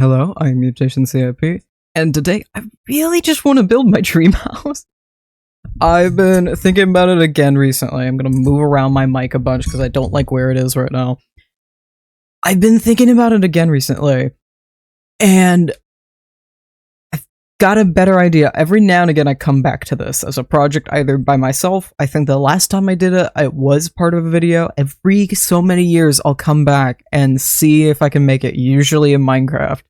Hello, I'm MutationCIP, and today I really just want to build my dream house. I've been thinking about it again recently. I'm gonna move around my mic a bunch because I don't like where it is right now. I've been thinking about it again recently, and I've got a better idea. Every now and again I come back to this as a project either by myself. I think the last time I did it, it was part of a video. Every so many years I'll come back and see if I can make it, usually in Minecraft.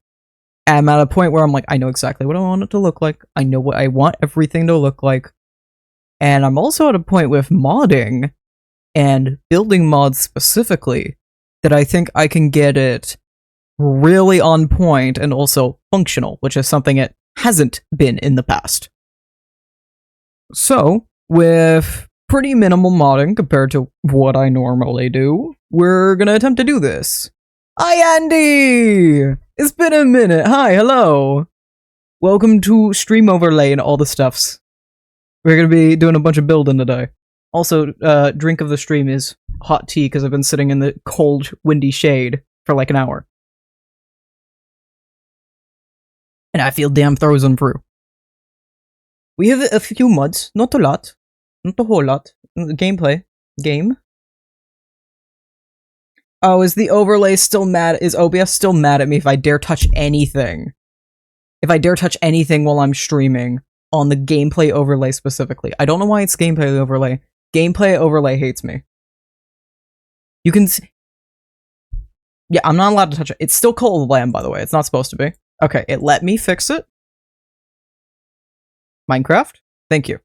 I'm at a point where I'm like, I know exactly what I want it to look like. I know what I want everything to look like. And I'm also at a point with modding and building mods specifically that I think I can get it really on point and also functional, which is something it hasn't been in the past. So, with pretty minimal modding compared to what I normally do, we're gonna attempt to do this. Hi, Andy! It's been a minute. Hi, hello. Welcome to Stream Overlay and all the stuffs. We're gonna be doing a bunch of building today. Also, drink of the stream is hot tea because I've been sitting in the cold, windy shade for like an hour. And I feel damn frozen through. We have a few mods, not a lot. Not a whole lot. Gameplay. Game. Oh, is the overlay still mad? Is OBS still mad at me if I dare touch anything? If I dare touch anything while I'm streaming on the gameplay overlay specifically. I don't know why it's gameplay overlay. Gameplay overlay hates me. You can see... Yeah, I'm not allowed to touch it. It's still called land, by the way. It's not supposed to be. Okay, it let me fix it. Minecraft? Thank you.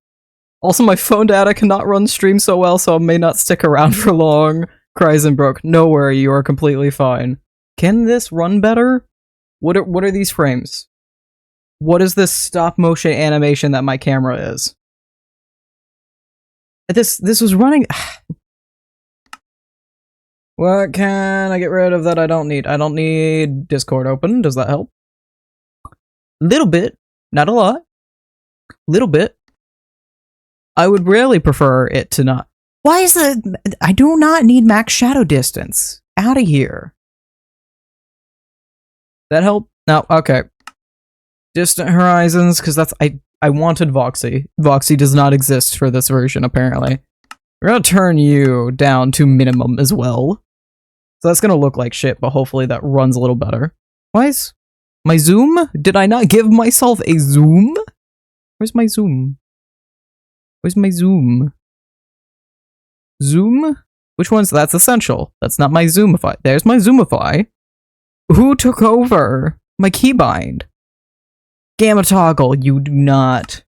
Also, my phone data cannot run stream so well, so I may not stick around for long. Cries and broke. No worry, you are completely fine. Can this run better? What are these frames? What is this stop motion animation that my camera is? This was running. What can I get rid of that I don't need? I don't need Discord open. Does that help? Little bit, not a lot. Little bit. I would really prefer it to not. Why is the... I do not need max shadow distance. Out of here. That help? No, okay. Distant Horizons, because that's... I wanted Voxy. Voxy does not exist for this version, apparently. We're gonna turn you down to minimum as well. So that's gonna look like shit, but hopefully that runs a little better. Why is... my zoom? Did I not give myself a zoom? Where's my zoom? Where's my zoom? Zoom? Which one's that's essential? That's not my zoomify. There's my zoomify. Who took over my keybind? Gamma toggle, you do not.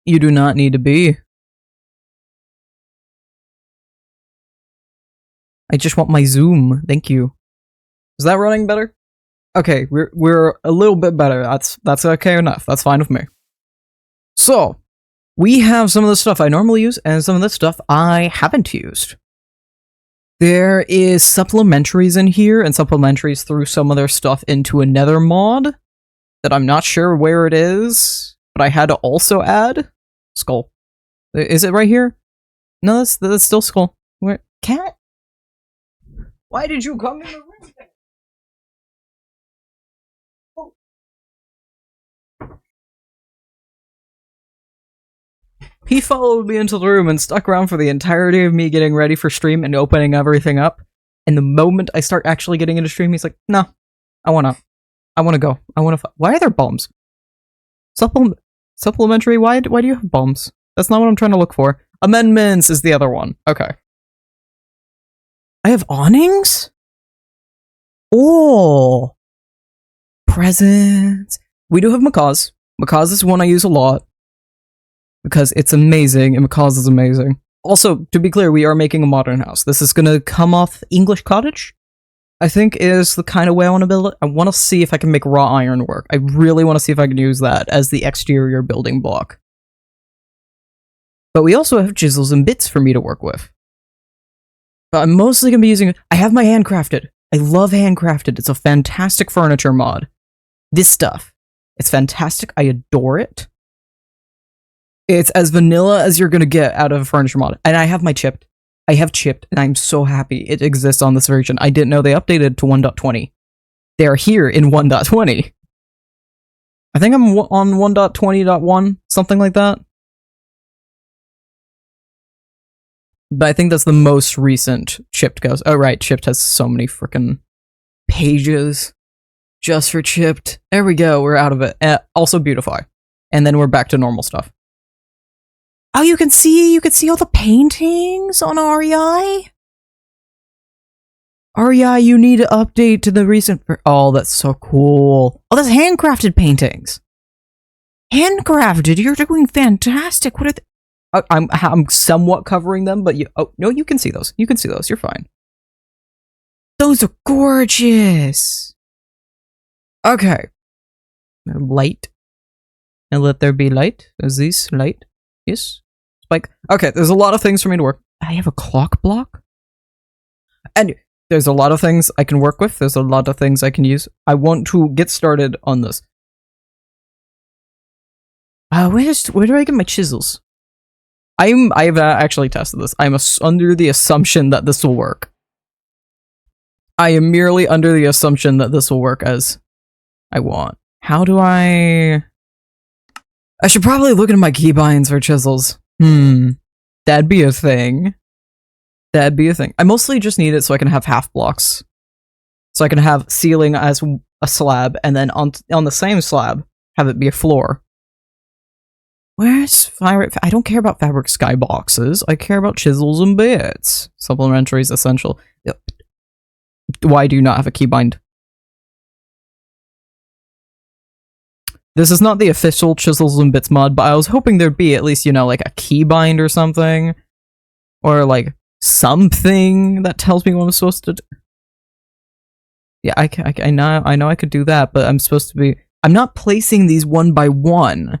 You do not need to be. I just want my zoom. Thank you. Is that running better? Okay, we're a little bit better. That's okay enough. That's fine with me. So, we have some of the stuff I normally use, and some of the stuff I haven't used. There is supplementaries in here, and supplementaries threw some of their stuff into another mod that I'm not sure where it is, but I had to also add. Skull. Is it right here? No, that's still Skull. Where? Cat? Why did you come in the room? He followed me into the room and stuck around for the entirety of me getting ready for stream and opening everything up. And the moment I start actually getting into stream, he's like, no, I wanna go. Why are there bombs? Supplementary, why do you have bombs? That's not what I'm trying to look for. Amendments is the other one. Okay. I have awnings? Oh. Presents. We do have macaws. Macaws is one I use a lot. Because it's amazing, and Macaws is amazing. Also, to be clear, we are making a modern house. This is gonna come off English Cottage, I think is the kind of way I want to build it. I want to see if I can make raw iron work. I really want to see if I can use that as the exterior building block. But we also have chisels and bits for me to work with. But I'm mostly gonna be using... I have my handcrafted. I love handcrafted. It's a fantastic furniture mod. This stuff. It's fantastic. I adore it. It's as vanilla as you're gonna get out of a furniture mod. And I have my chipped. I have chipped, and I'm so happy it exists on this version. I didn't know they updated to 1.20. They're here in 1.20. I think I'm on 1.20.1, something like that. But I think that's the most recent Chipped goes. Oh, right, Chipped has so many freaking pages just for Chipped. There we go, we're out of it. Also Beautify. And then we're back to normal stuff. Oh, you can see all the paintings on REI? REI, you need to update to the recent... Oh, that's so cool. Oh, that's handcrafted paintings. Handcrafted, you're doing fantastic. What are I'm somewhat covering them, but you... Oh, no, you can see those. You can see those, you're fine. Those are gorgeous. Okay. Light. And let there be light. Is this light? Yes. Spike. Okay, there's a lot of things for me to work. I have a clock block? And there's a lot of things I can work with. There's a lot of things I can use. I want to get started on this. Where do I get my chisels? I've actually tested this. I'm under the assumption that this will work. I am merely under the assumption that this will work as I want. How do I should probably look into my keybinds for chisels. That'd be a thing. That'd be a thing. I mostly just need it so I can have half blocks. So I can have ceiling as a slab, and then on the same slab, have it be a floor. Where's fabric? I don't care about fabric skyboxes. I care about chisels and bits. Supplementary is essential. Why do you not have a keybind? This is not the official Chisels and Bits mod, but I was hoping there'd be at least, you know, like a keybind or something. Or like something that tells me what I'm supposed to do. Yeah, I know I could do that, but I'm supposed to be... I'm not placing these 1 by 1.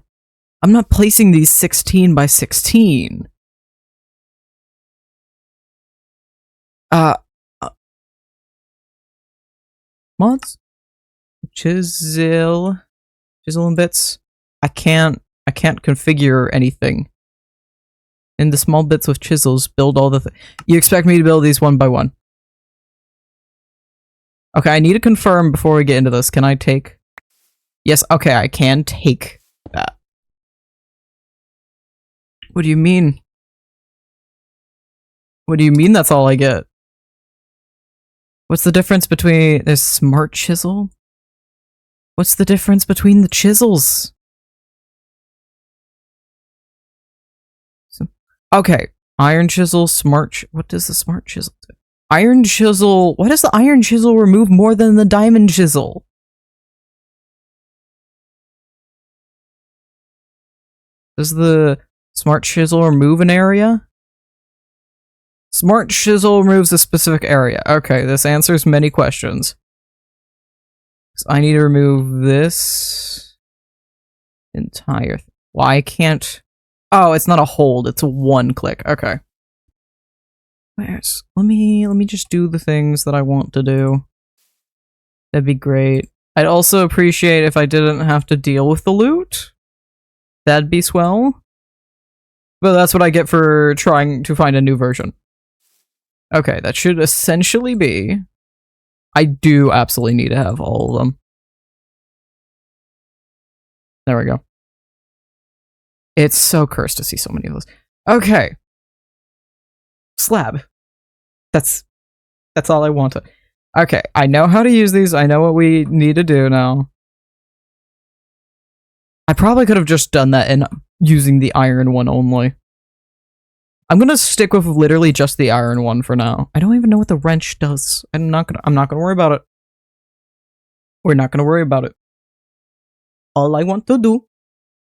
I'm not placing these 16 by 16. Mods? Chisel and Bits. I can't configure anything. In the small bits with chisels, build all the you expect me to build these 1 by 1. Okay, I need to confirm before we get into this. Can I take... Yes, okay, I can take that. What do you mean? What do you mean that's all I get? What's the difference between this smart chisel? What's the difference between the chisels? Okay, iron chisel, smart... What does the smart chisel do? Iron chisel... Why does the iron chisel remove more than the diamond chisel? Does the smart chisel remove an area? Smart chisel removes a specific area. Okay, this answers many questions. So I need to remove this entire thing. Why can't... Oh, it's not a hold, it's a 1 click. Okay. Let me just do the things that I want to do. That'd be great. I'd also appreciate if I didn't have to deal with the loot. That'd be swell. But that's what I get for trying to find a new version. Okay, that should essentially be... I do absolutely need to have all of them. There we go. It's so cursed to see so many of those. Okay. Slab. That's all I wanted. Okay, I know how to use these. I know what we need to do now. I probably could have just done that in using the iron one only. I'm gonna stick with literally just the iron one for now. I don't even know what the wrench does. I'm not gonna worry about it. We're not gonna worry about it. All I want to do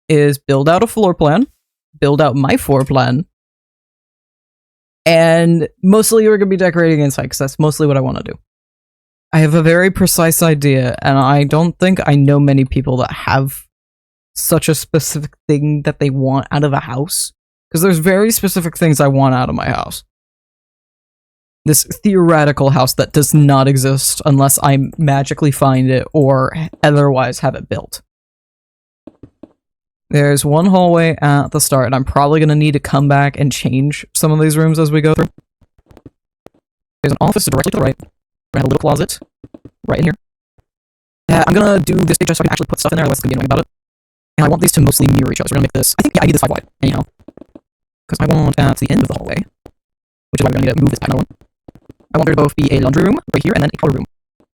is build out a floor plan, build out my floor plan, and mostly we're gonna be decorating inside because that's mostly what I want to do. I have a very precise idea, and I don't think I know many people that have such a specific thing that they want out of a house. Because there's very specific things I want out of my house. This theoretical house that does not exist unless I magically find it or otherwise have it built. There's one hallway at the start, and I'm probably going to need to come back and change some of these rooms as we go through. There's an office directly to the right. We're going to have a little closet right in here. yeah, I'm gonna do this big just so I can actually put stuff in there, otherwise it's gonna be annoying about it. And I want these to mostly mirror each other, so we're gonna make this, I think, yeah, I need this 5 wide, anyhow. Because I want at the end of the hallway, which is why we're gonna need to move this back another one. I want there to both be a laundry room right here, and then a powder room,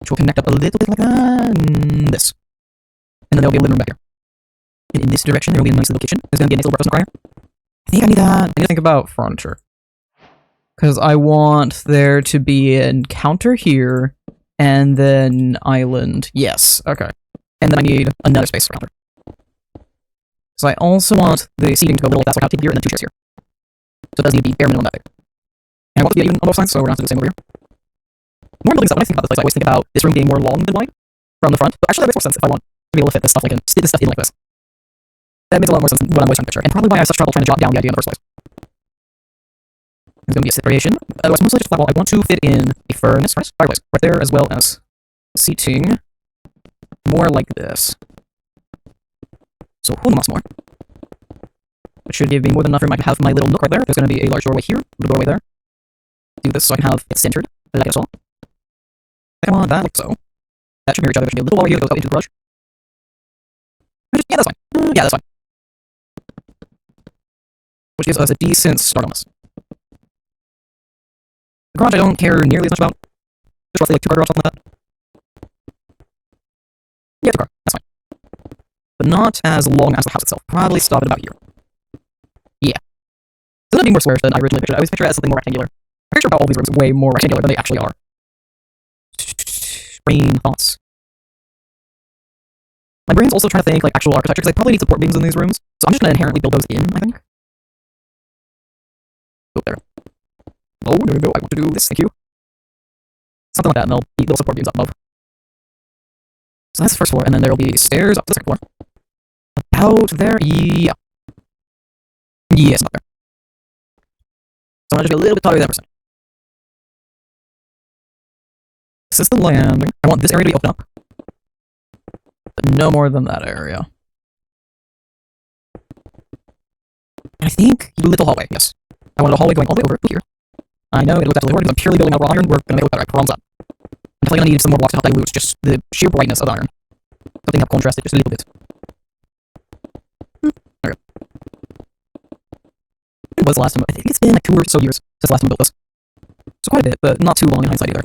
which will connect up a little bit like that, and this. And then there'll be a living room back here. And in this direction, there will be a nice little kitchen. There's gonna be a nice little breakfast nook right here. I think I need that. I need to think about furniture. Because I want there to be a counter here, and then island. Yes, okay. And then I need another space for counter. So I also want the seating to go a little like that, so I have a table here and then 2 chairs here. So it does need to be bare minimum that big. And I want it to be even on both sides, so we're gonna have to do the same over here. More building stuff, when I think about this place, I always think about this room being more long than wide from the front, but actually that makes more sense if I want to be able to fit this stuff, like, and stick this stuff in like this. That makes a lot more sense than what I'm always trying to picture, and probably why I have such trouble trying to jot down the idea in the first place. There's going to be a separation. Otherwise, mostly just that wall. I want to fit in a fireplace right there, as well as seating more like this. So who knows more? It should give me more than enough room. I can have my little nook right there. There's going to be a large doorway here, a doorway there. Do this so I can have it centered, like this all. I want that like so. That should mirror each other. There should be a little wall here that goes out into the garage. Yeah, that's fine. Yeah, that's fine. Which gives us a decent start on this. The garage I don't care nearly as much about. Just roughly like 2-car garage, something like that. Yeah, 2-car. That's fine. But not as long as the house itself. Probably stop at about here. Yeah. It's gonna be more squarish than I originally pictured. I always picture it as something more rectangular. I'm pretty sure about all these rooms are way more rectangular than they actually are. Brain thoughts. My brain's also trying to think like actual architecture, because I probably need support beams in these rooms. So I'm just gonna inherently build those in, I think. Oh, there. Oh, no, I want to do this, thank you. Something like that, and they'll be little support beams up above. So that's the first floor, and then there'll be stairs up to the second floor. About there, yeah. Yes, about there. So I'm gonna just be a little bit taller than that person. This is the landing. I want this area to be open up. But no more than that area. And I think a little hallway, yes. I wanted a hallway going all the way over to here. I know it looks absolutely horrid because I'm purely building out raw iron. We're gonna make it look better, I promise that. I'm definitely gonna need some more blocks to help dilute just the sheer brightness of the iron. Something to contrast it just a little bit. There we go. It was the last time? I think it's been like 2 or so years since the last time I built this. So quite a bit, but not too long in hindsight either.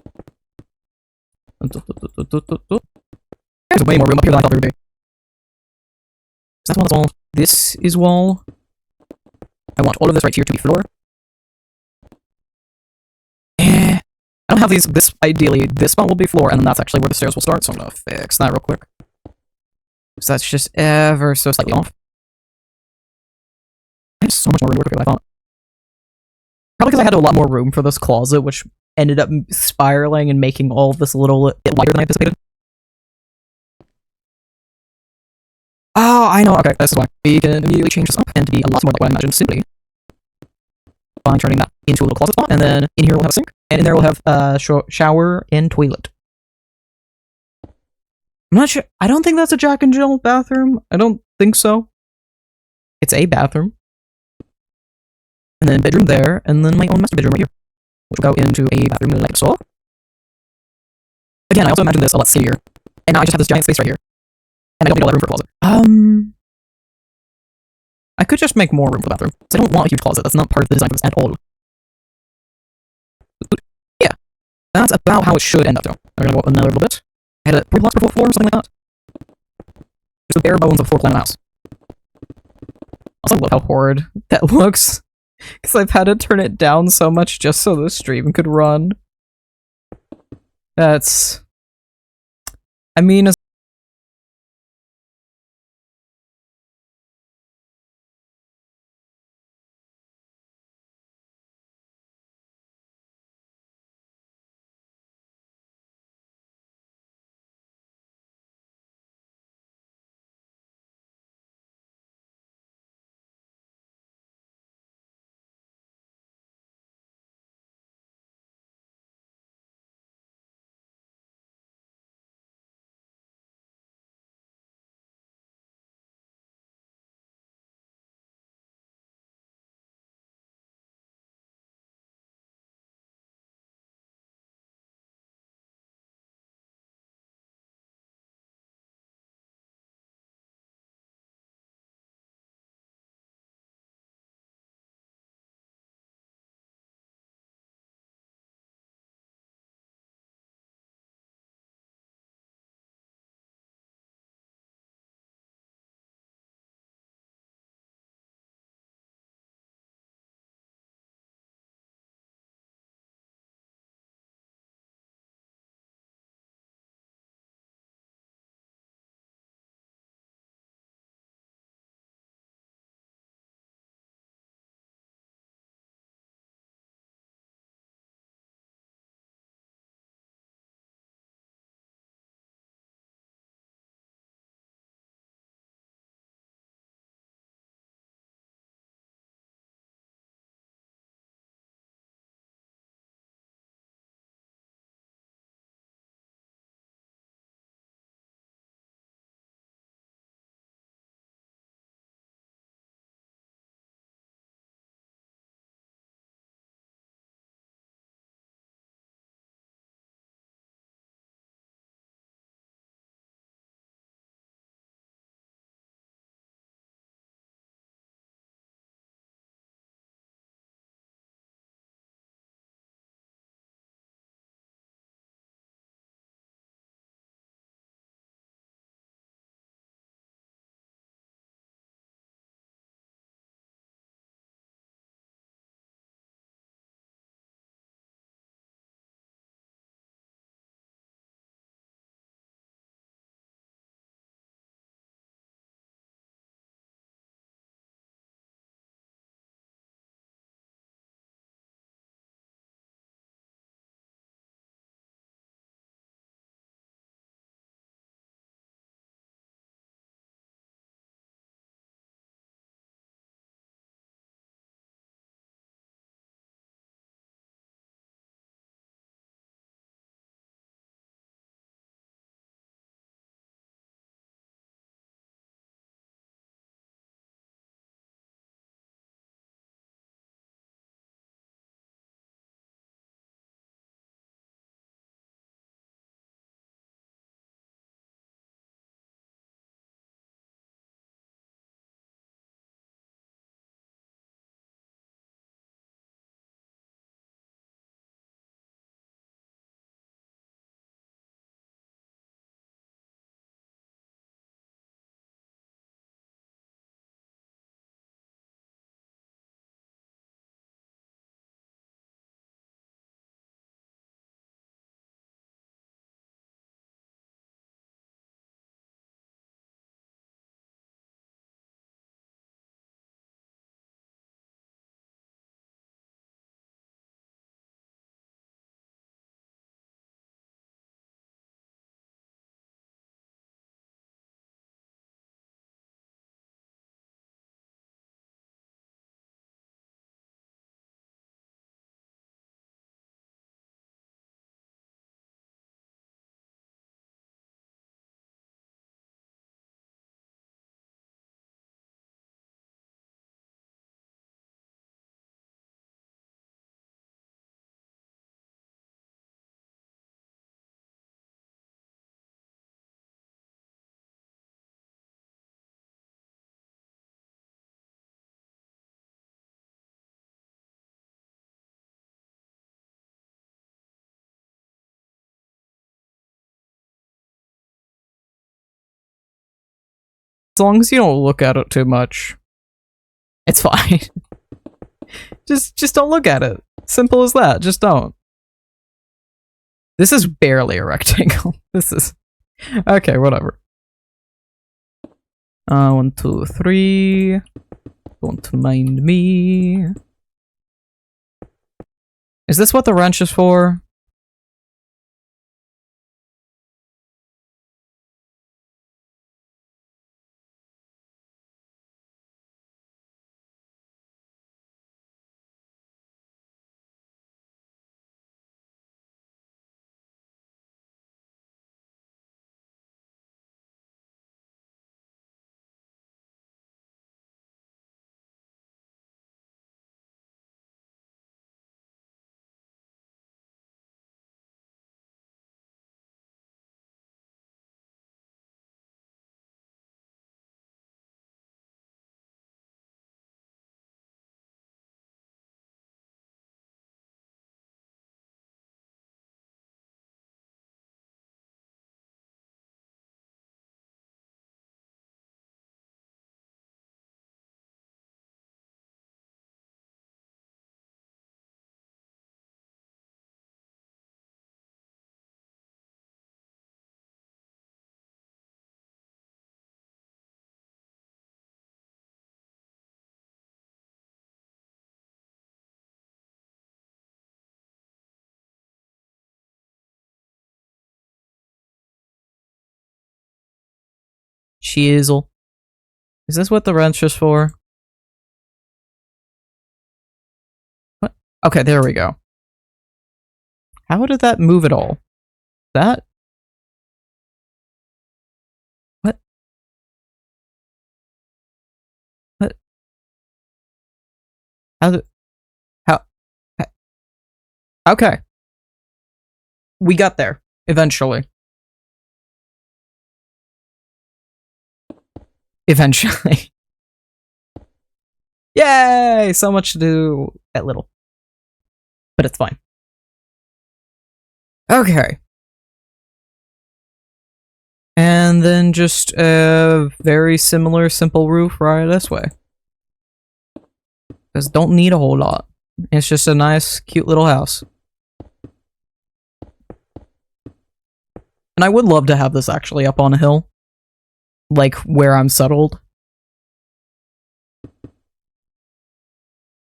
There's way more room up here than I thought there would be. So that's wall. This is wall. I want all of this right here to be floor. I don't have these. This ideally, this spot will be floor, and then that's actually where the stairs will start. So I'm gonna fix that real quick. So that's just ever so slightly off. I have so much more room to work with than I thought. Probably because I had a lot more room for this closet, which ended up spiraling and making all of this a little bit wider than I anticipated. Oh, I know. Okay, this is why. We can immediately change this up and to be a lot more like what I imagined simply by turning that into a little closet spot, and then in here we'll have a sink, and in there we'll have a shower and toilet. I'm not sure. I don't think that's a Jack and Jill bathroom. I don't think so. It's a bathroom. And then bedroom there, and then my own master bedroom right here, which will go into a bathroom like so. Again, I also imagined this a lot skinnier, and now I just have this giant space right here, and I don't need all that room for a closet. I could just make more room for the bathroom. So I don't want a huge closet. That's not part of the design for this at all. Yeah, that's about how it should end up, though. I'm gonna go up another little bit. I had 3 blocks per floor, something like that. Just the bare bones of a 4 plan house. Also, love how horrid that looks. Because I've had to turn it down so much just so the stream could run. That's... I mean, As long as you don't look at it too much, it's fine. just don't look at it. Simple as that. Just don't. This is barely a rectangle. This is... Okay, whatever. 1, 2, 3. Don't mind me. Is this what the wrench is for? Chisel. Is this what the wrench is for? What? Okay, there we go. How did that move at all? That? What? What? How did... How? Okay. We got there. Eventually. Eventually. Yay! So much to do at little. But it's fine. Okay. And then just a very similar, simple roof right this way. Because don't need a whole lot. It's just a nice, cute little house. And I would love to have this actually up on a hill. Like, where I'm settled.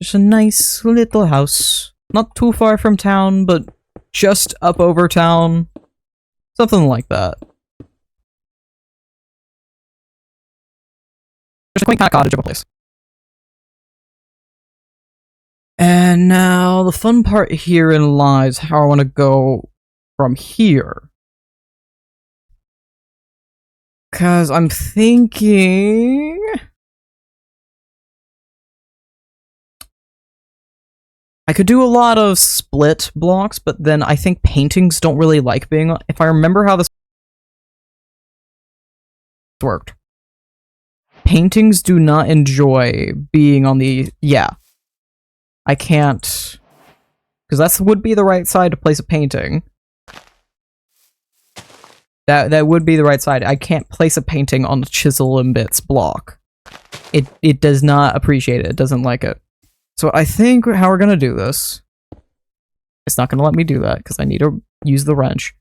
Just a nice little house. Not too far from town, but just up over town. Something like that. Just a quaint kind of cottage of a place. And now, the fun part herein lies how I want to go from here. Because I'm thinking... I could do a lot of split blocks, but then I think paintings don't really like being... If I remember how this worked. Paintings do not enjoy being on the... Yeah. I can't... Because that would be the right side to place a painting. That would be the right side. I can't place a painting on the Chisel and Bits block. It does not appreciate it. It doesn't like it. So I think how we're gonna do this... It's not gonna let me do that, because I need to use the wrench.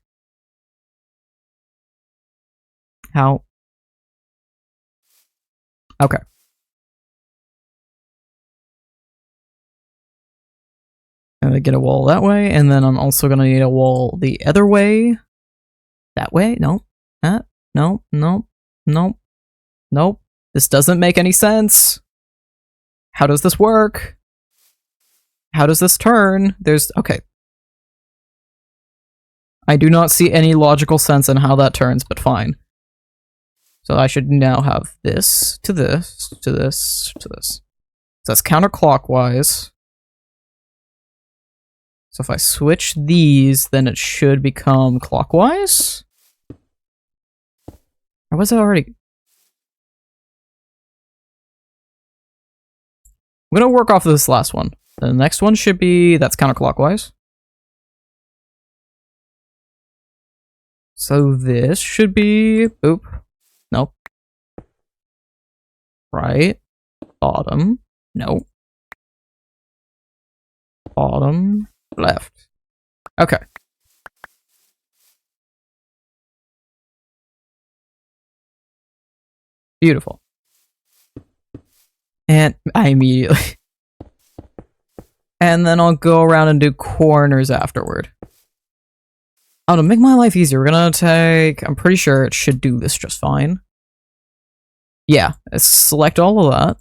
How? Okay. And I get a wall that way, and then I'm also gonna need a wall the other way. That way? No. That? No. No. No. Nope. This doesn't make any sense. How does this work? How does this turn? There's... Okay. I do not see any logical sense in how that turns, but fine. So I should now have this to this, to this, to this. So that's counterclockwise. So if I switch these, then it should become clockwise? Or was it already? I'm gonna work off of this last one. The next one should be, that's counterclockwise. So this should be, oop, nope. right, bottom, no, bottom, left. Okay. Beautiful. And I immediately... and then I'll go around and do corners afterward. Oh, to make my life easier, we're gonna take... I'm pretty sure it should do this just fine. Yeah, select all of that.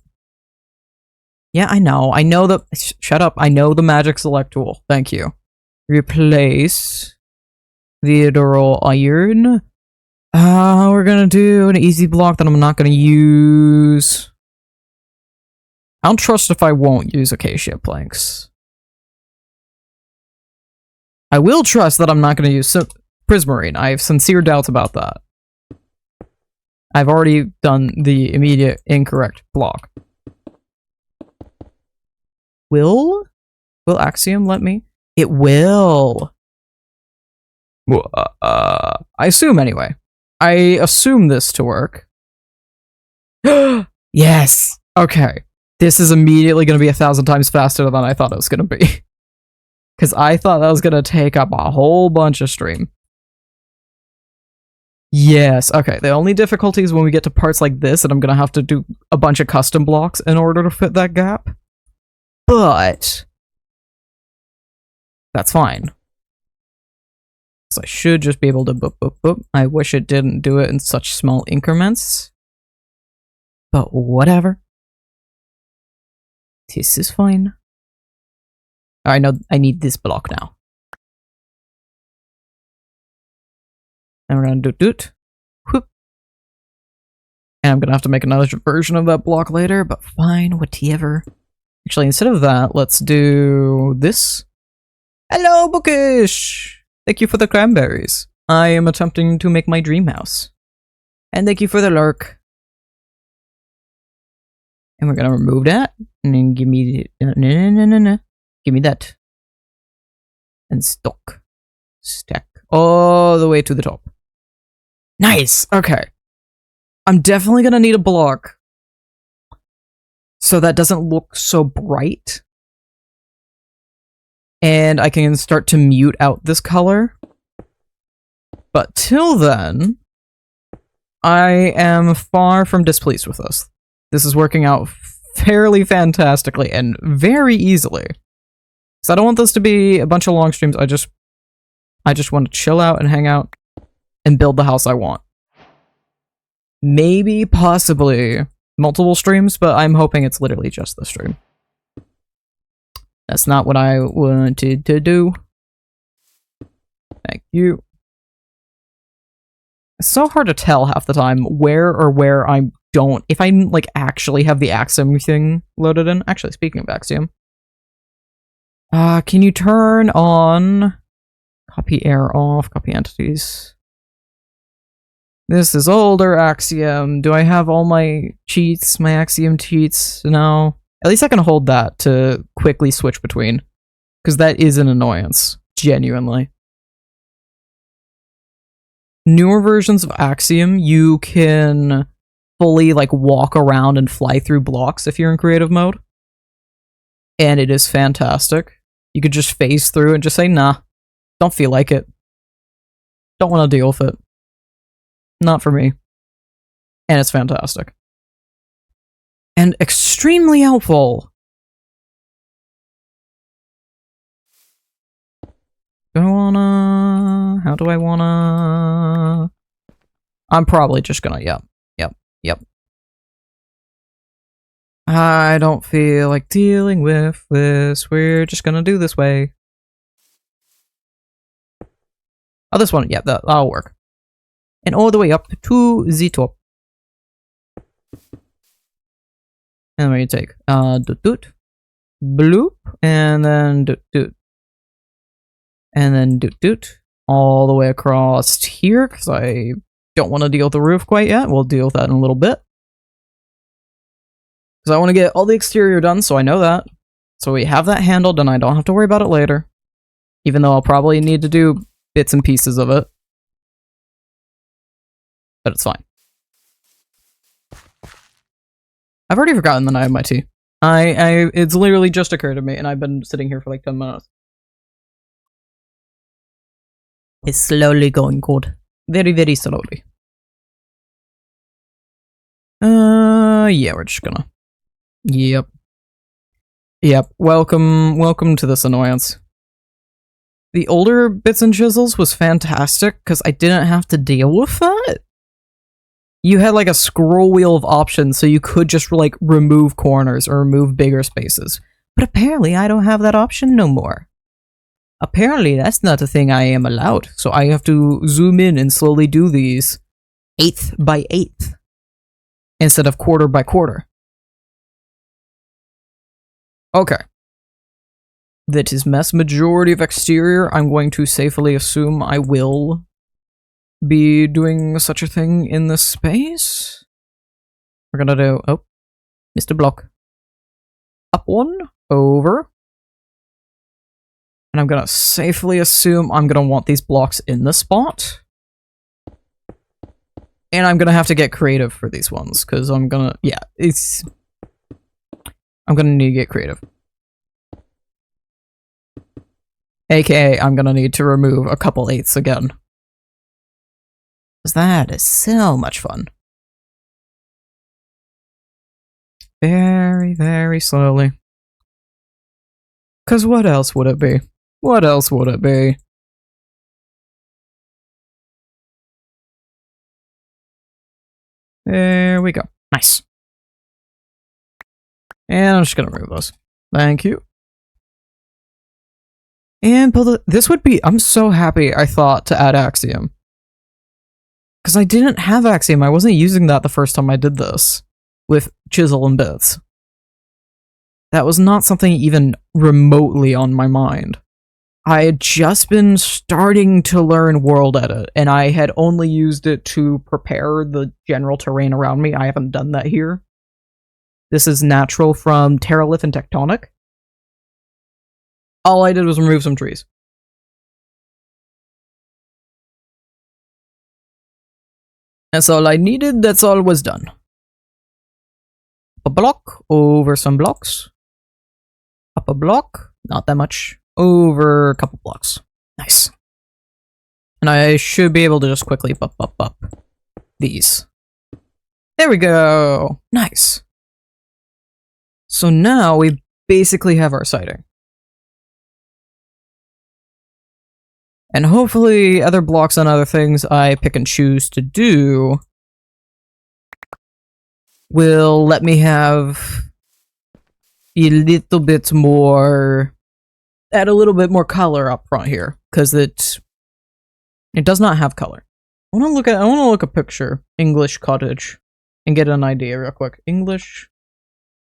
Yeah, I know the... Shut up, I know the magic select tool. Thank you. Replace the dural iron. We're gonna do an easy block that I'm not gonna use. I don't trust if I won't use acacia planks. I will trust that I'm not gonna use prismarine. I have sincere doubts about that. I've already done the immediate incorrect block. Will Axiom let me? It will. I assume anyway. I assume this to work. Yes! Okay. This is immediately going to be 1,000 times faster than I thought it was going to be. Because I thought that was going to take up a whole bunch of stream. Yes, okay. The only difficulty is when we get to parts like this, and I'm going to have to do a bunch of custom blocks in order to fit that gap. But that's fine. So I should just be able to boop, boop, boop. I wish it didn't do it in such small increments. But whatever. This is fine. I know I need this block now. And we're gonna doot. Whoop. And I'm gonna have to make another version of that block later, but fine, whatever. Actually, instead of that, let's do this. Hello, Bookish! Thank you for the cranberries. I am attempting to make my dream house. And thank you for the lurk. And we're gonna remove that. And then give me no. Give me that. And stack all the way to the top. Nice! Okay. I'm definitely gonna need a block so that doesn't look so bright. And I can start to mute out this color. But till then, I am far from displeased with this. This is working out fairly fantastically and very easily. So I don't want this to be a bunch of long streams. I just want to chill out and hang out and build the house I want. Maybe, possibly, multiple streams, but I'm hoping it's literally just the stream. That's not what I wanted to do. Thank you. It's so hard to tell half the time where I don't. If I like actually have the Axiom thing loaded in. Actually, speaking of Axiom, can you turn on copy air off, copy entities? This is older Axiom. Do I have all my cheats, my Axiom cheats? No. At least I can hold that to quickly switch between. Because that is an annoyance. Genuinely. Newer versions of Axiom, you can fully, like, walk around and fly through blocks if you're in creative mode. And it is fantastic. You could just phase through and just say, nah, don't feel like it. Don't want to deal with it. Not for me. And it's fantastic. And extremely helpful. Do I wanna... How do I wanna... I'm probably just gonna... Yep. I don't feel like dealing with this. We're just gonna do this way. Oh, this one. Yeah, that'll work. And all the way up to the top. And what you take? Doot doot. Bloop. And then doot doot. And then doot doot. All the way across here, because I don't want to deal with the roof quite yet. We'll deal with that in a little bit. Because I want to get all the exterior done, so I know that. So we have that handled, and I don't have to worry about it later. Even though I'll probably need to do bits and pieces of it. But it's fine. I've already forgotten that I have my tea. It's literally just occurred to me, and I've been sitting here for like 10 minutes. It's slowly going cold. Very, very slowly. Yeah, we're just gonna... Yep. Yep, welcome to this annoyance. The older Bits and Chisels was fantastic, because I didn't have to deal with that. You had like a scroll wheel of options, so you could just like remove corners or remove bigger spaces. But apparently I don't have that option no more. Apparently that's not a thing I am allowed, so I have to zoom in and slowly do these 1/8 by 1/8 instead of quarter by quarter. Okay. That is mass majority of exterior. I'm going to safely assume I will be doing such a thing in this space. We're gonna do, oh, Mr. Block. Up one, over. And I'm gonna safely assume I'm gonna want these blocks in the spot. And I'm gonna have to get creative for these ones, because I'm gonna, yeah, I'm gonna need to get creative. AKA, I'm gonna need to remove a couple 8ths again. Because that is so much fun. Very, very slowly. Because what else would it be? What else would it be? There we go. Nice. And I'm just gonna remove those. Thank you. And this would be... I'm so happy I thought to add Axiom. Because I didn't have Axiom. I wasn't using that the first time I did this. With Chisel and Bits. That was not something even remotely on my mind. I had just been starting to learn World Edit, and I had only used it to prepare the general terrain around me. I haven't done that here. This is natural from Terralith and Tectonic. All I did was remove some trees. That's all I needed, that's all was done. A block, over some blocks. Up a block, not that much. Over a couple blocks. Nice. And I should be able to just quickly up these. There we go! Nice. So now we basically have our siding. And hopefully other blocks and other things I pick and choose to do will let me have a little bit more, add a little bit more color up front here, because it does not have color. I want to look a picture, English cottage, and get an idea real quick. English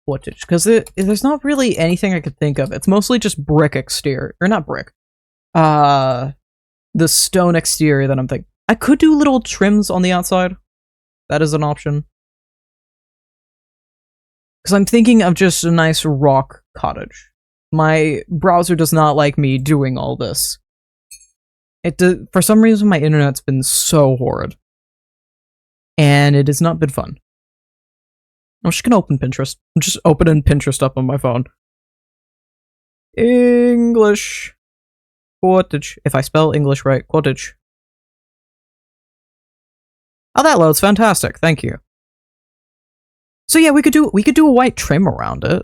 cottage, because there's not really anything I could think of. It's mostly just brick exterior, or not brick. The stone exterior that I'm thinking. I could do little trims on the outside. That is an option. Because I'm thinking of just a nice rock cottage. My browser does not like me doing all this. For some reason, my internet's been so horrid. And it has not been fun. I'm just gonna open Pinterest. I'm just opening Pinterest up on my phone. English cottage. If I spell English right, cottage. Oh, that loads. Fantastic. Thank you. So yeah, we could do a white trim around it.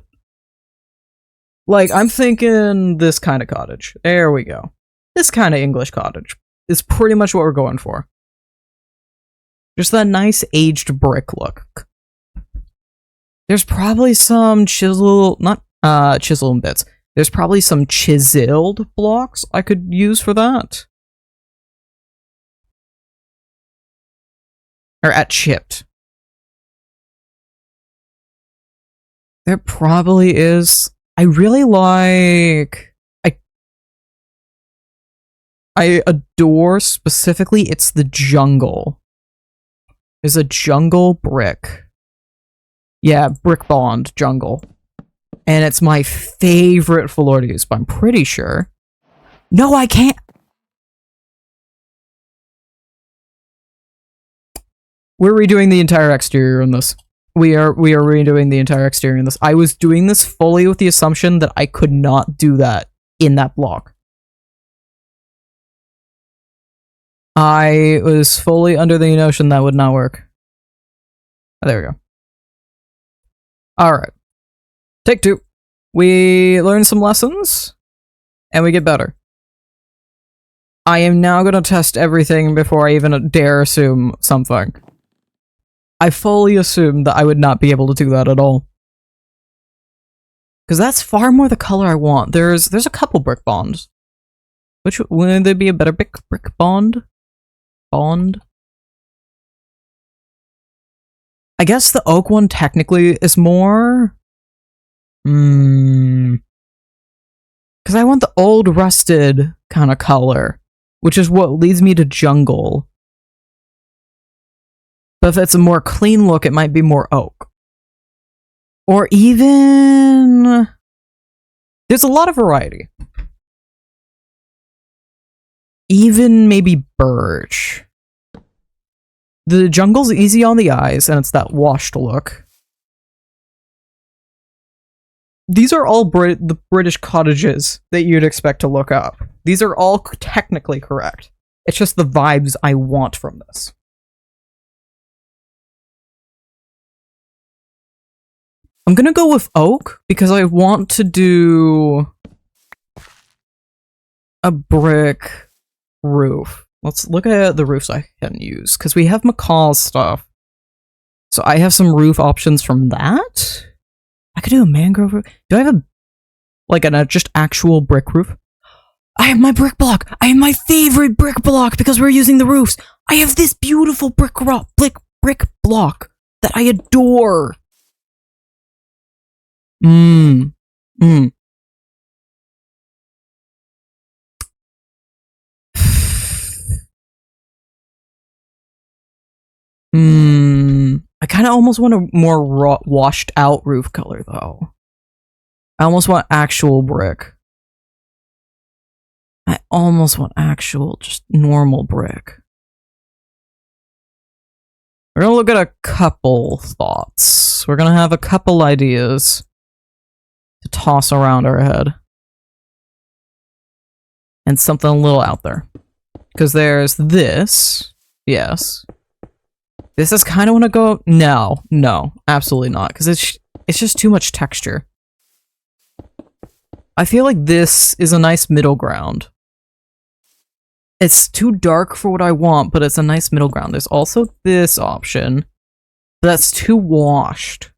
Like, I'm thinking this kind of cottage. There we go. This kind of English cottage is pretty much what we're going for. Just that nice aged brick look. There's probably some chisel and bits. There's probably some chiseled blocks I could use for that. Or chipped. There probably is. I really like... I adore specifically, it's the jungle. There's a jungle brick. Yeah, brick bond jungle. And it's my favorite floor to use, but I'm pretty sure. No, I can't! We're redoing the entire exterior in this. We are redoing the entire exterior of this. I was doing this fully with the assumption that I could not do that in that block. I was fully under the notion that would not work. Oh, there we go. Alright. Take 2. We learn some lessons, and we get better. I am now going to test everything before I even dare assume something. I fully assumed that I would not be able to do that at all. Because that's far more the color I want. There's a couple brick bonds. Which, would there be a better brick bond? Bond? I guess the oak one technically is more... Because I want the old rusted kind of color, which is what leads me to jungle. But if it's a more clean look, it might be more oak. Or even... There's a lot of variety. Even maybe birch. The jungle's easy on the eyes, and it's that washed look. These are all the British cottages that you'd expect to look up. These are all technically correct. It's just the vibes I want from this. I'm gonna go with oak because I want to do a brick roof. Let's look at the roofs I can use because we have McCall's stuff. So I have some roof options from that. I could do a mangrove roof. Do I have a like a just actual brick roof? I have my brick block. I have my favorite brick block because we're using the roofs. I have this beautiful brick block that I adore. I kind of almost want a more washed out roof color though. I almost want actual brick. I almost want actual, just normal brick. We're gonna look at a couple thoughts. We're gonna have a couple ideas to toss around our head. And something a little out there. Because there's this. Yes. This is kind of want to go... No, absolutely not. Because it's just too much texture. I feel like this is a nice middle ground. It's too dark for what I want, but it's a nice middle ground. There's also this option. But that's too washed.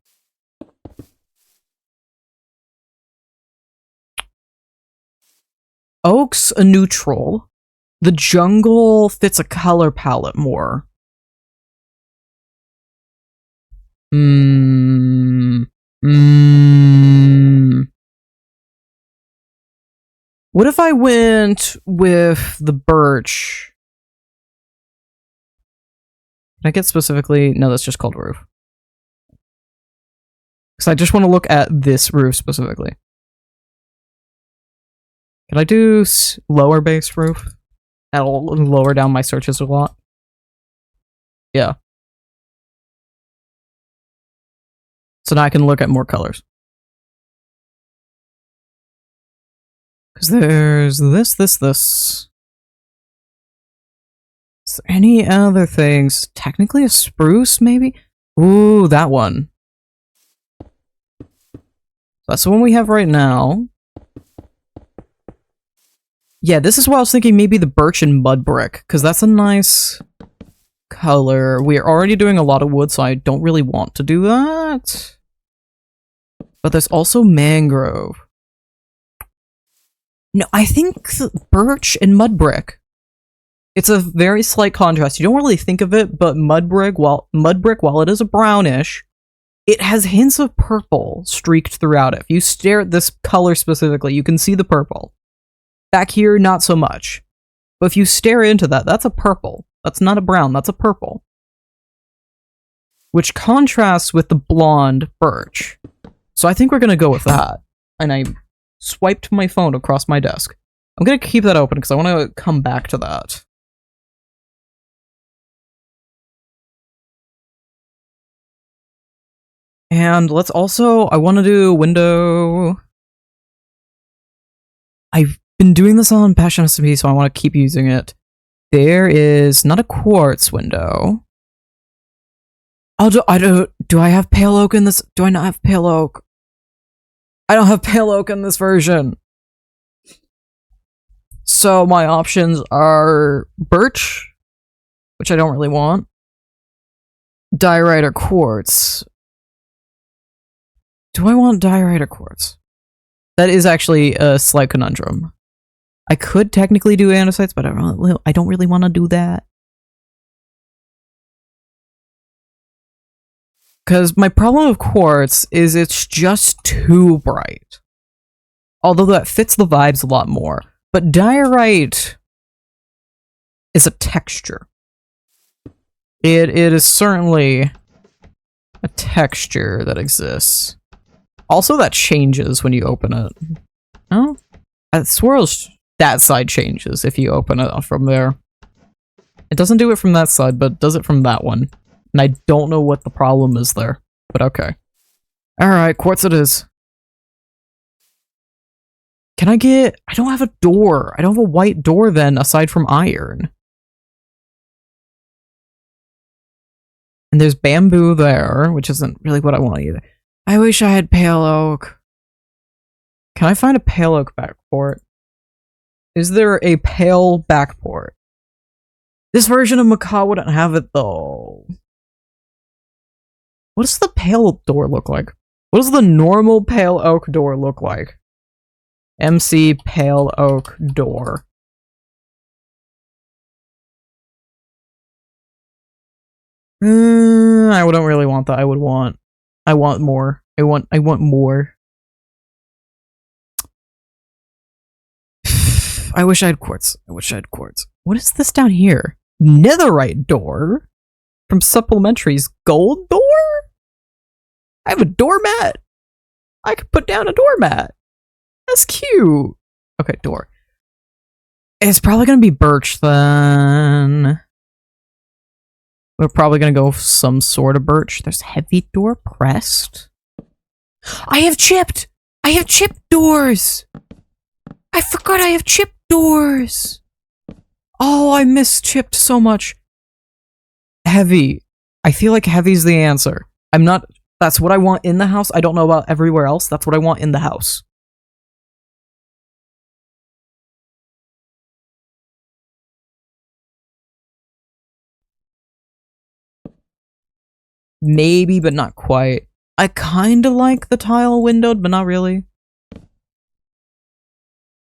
Oak's a neutral. The jungle fits a color palette more. What if I went with the birch? Can I get specifically? No, that's just called roof. Because I just want to look at this roof specifically. Can I do lower base roof? That'll lower down my searches a lot. Yeah. So now I can look at more colors. Because there's this. Is there any other things? Technically a spruce, maybe? Ooh, that one. That's the one we have right now. Yeah, this is why I was thinking maybe the birch and mud brick, because that's a nice color. We're already doing a lot of wood, so I don't really want to do that. But there's also mangrove. No, I think birch and mud brick. It's a very slight contrast. You don't really think of it, but mud brick, while it is a brownish, it has hints of purple streaked throughout it. If you stare at this color specifically, you can see the purple. Back here, not so much. But if you stare into that, that's a purple. That's not a brown, that's a purple. Which contrasts with the blonde birch. So I think we're gonna go with that. And I swiped my phone across my desk. I'm gonna keep that open because I want to come back to that. And let's also, I want to do window. I've been doing this on MutationCIP, so I want to keep using it. There is not a quartz window. Do I have pale oak in this? Do I not have pale oak? I don't have pale oak in this version. So my options are birch, which I don't really want. Diorite or quartz. Do I want diorite or quartz? That is actually a slight conundrum. I could technically do andesites, but I don't really want to do that. Because my problem with quartz is it's just too bright. Although that fits the vibes a lot more. But diorite is a texture. It is certainly a texture that exists. Also, that changes when you open it. Oh? Swirls, that side changes if you open it from there. It doesn't do it from that side, but does it from that one. And I don't know what the problem is there, but okay. Alright, quartz it is. Can I get... I don't have a door. I don't have a white door then, aside from iron. And there's bamboo there, which isn't really what I want either. I wish I had pale oak. Can I find a pale oak backport? Is there a pale backport? This version of Macaw wouldn't have it though. What does the pale door look like? What does the normal pale oak door look like? MC pale oak door. I don't really want that. I want more. I want more. I wish I had quartz. What is this down here? Netherite door? From Supplementary's gold door? I have a doormat. I could put down a doormat. That's cute. Okay, door. It's probably gonna be birch then. We're probably gonna go some sort of birch. There's heavy door pressed. I have chipped! I have chipped doors! I forgot I have chipped doors! Oh, I missed chipped so much. Heavy. I feel like heavy's the answer. That's what I want in the house. I don't know about everywhere else. That's what I want in the house. Maybe, but not quite. I kinda like the tile windowed, but not really.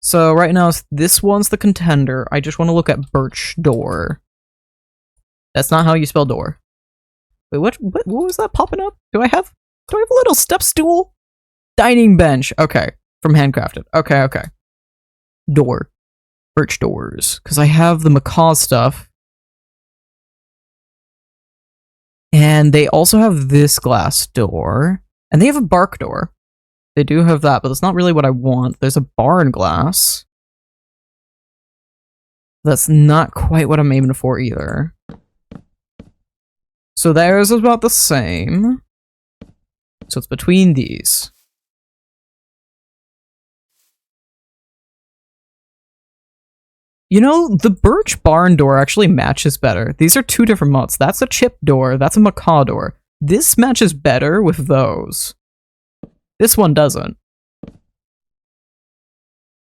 So right now, this one's the contender. I just want to look at birch door. That's not how you spell door. Wait, what was that popping up? Do I have a little step stool? Dining bench. Okay, from handcrafted. Okay. Door. Birch doors. Because I have the macaw stuff. And they also have this glass door. And they have a bark door. They do have that, but that's not really what I want. There's a barn glass. That's not quite what I'm aiming for either. So theirs is about the same. So it's between these. You know, the birch barn door actually matches better. These are two different mods. That's a chip door, that's a macaw door. This matches better with those. This one doesn't.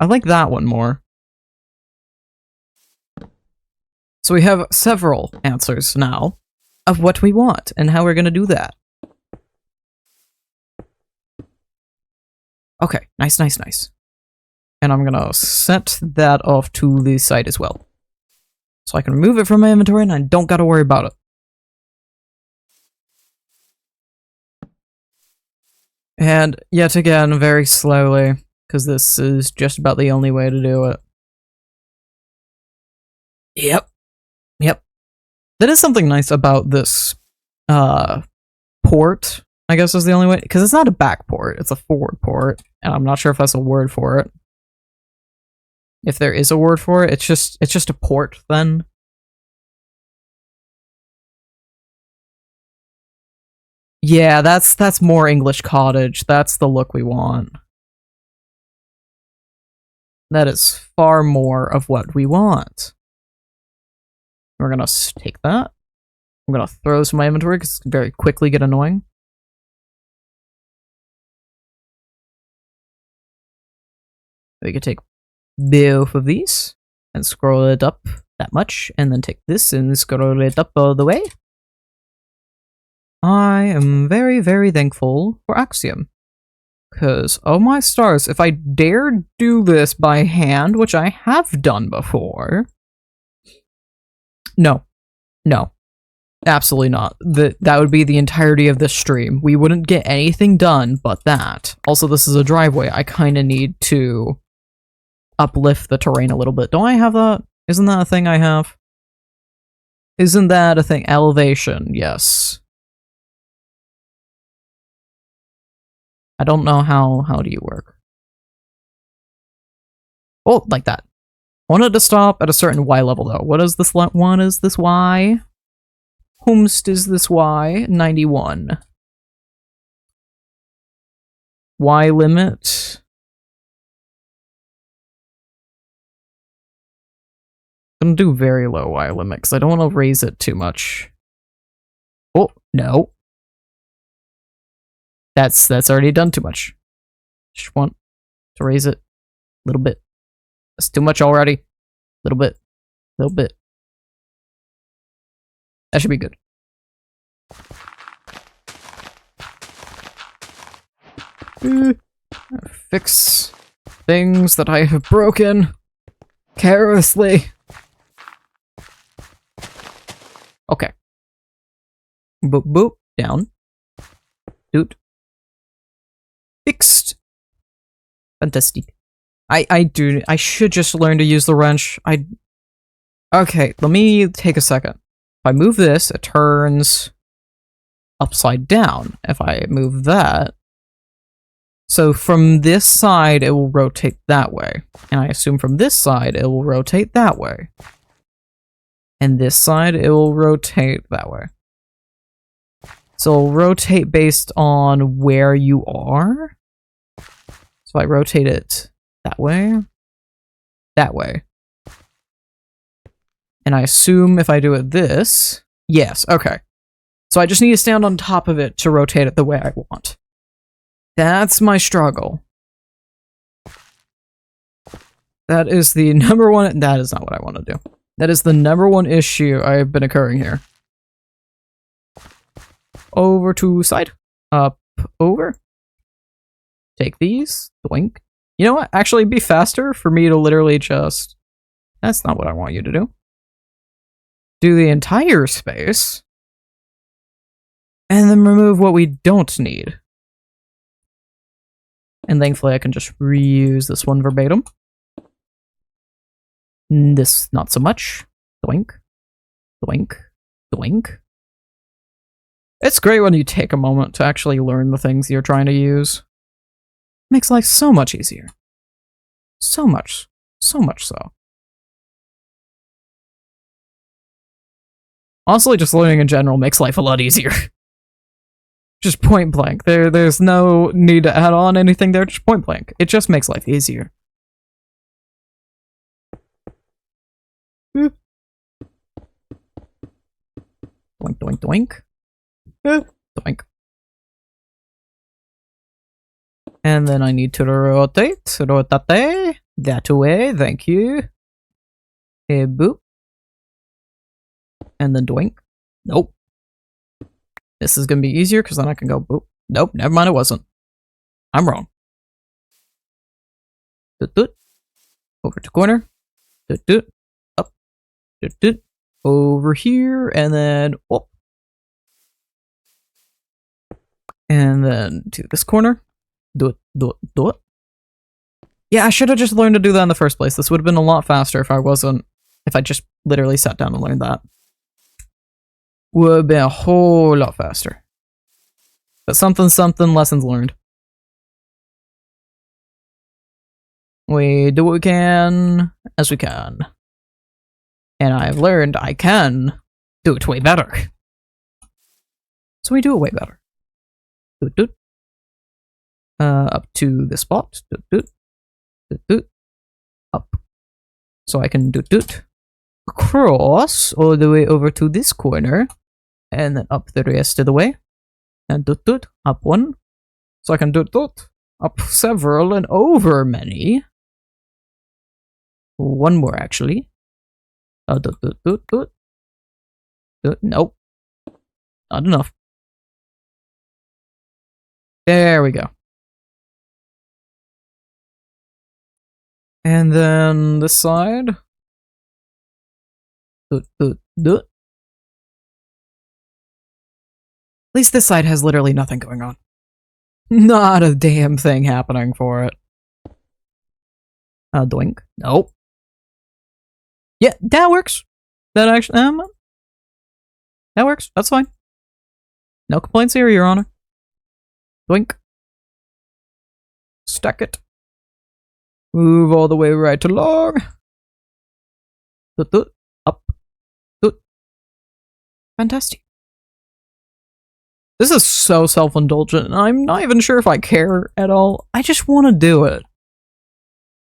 I like that one more. So we have several answers now of what we want and how we're going to do that. Okay, nice. And I'm going to set that off to the side as well. So I can remove it from my inventory and I don't got to worry about it. And yet again, very slowly, because this is just about the only way to do it. Yep. That is something nice about this port, I guess is the only way, because it's not a back port, it's a forward port, and I'm not sure if that's a word for it. If there is a word for it, it's just a port then. Yeah, that's more English cottage. That's the look we want. That is far more of what we want. We're gonna take that. I'm gonna throw this in my inventory because it's very quickly get annoying. We could take both of these and scroll it up that much, and then take this and scroll it up all the way. I am very, very thankful for Axiom. Because, oh my stars, if I dare do this by hand, which I have done before... No. No. Absolutely not. That would be the entirety of this stream. We wouldn't get anything done but that. Also, this is a driveway. I kind of need to uplift the terrain a little bit. Don't I have that? Isn't that a thing I have? Isn't that a thing? Elevation, yes. I don't know how do you work. Oh, like that. Wanted to stop at a certain Y level though. What is this one? Is this Y? Whomst is this Y? 91. Y limit. I'm gonna do very low Y limit because I don't want to raise it too much. Oh, no. That's already done too much. Just want to raise it a little bit. That's too much already. Little bit. Little bit. That should be good. Fix things that I have broken carelessly. Okay. Boop boop. Down. Doot. Fixed. Fantastic. I should just learn to use the wrench. Okay, let me take a second. If I move this, it turns upside down. If I move that, so from this side, it will rotate that way. And I assume from this side, it will rotate that way. And this side, it will rotate that way. So it'll rotate based on where you are. So I rotate it that way, and I assume if I do it this, yes, okay. So I just need to stand on top of it to rotate it the way I want. That's my struggle. That is the number one, that is not what I want to do. That is the number one issue I've been occurring here. Over to side, up, over. Take these, doink. You know what? Actually, it'd be faster for me to literally just... That's not what I want you to do. Do the entire space. And then remove what we don't need. And thankfully I can just reuse this one verbatim. This, not so much. Doink. Doink. Doink. It's great when you take a moment to actually learn the things you're trying to use. Makes life so much easier. So much so. Honestly, just learning in general makes life a lot easier. Just point blank. There's no need to add on anything there, just point blank. It just makes life easier. Doink, doink, doink. Doink. And then I need to rotate that way, thank you. Boop. And then doink. Nope. This is gonna be easier because then I can go boop. Nope, never mind, it wasn't. I'm wrong. Doot doot. Over to corner. Doot doot. Up. Doot doot. Over here, and then whoop. And then to this corner. Do it, do it, do it. Yeah, I should have just learned to do that in the first place. This would have been a lot faster if I just literally sat down and learned that. Would have been a whole lot faster. But something, lessons learned. We do what we can, as we can. And I've learned I can do it way better. So we do it way better. Doot, doot. Up to the spot. Doot, doot. Doot, doot. Up. So I can doot doot. Across all the way over to this corner. And then up the rest of the way. And doot doot. Up one. So I can doot doot. Up several and over many. One more actually. Doot doot doot doot. Doot. Nope. Not enough. There we go. And then this side. Doot, doot, doot. At least this side has literally nothing going on. Not a damn thing happening for it. Doink. Nope. Yeah, that works. That actually, that works. That's fine. No complaints here, Your Honor. Doink. Stack it. Move all the way right along. Doot, doot. Up. Doot. Fantastic. This is so self-indulgent, and I'm not even sure if I care at all. I just want to do it.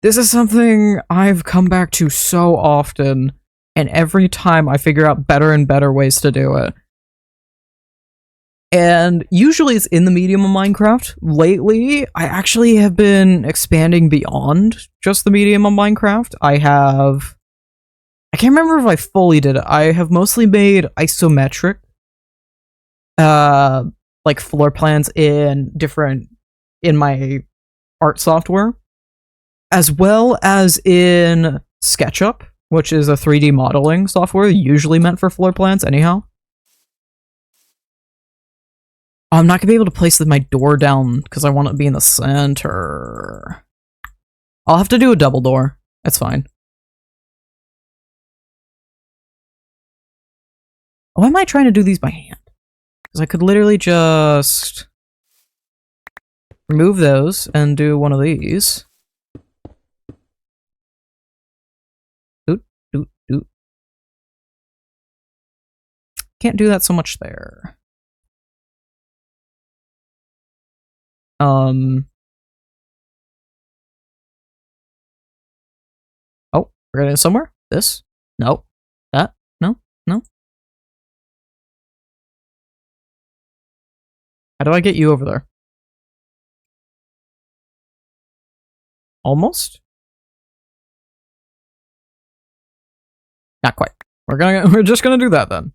This is something I've come back to so often, and every time I figure out better and better ways to do it. And usually it's in the medium of Minecraft. Lately, I actually have been expanding beyond just the medium of Minecraft. I can't remember if I fully did it. I have mostly made isometric, like floor plans in my art software, as well as in SketchUp, which is a 3D modeling software usually meant for floor plans anyhow. I'm not going to be able to place my door down because I want it to be in the center. I'll have to do a double door. That's fine. Why am I trying to do these by hand? Because I could literally just remove those and do one of these. Doot, doot, doot. Can't do that so much there. Oh, we're getting somewhere? This? No. That? No? No? How do I get you over there? Almost? Not quite. We're just gonna do that then.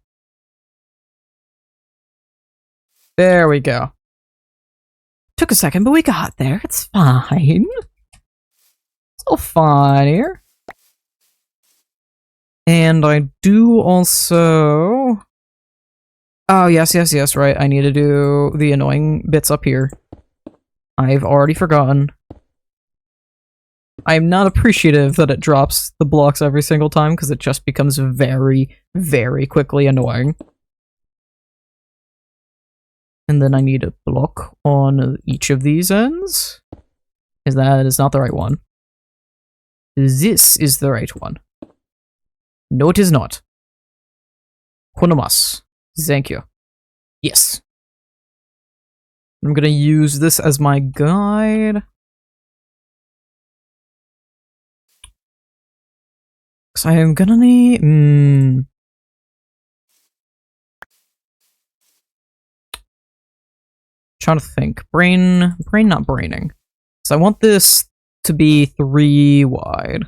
There we go. Took a second, but we got there. It's fine. It's all fine here. And I do also... Oh, yes, right. I need to do the annoying bits up here. I've already forgotten. I'm not appreciative that it drops the blocks every single time, because it just becomes very, very quickly annoying. And then I need a block on each of these ends. That is not the right one. This is the right one. No, it is not. Konomas. Thank you. Yes. I'm gonna use this as my guide. Because I am gonna need... Trying to think. Brain not braining. So I want this to be 3 wide.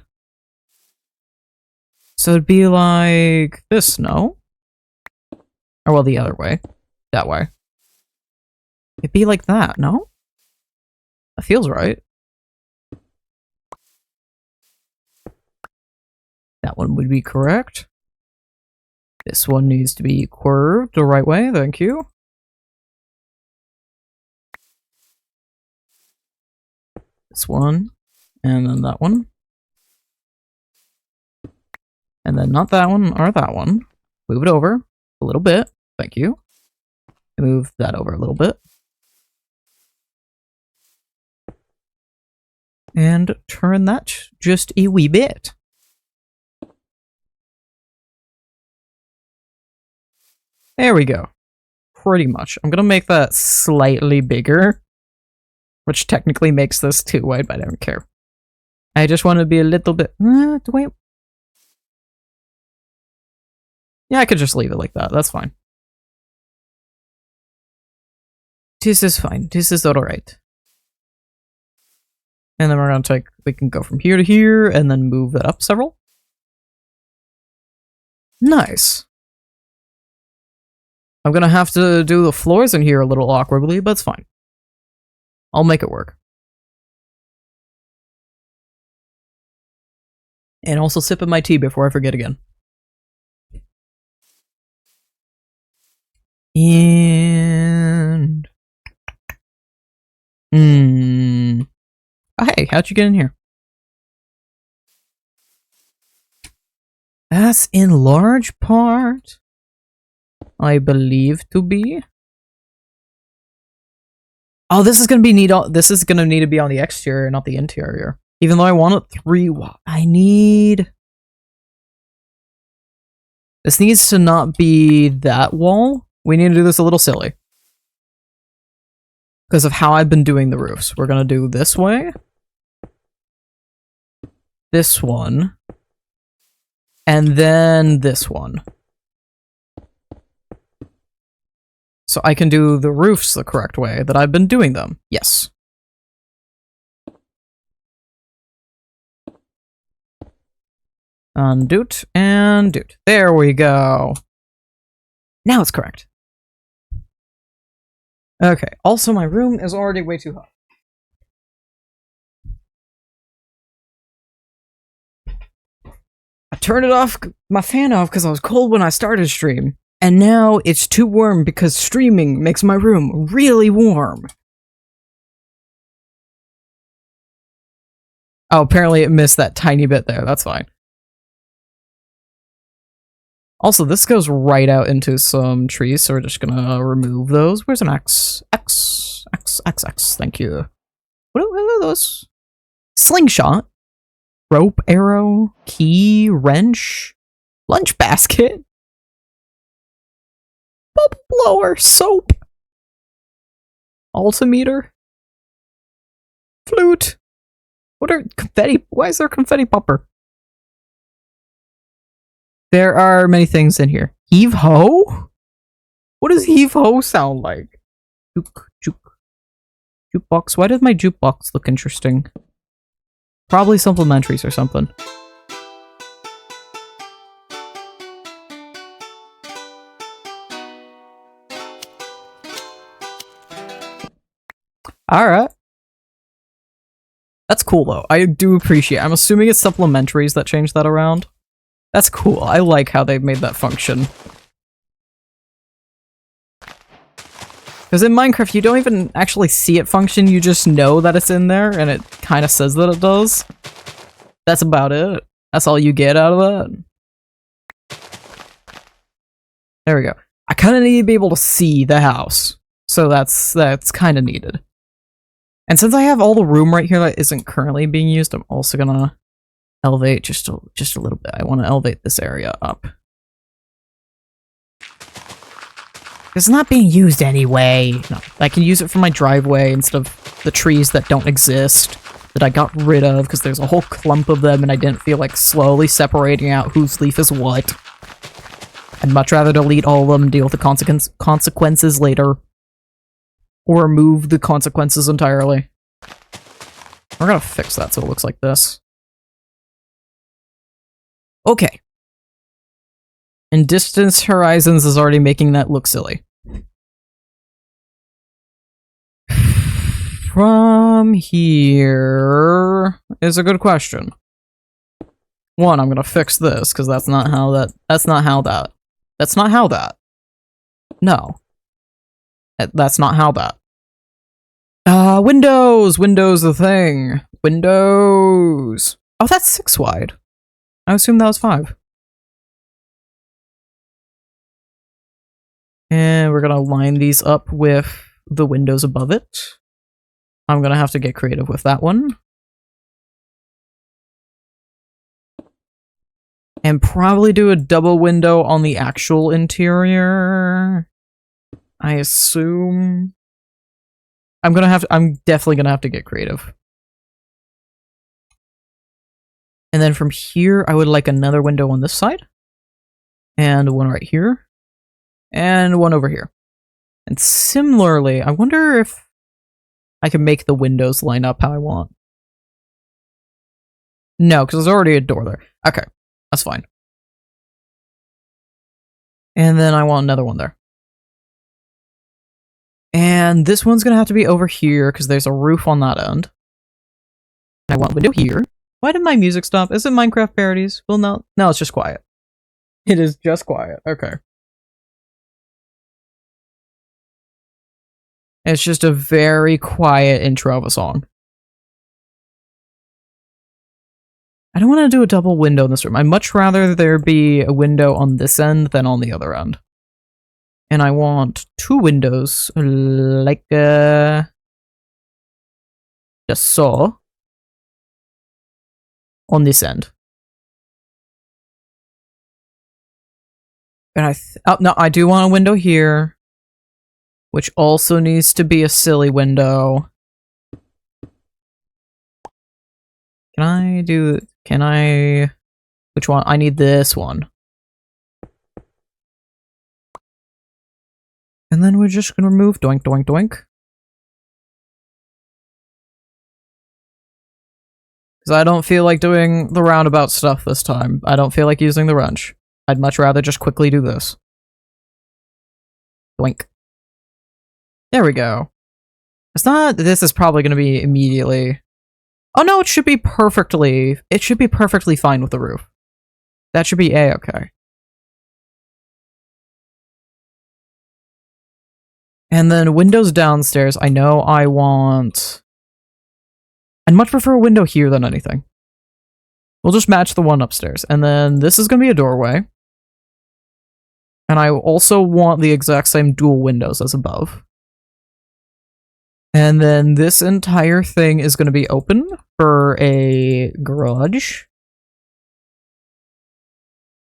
So it'd be like this, no? Or well, the other way. That way. It'd be like that, no? That feels right. That one would be correct. This one needs to be curved the right way, thank you. This one, and then that one. And then not that one, or that one. Move it over a little bit, thank you. Move that over a little bit. And turn that just a wee bit. There we go. pretty much. I'm gonna make that slightly bigger, which technically makes this too wide, but I don't care. I just want to be a little bit... wait. Yeah, I could just leave it like that. That's fine. This is fine. This is alright. And then we're gonna take... We can go from here to here, and then move that up several. Nice. I'm gonna have to do the floors in here a little awkwardly, but it's fine. I'll make it work. And also sipping my tea before I forget again. And... Oh, hey, how'd you get in here? That's in large part, I believe to be. Oh, this is gonna be this is gonna need to be on the exterior, not the interior. Even though I want it 3, I need... This needs to not be that wall. We need to do this a little silly. Because of how I've been doing the roofs. We're gonna do this way. This one. And then this one. So I can do the roofs the correct way that I've been doing them. Yes. Undoot and doot. There we go. Now it's correct. Okay, also my room is already way too hot. I turned it off, my fan off, because I was cold when I started stream. And now it's too warm because streaming makes my room really warm. Oh, apparently it missed that tiny bit there. That's fine. Also, this goes right out into some trees, so we're just gonna remove those. Where's an X? X. Thank you. What are those? Slingshot. Rope arrow. Key. Wrench. Lunch basket. Bubble blower. Soap. Altimeter. Flute. What are confetti? Why is there confetti popper? There are many things in here. Heave ho? What does heave ho sound like? Jukebox. Why does my jukebox look interesting? Probably supplementaries or something. Alright. That's cool though. I do appreciate it. I'm assuming it's supplementaries that changed that around. That's cool. I like how they made that function. Because in Minecraft, you don't even actually see it function, you just know that it's in there, and it kind of says that it does. That's about it. That's all you get out of that. There we go. I kind of need to be able to see the house. So that's kind of needed. And since I have all the room right here that isn't currently being used, I'm also gonna elevate just a little bit. I want to elevate this area up. It's not being used anyway. No, I can use it for my driveway instead of the trees that don't exist that I got rid of because there's a whole clump of them and I didn't feel like slowly separating out whose leaf is what. I'd much rather delete all of them and deal with the consequences later. Or remove the consequences entirely. We're gonna fix that so it looks like this. Okay. And Distance Horizons is already making that look silly. From here is a good question. One, I'm gonna fix this, because that's not how that. No. That's not how that. Windows! Windows the thing. Windows. Oh, that's 6 wide. I assume that was 5. And we're gonna line these up with the windows above it. I'm gonna have to get creative with that one. And probably do a double window on the actual interior. I assume I'm definitely gonna have to get creative. And then from here, I would like another window on this side. And one right here. And one over here. And similarly, I wonder if I can make the windows line up how I want. No, because there's already a door there. Okay, that's fine. And then I want another one there. And this one's gonna have to be over here, because there's a roof on that end. I want a window here. Why did my music stop? Is it Minecraft parodies? Well, no. No, it's just quiet. It is just quiet. Okay. It's just a very quiet intro of a song. I don't want to do a double window in this room. I'd much rather there be a window on this end than on the other end. And I want 2 windows, like just so, on this end. And no, I do want a window here, which also needs to be a silly window. Which one? I need this one. And then we're just gonna remove doink, doink, doink. Because I don't feel like doing the roundabout stuff this time. I don't feel like using the wrench. I'd much rather just quickly do this. Doink. There we go. It's not, this is probably gonna be immediately. Oh no, it should be perfectly fine with the roof. That should be A-okay. And then windows downstairs, I know I want... I'd much prefer a window here than anything. We'll just match the one upstairs. And then this is going to be a doorway. And I also want the exact same dual windows as above. And then this entire thing is going to be open for a garage.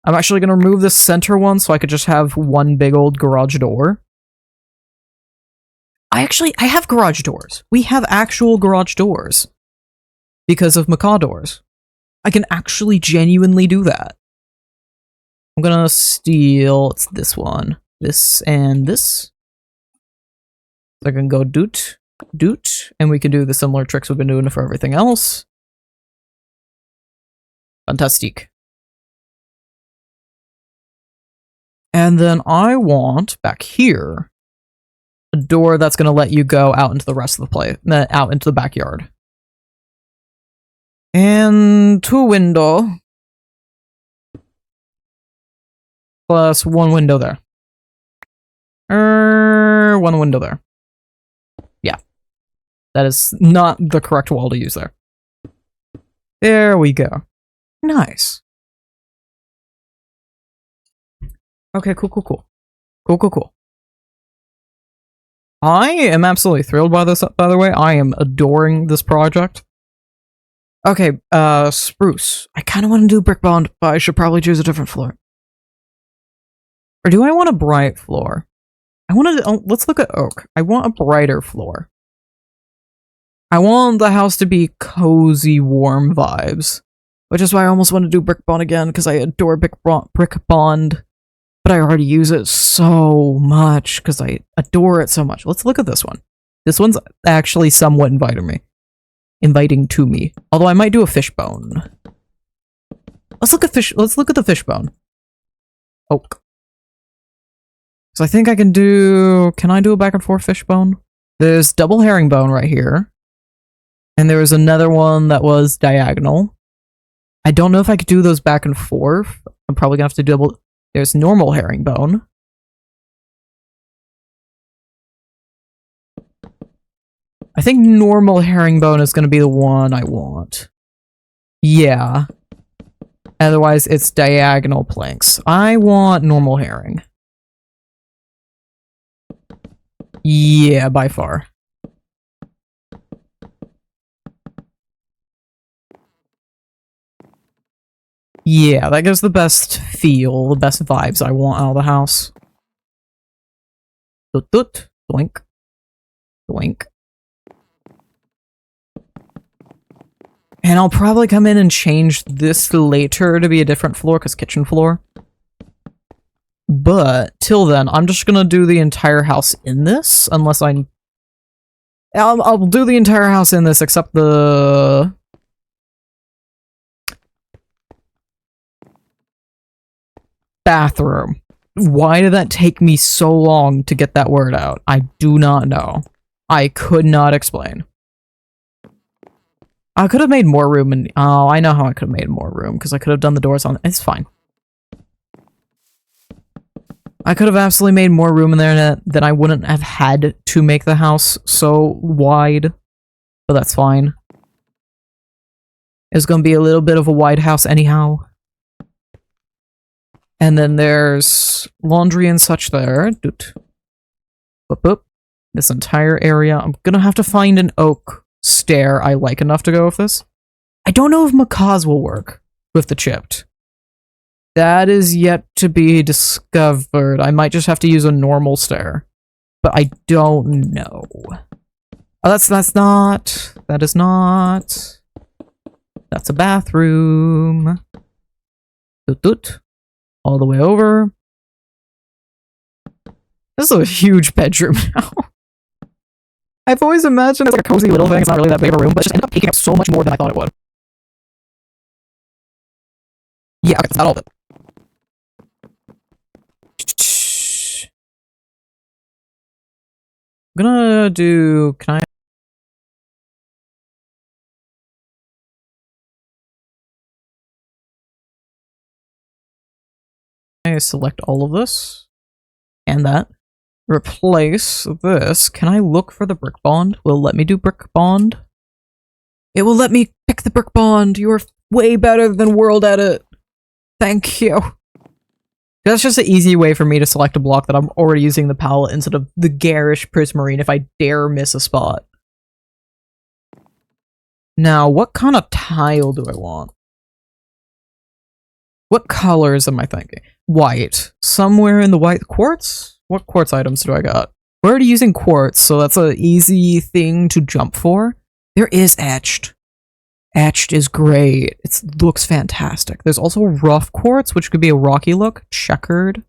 I'm actually going to remove this center one so I could just have one big old garage door. I have garage doors. We have actual garage doors. Because of macaw doors. I can actually genuinely do that. I'm gonna steal, it's this one. This and this. So I can go doot, doot, and we can do the similar tricks we've been doing for everything else. Fantastic. And then I want, back here, a door that's gonna let you go out into the rest of the place, out into the backyard. And 2 window. Plus 1 window there. 1 window there. Yeah. That is not the correct wall to use there. There we go. Nice. Okay, cool, cool, cool. Cool, cool, cool. I am absolutely thrilled by this, by the way. I am adoring this project. Okay, spruce. I kind of want to do brick bond, but I should probably choose a different floor. Or do I want a bright floor? I want to, let's look at oak. I want a brighter floor. I want the house to be cozy, warm vibes. Which is why I almost want to do brick bond again, because I adore brick bond. But I already use it so much, because I adore it so much. Let's look at this one. This one's actually somewhat inviting to me. Although I might do a fishbone. Let's look at the fishbone. Oak. So I think I can do a back and forth fishbone? There's double herringbone right here. And there was another one that was diagonal. I don't know if I could do those back and forth. I'm probably gonna have to double. There's normal herringbone. I think normal herringbone is going to be the one I want. Yeah. Otherwise, it's diagonal planks. I want normal herring. Yeah, by far. Yeah, that gives the best feel, the best vibes I want out of the house. Doot doot. Doink. Doink. And I'll probably come in and change this later to be a different floor, because kitchen floor. But, till then, I'm just gonna do the entire house in this, unless I'll do the entire house in this, except the... bathroom. Why did that take me so long to get that word out? I do not know. I could not explain. I could have made more room and oh, I know how I could have made more room because I could have done the doors on it's fine. I could have absolutely made more room in there than I wouldn't have had to make the house so wide. But that's fine. It's gonna be a little bit of a wide house anyhow. And then there's laundry and such there. Doot. Boop, boop. This entire area. I'm gonna have to find an oak stair I like enough to go with this. I don't know if macaws will work with the chipped. That is yet to be discovered. I might just have to use a normal stair. But I don't know. Oh, that's not. That is not. That's a bathroom. Doot doot. All the way over. This is a huge bedroom now. I've always imagined it's like a cozy little thing. It's not really that big of a room, but it just ended up taking up so much more than I thought it would. Yeah, okay, that's not all of it. I'm gonna do... Can I select all of this? And that. Replace this. Can I look for the brick bond? Will it let me do brick bond? It will let me pick the brick bond. You are way better than World Edit. Thank you. That's just an easy way for me to select a block that I'm already using the palette instead of the garish prismarine if I dare miss a spot. Now, what kind of tile do I want? What colors am I thinking? White. Somewhere in the white quartz? What quartz items do I got? We're already using quartz, so that's an easy thing to jump for. There is etched. Etched is great. It looks fantastic. There's also rough quartz, which could be a rocky look. Checkered.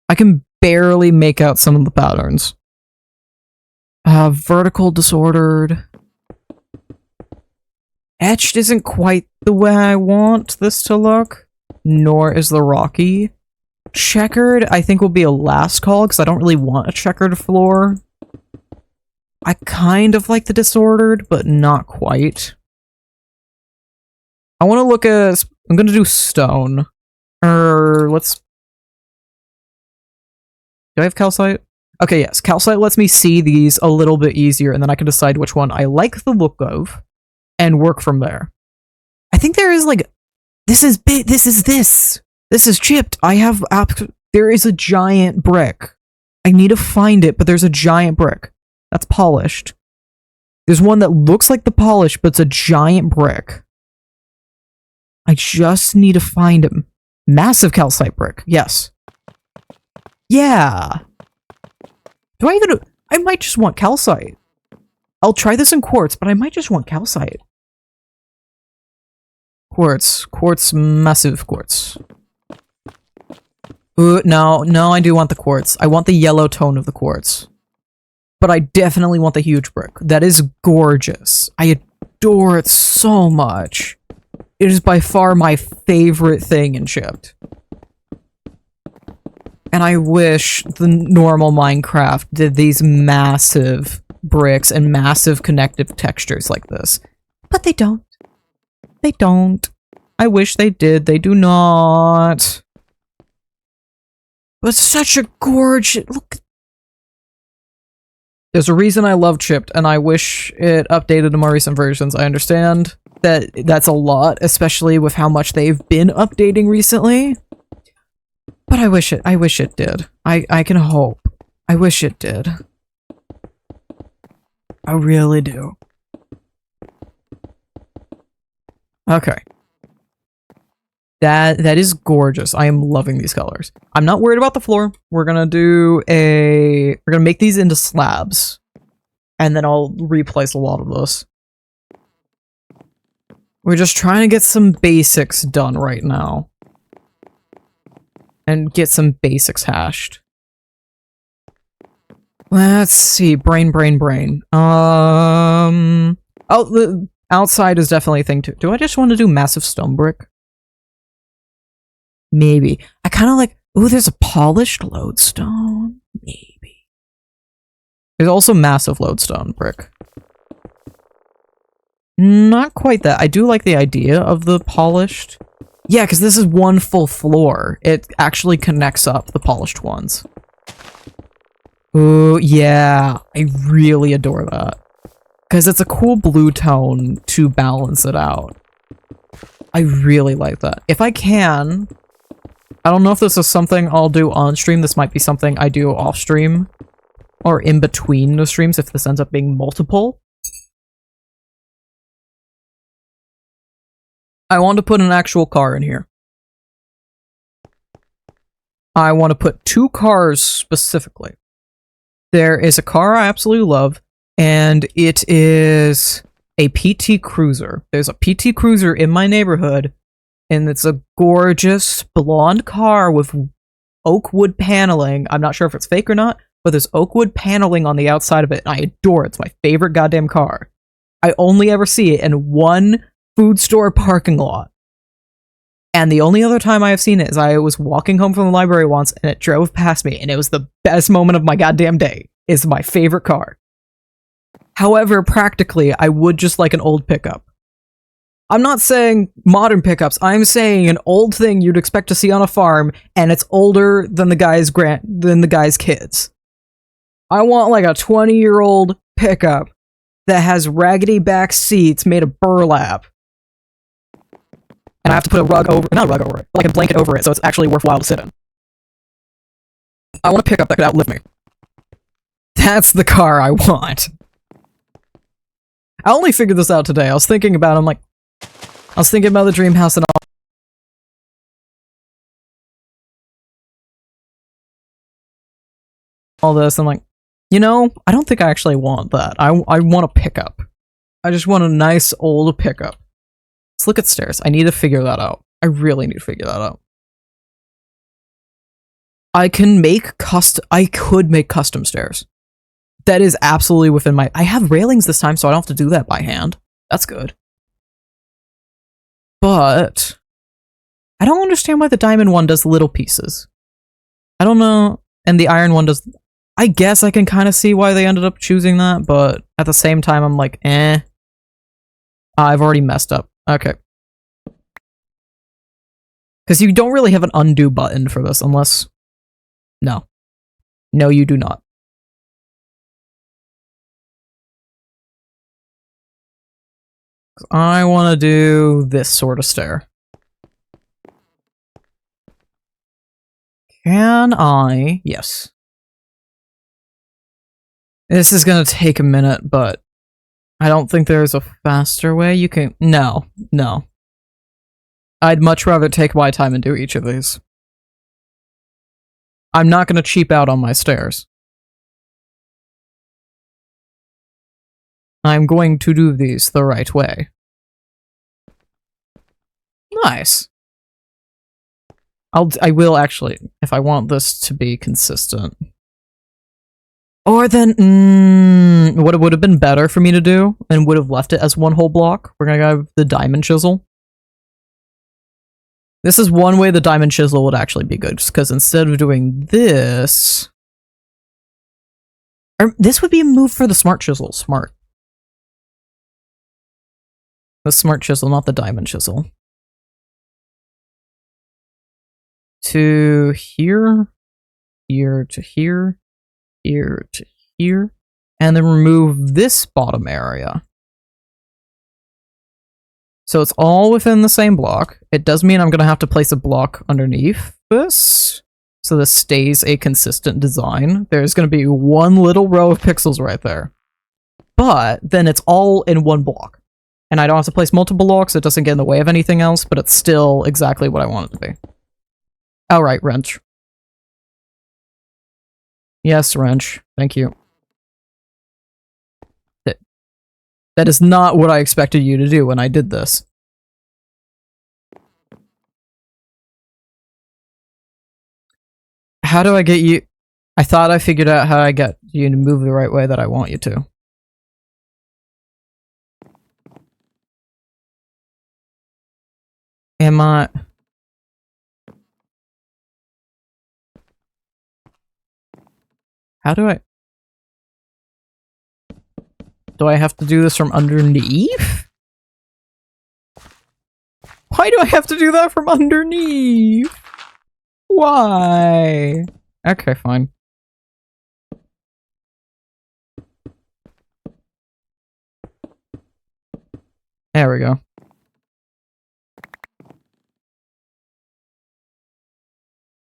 I can barely make out some of the patterns. Vertical disordered. Etched isn't quite the way I want this to look, nor is the rocky. Checkered, I think, will be a last call, because I don't really want a checkered floor. I kind of like the disordered, but not quite. I want to look at... I'm going to do stone. Let's... Do I have calcite? Okay, yes. Calcite lets me see these a little bit easier, and then I can decide which one I like the look of, and work from there. I think there is, like... This is big. This is this. This is chipped. I have... There is a giant brick. I need to find it, but there's a giant brick. That's polished. There's one that looks like the polish, but it's a giant brick. I just need to find him. Massive calcite brick. Yes. Yeah. Do I even... I might just want calcite. I'll try this in quartz, but I might just want calcite. Quartz. Quartz. Massive quartz. No, I do want the quartz. I want the yellow tone of the quartz. But I definitely want the huge brick. That is gorgeous. I adore it so much. It is by far my favorite thing in chipped. And I wish the normal Minecraft did these massive bricks and massive connective textures like this. But they don't. They don't. I wish they did. They do not. But such a gorgeous... Look. There's a reason I love chipped, and I wish it updated to more recent versions. I understand that that's a lot, especially with how much they've been updating recently. But I wish it did. I can hope. I wish it did. I really do. Okay. That is gorgeous. I am loving these colors. I'm not worried about the floor. We're gonna make these into slabs. And then I'll replace a lot of this. We're just trying to get some basics done right now. And get some basics hashed. Let's see. Brain. Oh, the outside is definitely a thing too. Do I just want to do massive stone brick? Maybe. I kind of like... Ooh, there's a polished lodestone. Maybe. There's also massive lodestone brick. Not quite that. I do like the idea of the polished. Yeah, because this is one full floor. It actually connects up the polished ones. Ooh, yeah. I really adore that. Because it's a cool blue tone to balance it out. I really like that. If I can... I don't know if this is something I'll do on stream. This might be something I do off stream. Or in between the streams if this ends up being multiple. I want to put an actual car in here. I want to put 2 cars specifically. There is a car I absolutely love, and it is a PT Cruiser. There's a PT Cruiser in my neighborhood, and it's a gorgeous blonde car with oak wood paneling. I'm not sure if it's fake or not, but there's oak wood paneling on the outside of it, and I adore it. It's my favorite goddamn car. I only ever see it in one food store parking lot. And the only other time I have seen it is I was walking home from the library once, and it drove past me, and it was the best moment of my goddamn day. It's my favorite car. However, practically, I would just like an old pickup. I'm not saying modern pickups, I'm saying an old thing you'd expect to see on a farm, and it's older than the guy's kids. I want like a 20-year-old pickup that has raggedy back seats made of burlap. And I have to put not a rug over it, but like a blanket over it, so it's actually worthwhile to sit in. I want a pickup that could outlive me. That's the car I want. I only figured this out today. I was thinking about the dream house and all this. I'm like, you know, I don't think I actually want that. I want a pickup. I just want a nice old pickup. Let's look at stairs. I need to figure that out. I really need to figure that out. I could make custom stairs. That is absolutely within my... I have railings this time, so I don't have to do that by hand. That's good. But... I don't understand why the diamond one does little pieces. I don't know. And the iron one does... I guess I can kind of see why they ended up choosing that, but at the same time, I'm like, eh. I've already messed up. Okay. Because you don't really have an undo button for this, unless... No. No, you do not. I want to do this sort of stair. Can I? Yes. This is gonna take a minute, but I don't think there's a faster way you can... No. No. I'd much rather take my time and do each of these. I'm not gonna cheap out on my stairs. I'm going to do these the right way. Nice. I will actually, if I want this to be consistent. Or then, what it would have been better for me to do, and would have left it as one whole block, we're gonna go the diamond chisel. This is one way the diamond chisel would actually be good, just because instead of doing this... Or this would be a move for the smart chisel. Smart. The smart chisel, not the diamond chisel. To here, here to here, here to here, and then remove this bottom area. So it's all within the same block. It does mean I'm going to have to place a block underneath this, so this stays a consistent design. There's going to be one little row of pixels right there. But then it's all in one block. And I don't have to place multiple blocks, it doesn't get in the way of anything else, but it's still exactly what I want it to be. Alright, wrench. Yes, wrench. Thank you. That is not what I expected you to do when I did this. How do I get you... I thought I figured out how I get you to move the right way that I want you to. Am I... How do I... Do I have to do this from underneath? Why do I have to do that from underneath? Why? Okay, fine. There we go.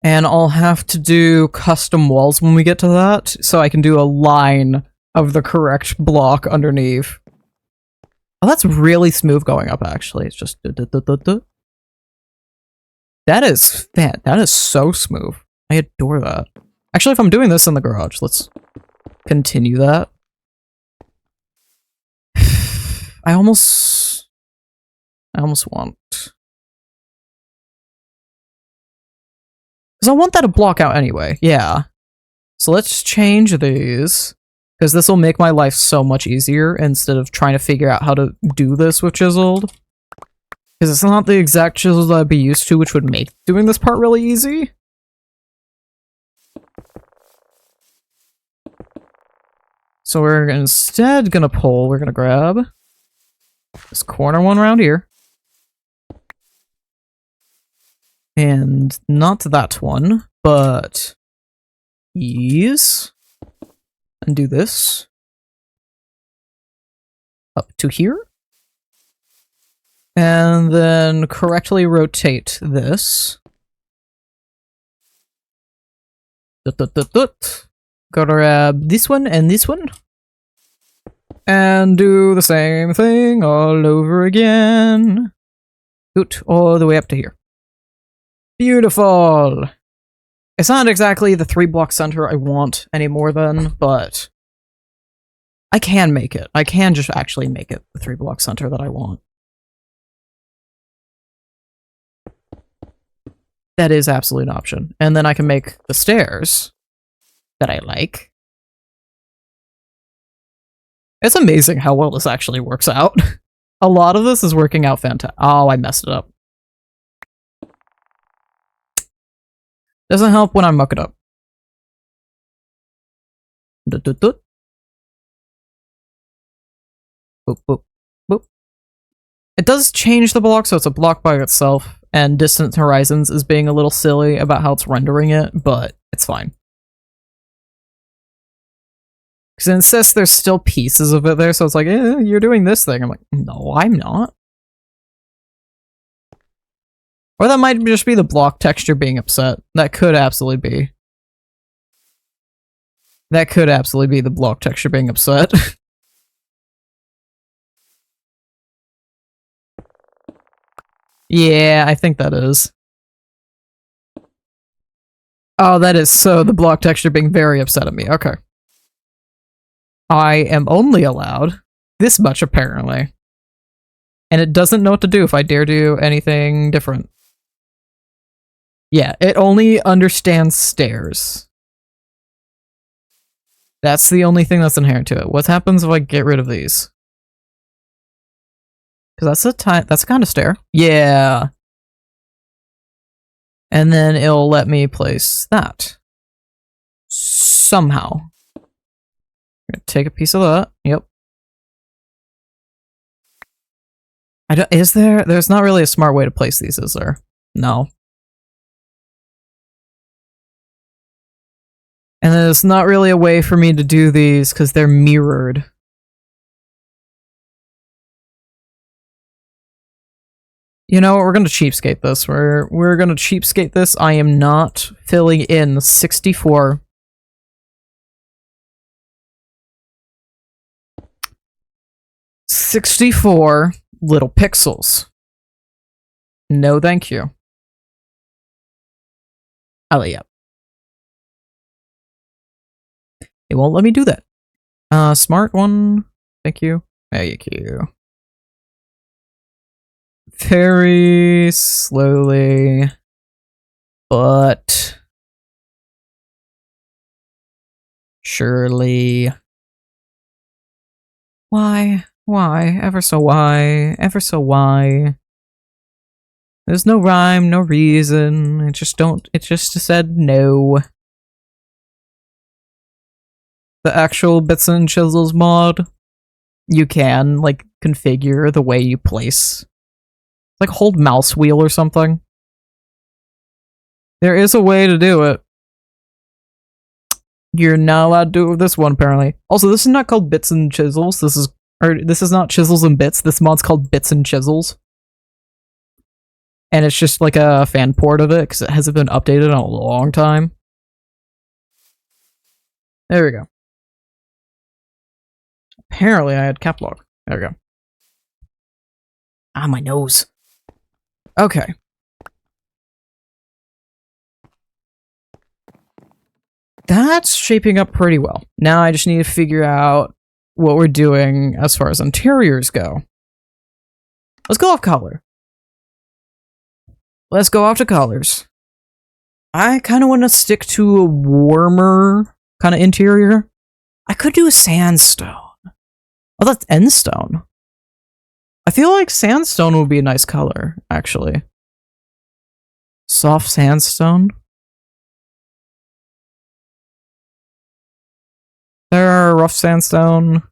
And I'll have to do custom walls when we get to that, so I can do a line of the correct block underneath. Oh, that's really smooth going up, actually. It's just... That is... That is so smooth. I adore that. Actually, if I'm doing this in the garage, let's continue that. I almost want... Because I want that to block out anyway, yeah. So let's change these. Because this will make my life so much easier instead of trying to figure out how to do this with chiseled. Because it's not the exact chisels that I'd be used to, which would make doing this part really easy. So we're instead gonna pull, we're gonna grab this corner one around here. And not that one, but these. And do this. Up to here. And then correctly rotate this. Go grab this one and this one. And do the same thing all over again. Good, all the way up to here. Beautiful! It's not exactly the 3-block center I want anymore then, but I can make it. I can just actually make it the 3-block center that I want. That is absolutely an option. And then I can make the stairs that I like. It's amazing how well this actually works out. A lot of this is working out fantastic. Oh, I messed it up. Doesn't help when I muck it up. Boop, boop, boop. It does change the block, so it's a block by itself, and Distant Horizons is being a little silly about how it's rendering it, but it's fine. Because it insists there's still pieces of it there, so it's like, you're doing this thing. I'm like, no, I'm not. Or that might just be the block texture being upset. That could absolutely be. That could absolutely be the block texture being upset. Yeah, I think that is. Oh, that is so the block texture being very upset at me. Okay. I am only allowed this much, apparently. And it doesn't know what to do if I dare do anything different. Yeah, it only understands stairs. That's the only thing that's inherent to it. What happens if I get rid of these? Because that's a kind of stair. Yeah. And then it'll let me place that. Somehow. I'm gonna take a piece of that. Yep. There's not really a smart way to place these, is there? No. And there's not really a way for me to do these because they're mirrored. You know what, we're gonna cheapskate this. We're gonna cheapskate this. I am not filling in 64. little pixels. No, thank you. Oh, yeah. It won't let me do that. Smart one. Thank you. Thank you. Very slowly, but surely. Why? Why? Ever so why? Ever so why? There's no rhyme, no reason. It just said no. The actual Bits and Chisels mod, you can, like, configure the way you place. Like, hold mouse wheel or something. There is a way to do it. You're not allowed to do it with this one, apparently. Also, this is not called Bits and Chisels. This is not Chisels and Bits. This mod's called Bits and Chisels. And it's just like a fan port of it, because it hasn't been updated in a long time. There we go. Apparently, I had cap lock. There we go. Ah, my nose. Okay. That's shaping up pretty well. Now I just need to figure out what we're doing as far as interiors go. Let's go off color. Let's go off to colors. I kind of want to stick to a warmer kind of interior. I could do a sandstone. Oh, that's endstone. I feel like sandstone would be a nice color, actually. Soft sandstone. There are rough sandstone.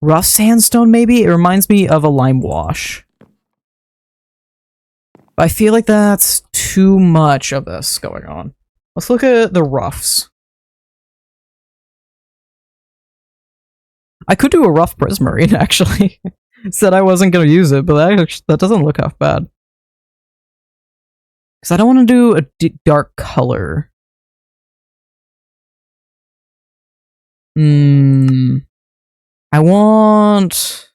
Rough sandstone, maybe? It reminds me of a lime wash. I feel like that's too much of this going on. Let's look at the roughs. I could do a rough prismarine, actually. Said I wasn't going to use it, but that doesn't look half bad. Because I don't want to do a dark color. I want...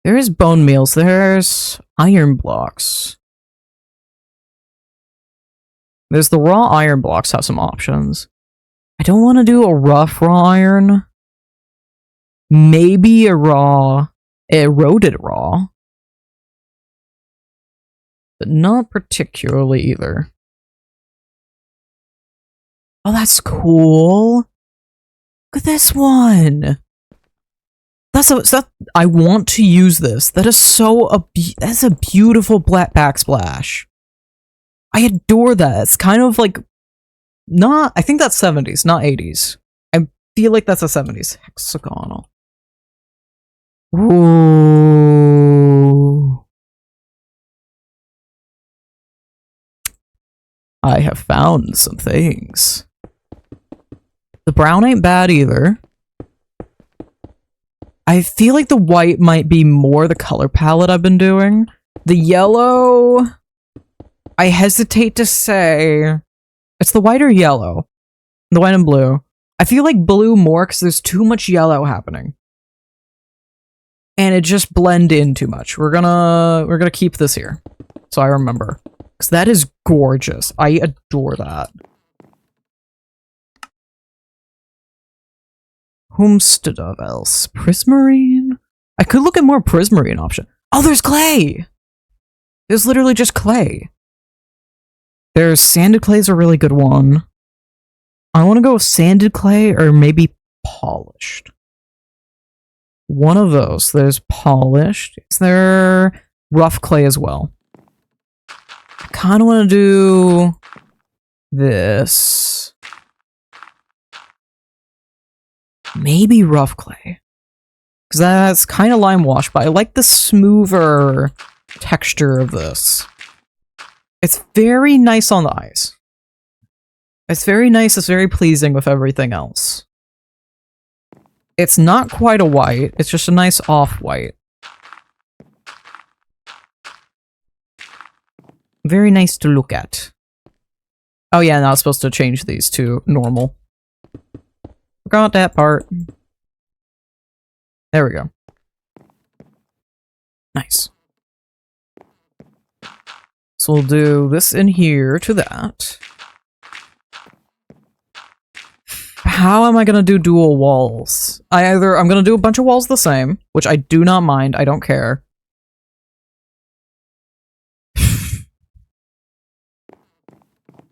There is bone meals. There's iron blocks. There's the raw iron blocks have some options. I don't want to do a rough raw iron. Maybe a raw... eroded raw. But not particularly either. Oh, that's cool. Look at this one. I want to use this. That is that's a beautiful black backsplash. I adore that. It's kind of like I think that's 70s, not 80s. I feel like that's a 70s hexagonal. Ooh. I have found some things. The brown ain't bad either. I feel like the white might be more the color palette I've been doing. The yellow... I hesitate to say... It's the white or yellow. The white and blue. I feel like blue more because there's too much yellow happening. And it just blend in too much. We're gonna keep this here. So I remember. Because that is gorgeous. I adore that. Homestead of else. Prismarine? I could look at more prismarine option. Oh, there's clay! There's literally just clay. There's sanded clay is a really good one. I want to go with sanded clay or maybe polished. One of those. There's polished. Is there rough clay as well? I kind of want to do this. Maybe rough clay. Because that's kind of lime wash, but I like the smoother texture of this. It's very nice on the eyes. It's very nice, it's very pleasing with everything else. It's not quite a white, it's just a nice off-white. Very nice to look at. Oh yeah, now I was supposed to change these to normal. Forgot that part. There we go. Nice. So we'll do this in here to that. How am I gonna do dual walls? I'm gonna do a bunch of walls the same, which I do not mind, I don't care.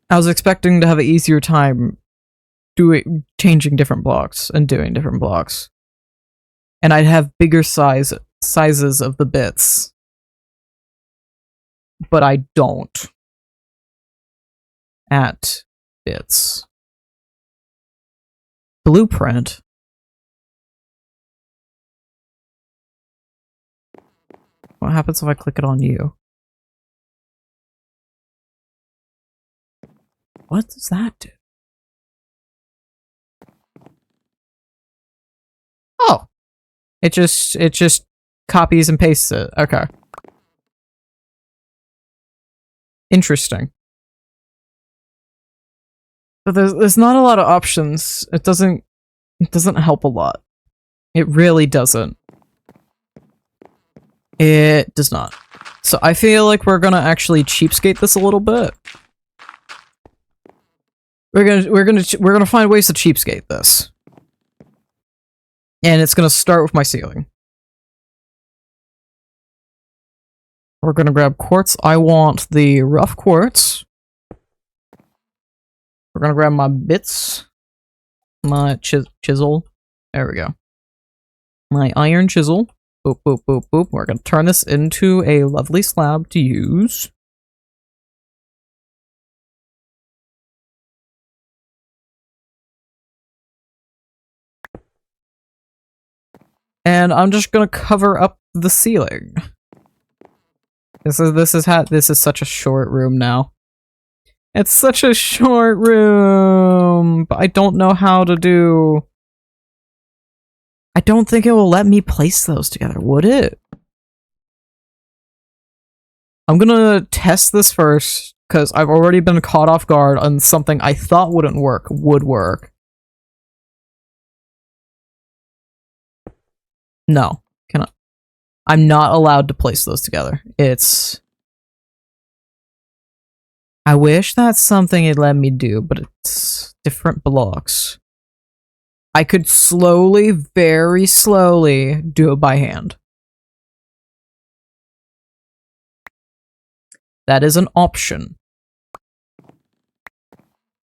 I was expecting to have an easier time changing different blocks and doing different blocks. And I'd have bigger sizes of the bits. But I don't. At bits. Blueprint. What happens if I click it on you? What does that do? Oh! It just copies and pastes it. Okay. Interesting. But there's not a lot of options. It doesn't help a lot. It really doesn't. It does not. So I feel like we're gonna actually cheapskate this a little bit. We're gonna find ways to cheapskate this. And it's gonna start with my ceiling. We're gonna grab quartz. I want the rough quartz. We're gonna grab my bits. My chisel. There we go. My iron chisel. Boop, boop, boop, boop. We're gonna turn this into a lovely slab to use. And I'm just gonna cover up the ceiling. This is such a short room now. It's such a short room, but I don't know how to do. I don't think it will let me place those together, would it? I'm gonna test this first, because I've already been caught off guard on something I thought wouldn't work, would work. No, cannot. I'm not allowed to place those together. It's... I wish that's something it let me do, but it's different blocks. I could slowly, very slowly, do it by hand. That is an option.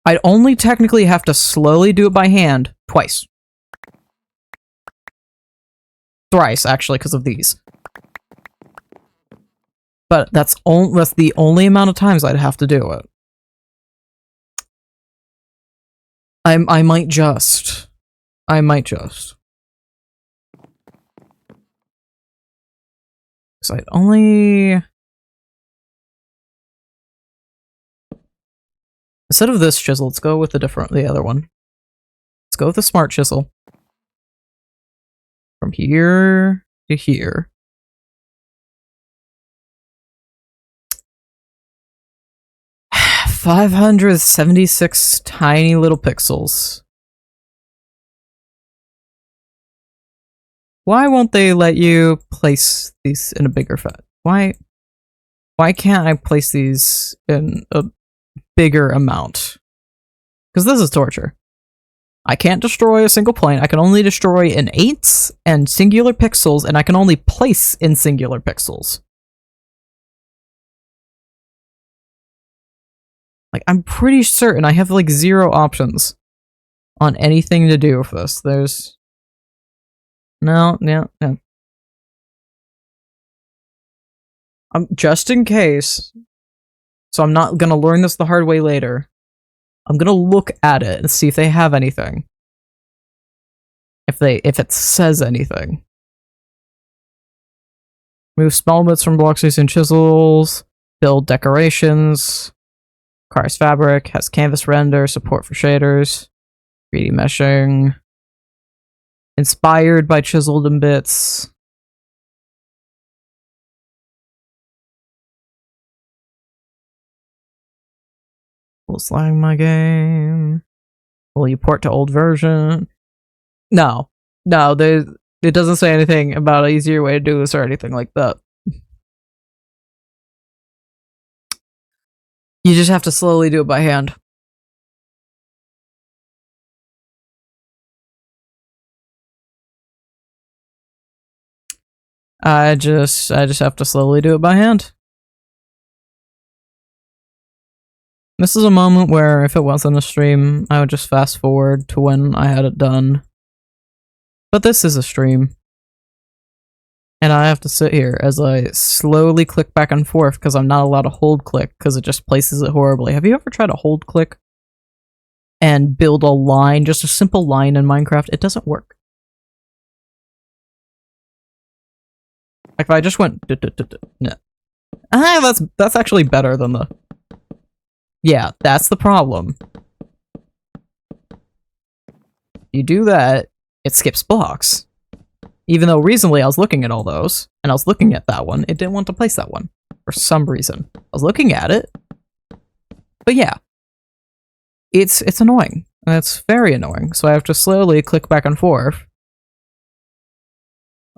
I'd only technically have to slowly do it by hand twice. Thrice, actually, because of these. But that's the only amount of times I'd have to do it. I might just. Because I'd only... Instead of this chisel, let's go with the other one. Let's go with the smart chisel. From here to here. $576 tiny little pixels. Why won't they let you place these in a bigger fat? Why can't I place these in a bigger amount? Because this is torture. I can't destroy a single plane. I can only destroy in eighths and singular pixels, and I can only place in singular pixels. Like, I'm pretty certain I have, like, 0 options on anything to do with this. There's... No. Just in case, so I'm not gonna learn this the hard way later, I'm gonna look at it and see if they have anything. If it says anything. Move small bits from blocks using chisels. Build decorations. Requires fabric. Has canvas render. Support for shaders. 3D meshing. Inspired by chiseled and bits. Will slang my game. Will you port to old version? No. It doesn't say anything about an easier way to do this or anything like that. You just have to slowly do it by hand. I just have to slowly do it by hand. This is a moment where if it wasn't a stream, I would just fast forward to when I had it done. But this is a stream. And I have to sit here as I slowly click back and forth because I'm not allowed to hold click because it just places it horribly. Have you ever tried to hold click and build a line, just a simple line in Minecraft? It doesn't work. Like if I just went no. That's actually better than the... Yeah, that's the problem. You do that, it skips blocks. Even though recently I was looking at all those, and I was looking at that one, it didn't want to place that one. For some reason. I was looking at it. But yeah. It's annoying. It's very annoying. So I have to slowly click back and forth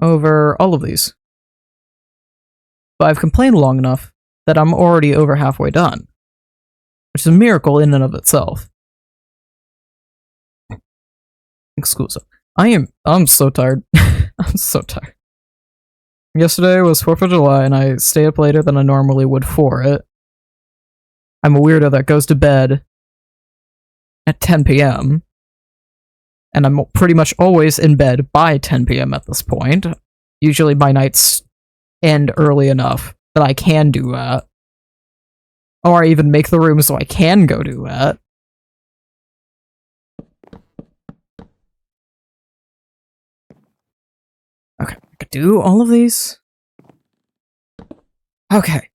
over all of these. But I've complained long enough that I'm already over halfway done. Which is a miracle in and of itself. Exclusive. I'm so tired. I'm so tired. Yesterday was 4th of July and I stayed up later than I normally would for it. I'm a weirdo that goes to bed at 10 p.m. And I'm pretty much always in bed by 10 p.m. at this point. Usually my nights end early enough that I can do that. Or I even make the room so I can go do that. Okay, I could do all of these. Okay.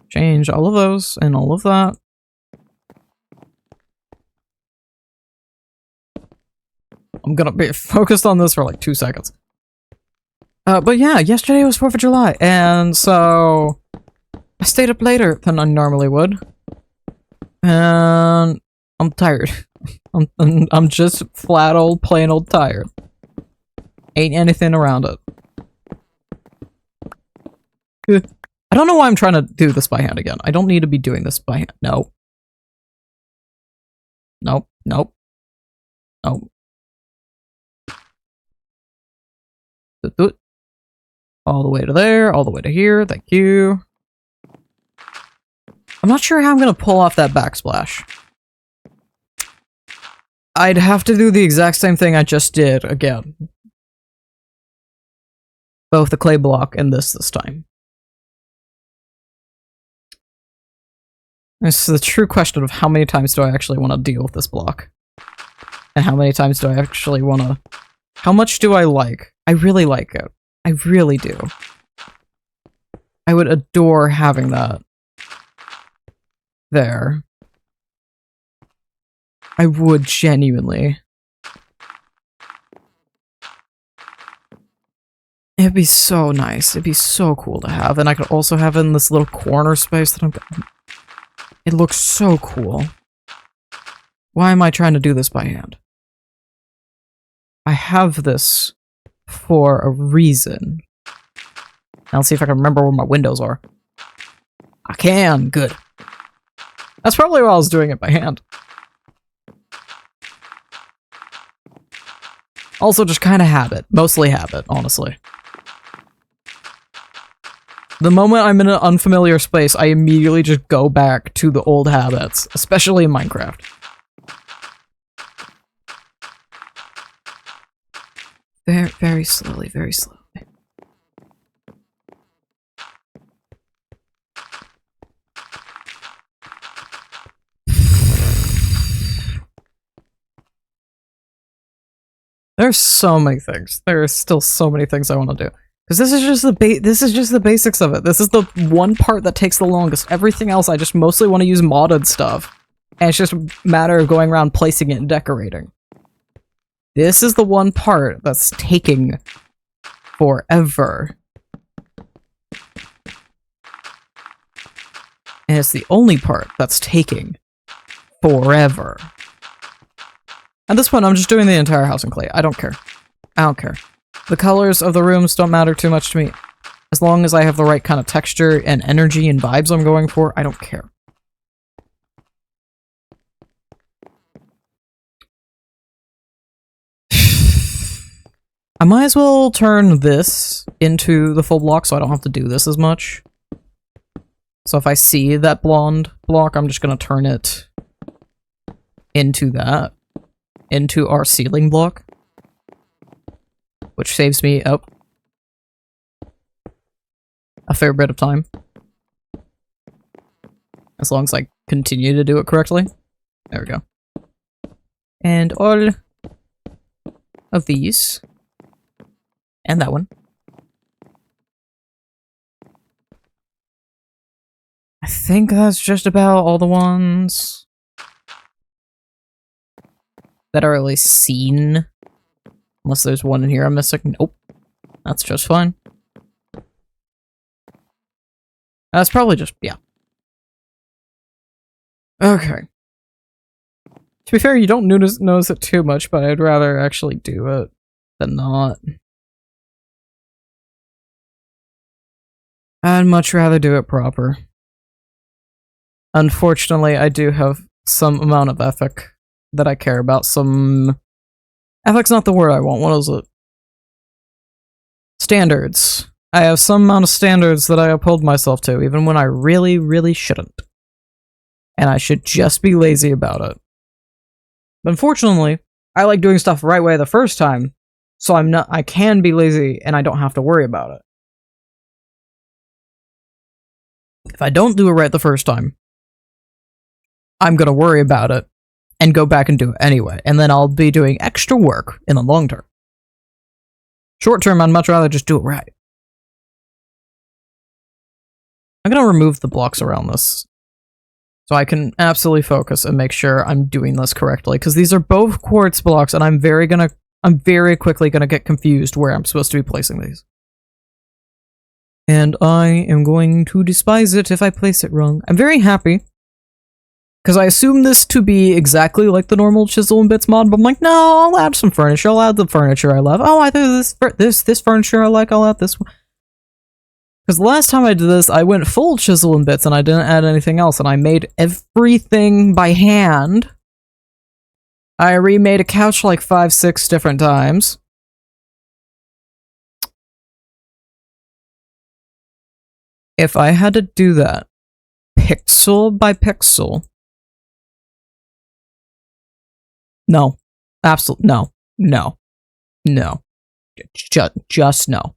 Change all of those and all of that. I'm gonna be focused on this for like 2 seconds. But yeah, yesterday was 4th of July, and so I stayed up later than I normally would. And I'm tired. I'm just flat old, plain old tired. Ain't anything around it. I don't know why I'm trying to do this by hand again. I don't need to be doing this by hand. No. Nope. Nope. Nope. Do it. All the way to there, all the way to here, thank you. I'm not sure how I'm gonna pull off that backsplash. I'd have to do the exact same thing I just did again. Both the clay block and this time. It's the true question of how many times do I actually want to deal with this block? And how many times do I actually want to... How much do I like? I really like it. I really do. I would adore having that there. I would genuinely. It'd be so nice. It'd be so cool to have. And I could also have it in this little corner space that I'm... It looks so cool. Why am I trying to do this by hand? I have this for a reason. Now let's see if I can remember where my windows are. I can. Good. That's probably why I was doing it by hand. Also just kind of habit. Mostly habit, honestly. The moment I'm in an unfamiliar space, I immediately just go back to the old habits, especially in Minecraft. Very, very slowly, very slowly. There's so many things. There are still so many things I want to do. Because this is just the basics of it. This is the one part that takes the longest. Everything else I just mostly want to use modded stuff. And it's just a matter of going around placing it and decorating. This is the one part that's taking forever. And it's the only part that's taking forever. At this point, I'm just doing the entire house in clay. I don't care. I don't care. The colors of the rooms don't matter too much to me. As long as I have the right kind of texture and energy and vibes I'm going for, I don't care. I might as well turn this into the full block so I don't have to do this as much. So if I see that blonde block, I'm just going to turn it into that. Into our ceiling block. Which saves me a fair bit of time. As long as I continue to do it correctly. There we go. And all of these. And that one. I think that's just about all the ones that are at least seen. Unless there's one in here I'm missing. Nope. That's just fine. That's probably just, yeah. Okay. To be fair, you don't notice it too much, but I'd rather actually do it than not. I'd much rather do it proper. Unfortunately, I do have some amount of ethic that I care about. Ethic's not the word I want. What is it? Standards. I have some amount of standards that I uphold myself to, even when I really, really shouldn't. And I should just be lazy about it. But unfortunately, I like doing stuff the right way the first time, so I can be lazy and I don't have to worry about it. If I don't do it right the first time, I'm gonna worry about it and go back and do it anyway, and then I'll be doing extra work in the long term. Short term, I'd much rather just do it right. I'm gonna remove the blocks around this so I can absolutely focus and make sure I'm doing this correctly, because these are both quartz blocks, and I'm very quickly gonna get confused where I'm supposed to be placing these. And I am going to despise it if I place it wrong. I'm very happy, because I assume this to be exactly like the normal Chisel and Bits mod, but I'm like, no, I'll add some furniture. I'll add the furniture I love. Oh, I do this furniture I like, I'll add this one. Because the last time I did this, I went full Chisel and Bits and I didn't add anything else, and I made everything by hand. I remade a couch like 5-6 different times. If I had to do that pixel by pixel, no, absolutely no, just no.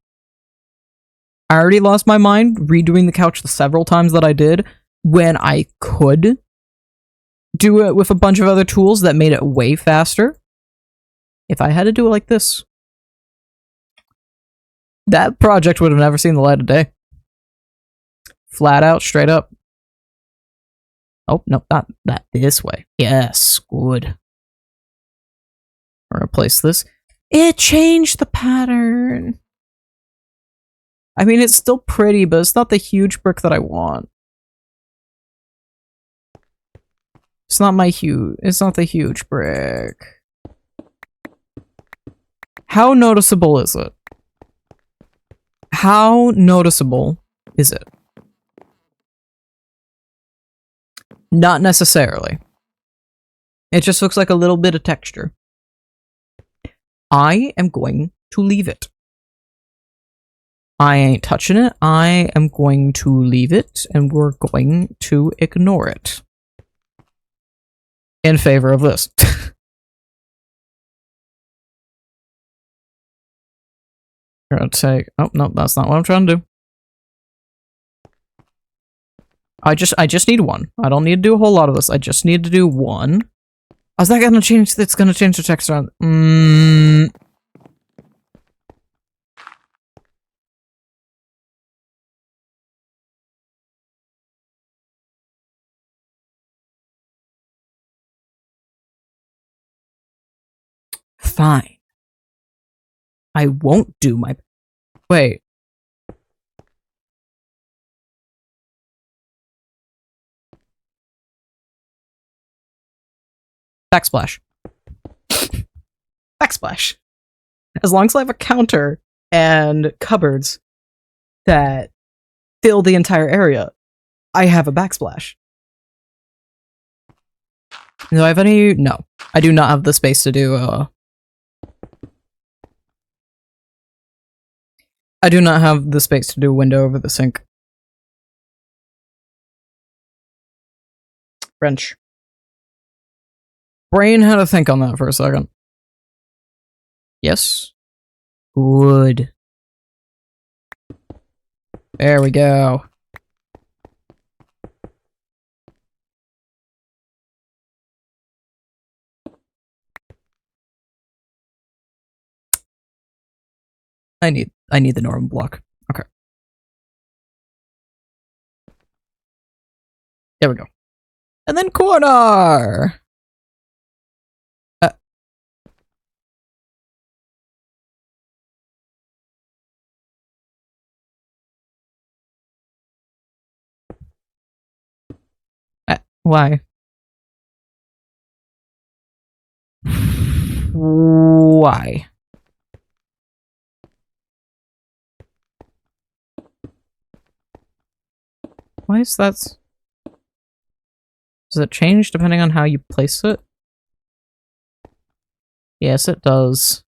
I already lost my mind redoing the couch the several times that I did when I could do it with a bunch of other tools that made it way faster. If I had to do it like this, that project would have never seen the light of day. Flat out, straight up. Oh, no, not that. This way. Yes, good. Replace this. It changed the pattern. I mean, it's still pretty, but it's not the huge brick that I want. It's not the huge brick. How noticeable is it? How noticeable is it? Not necessarily. It just looks like a little bit of texture. I am going to leave it. I ain't touching it. I am going to leave it, and we're going to ignore it. In favor of this. We're gonna take... Oh, no, that's not what I'm trying to do. I just need one. I don't need to do a whole lot of this. I just need to do one. Is that gonna change? It's gonna change the text around. Fine. I won't do my... Wait. Backsplash. Backsplash. As long as I have a counter and cupboards, that fill the entire area. I have a backsplash. Do I have any? No. I do not have the space to do, I do not have the space to do a window over the sink. Wrench. Brain had to think on that for a second. Yes. Wood. There we go. I need the normal block. Okay. There we go. And then corner! Why? Why? Why is that? Does it change depending on how you place it? Yes, it does.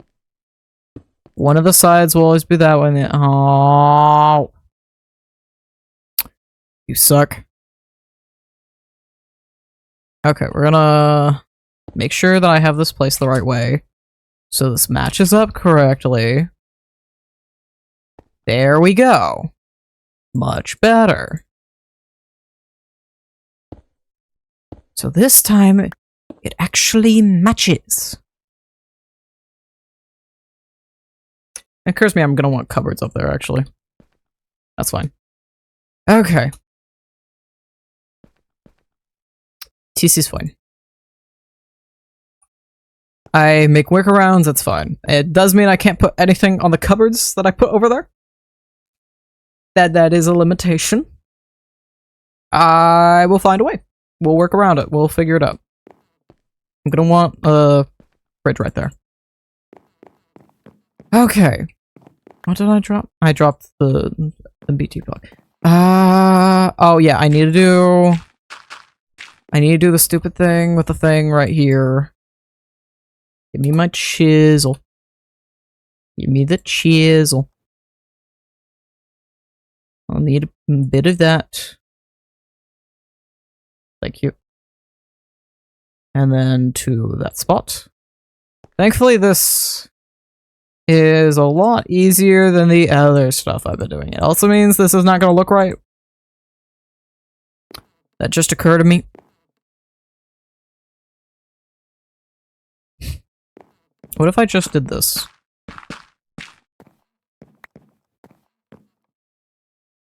One of the sides will always be that way. Oh, you suck. Okay, we're gonna make sure that I have this placed the right way, so this matches up correctly. There we go. Much better. So this time, it actually matches. It occurs to me I'm gonna want cupboards up there, actually. That's fine. Okay. TC's fine. I make workarounds, that's fine. It does mean I can't put anything on the cupboards that I put over there. That is a limitation. I will find a way. We'll work around it. We'll figure it out. I'm gonna want a fridge right there. Okay. What did I drop? I dropped the BT block. Oh yeah, I need to do the stupid thing with the thing right here. Give me my chisel. Give me the chisel. I'll need a bit of that. Thank you. And then to that spot. Thankfully, this is a lot easier than the other stuff I've been doing. It also means this is not going to look right. That just occurred to me. What if I just did this?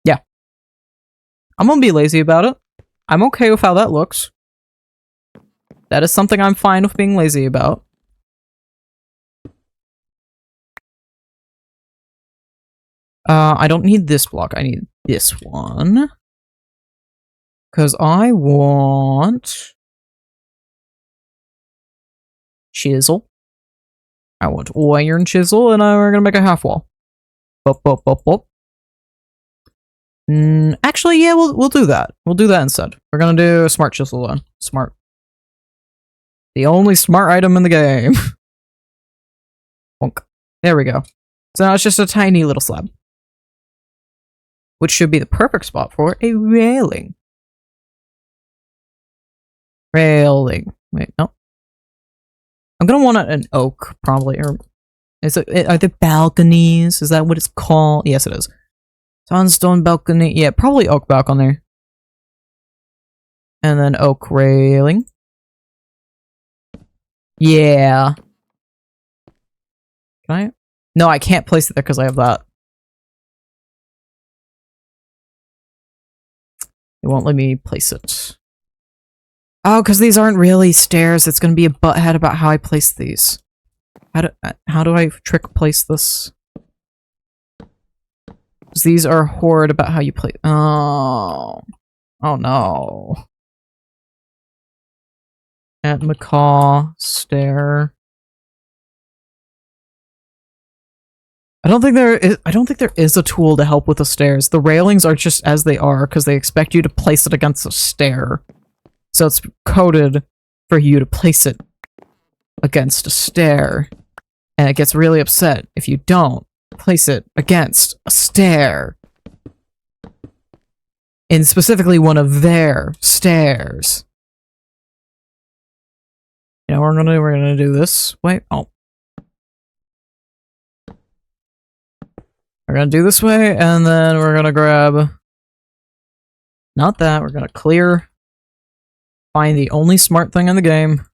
Yeah. I'm gonna be lazy about it. I'm okay with how that looks. That is something I'm fine with being lazy about. I don't need this block. I need this one. Because I want... chisel. I want iron chisel, and we're gonna make a half wall. Bop, bop, bop, bop. Actually, yeah, we'll do that. We'll do that instead. We're gonna do a smart chisel then. Smart. The only smart item in the game. Bonk. There we go. So now it's just a tiny little slab. Which should be the perfect spot for a railing. Railing. Wait, no. I'm gonna want an oak, probably. Or is it, are there balconies? Is that what it's called? Yes, it is. Sunstone balcony. Yeah, probably oak balcony. And then oak railing. Yeah. Can I? No, I can't place it there because I have that. It won't let me place it. Oh, because these aren't really stairs. It's going to be a butthead about how I place these. How do I trick place this? Because these are horrid about how you place. Oh. Oh no. At Macaw stair. I don't think there is a tool to help with the stairs. The railings are just as they are because they expect you to place it against a stair. So it's coded for you to place it against a stair. And it gets really upset if you don't place it against a stair. And specifically one of their stairs. You know what we're gonna do? We're gonna do this way. Oh. We're gonna do this way, and then we're gonna grab... Not that, we're gonna clear. Find the only smart thing in the game.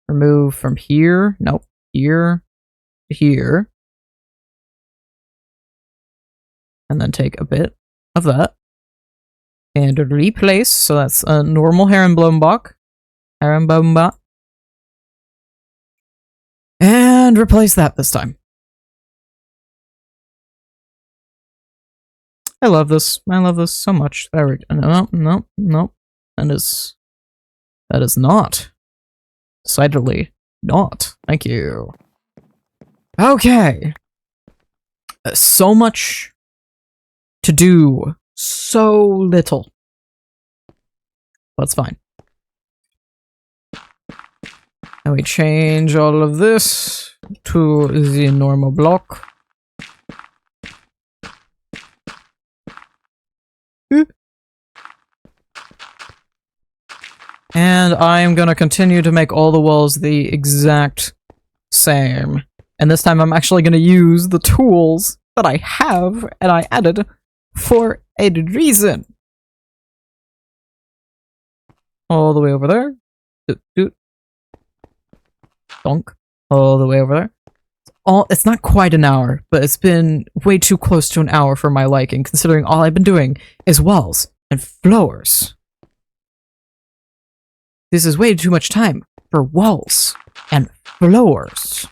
Remove from here. Nope. Here to here. And then take a bit of that. And replace, so that's a normal herrenblombock. Herrenblombock. And replace that this time. I love this. I love this so much. There we go. No, no, no. That is not. Decidedly not. Thank you. Okay. So much to do. So little. That's fine. And we change all of this to the normal block. And I'm gonna continue to make all the walls the exact same. And this time I'm actually gonna use the tools that I have and I added for a reason. All the way over there. Doot, doot. Donk. All the way over there. It's not quite an hour, but it's been way too close to an hour for my liking, considering all I've been doing is walls and floors. This is way too much time for walls and floors.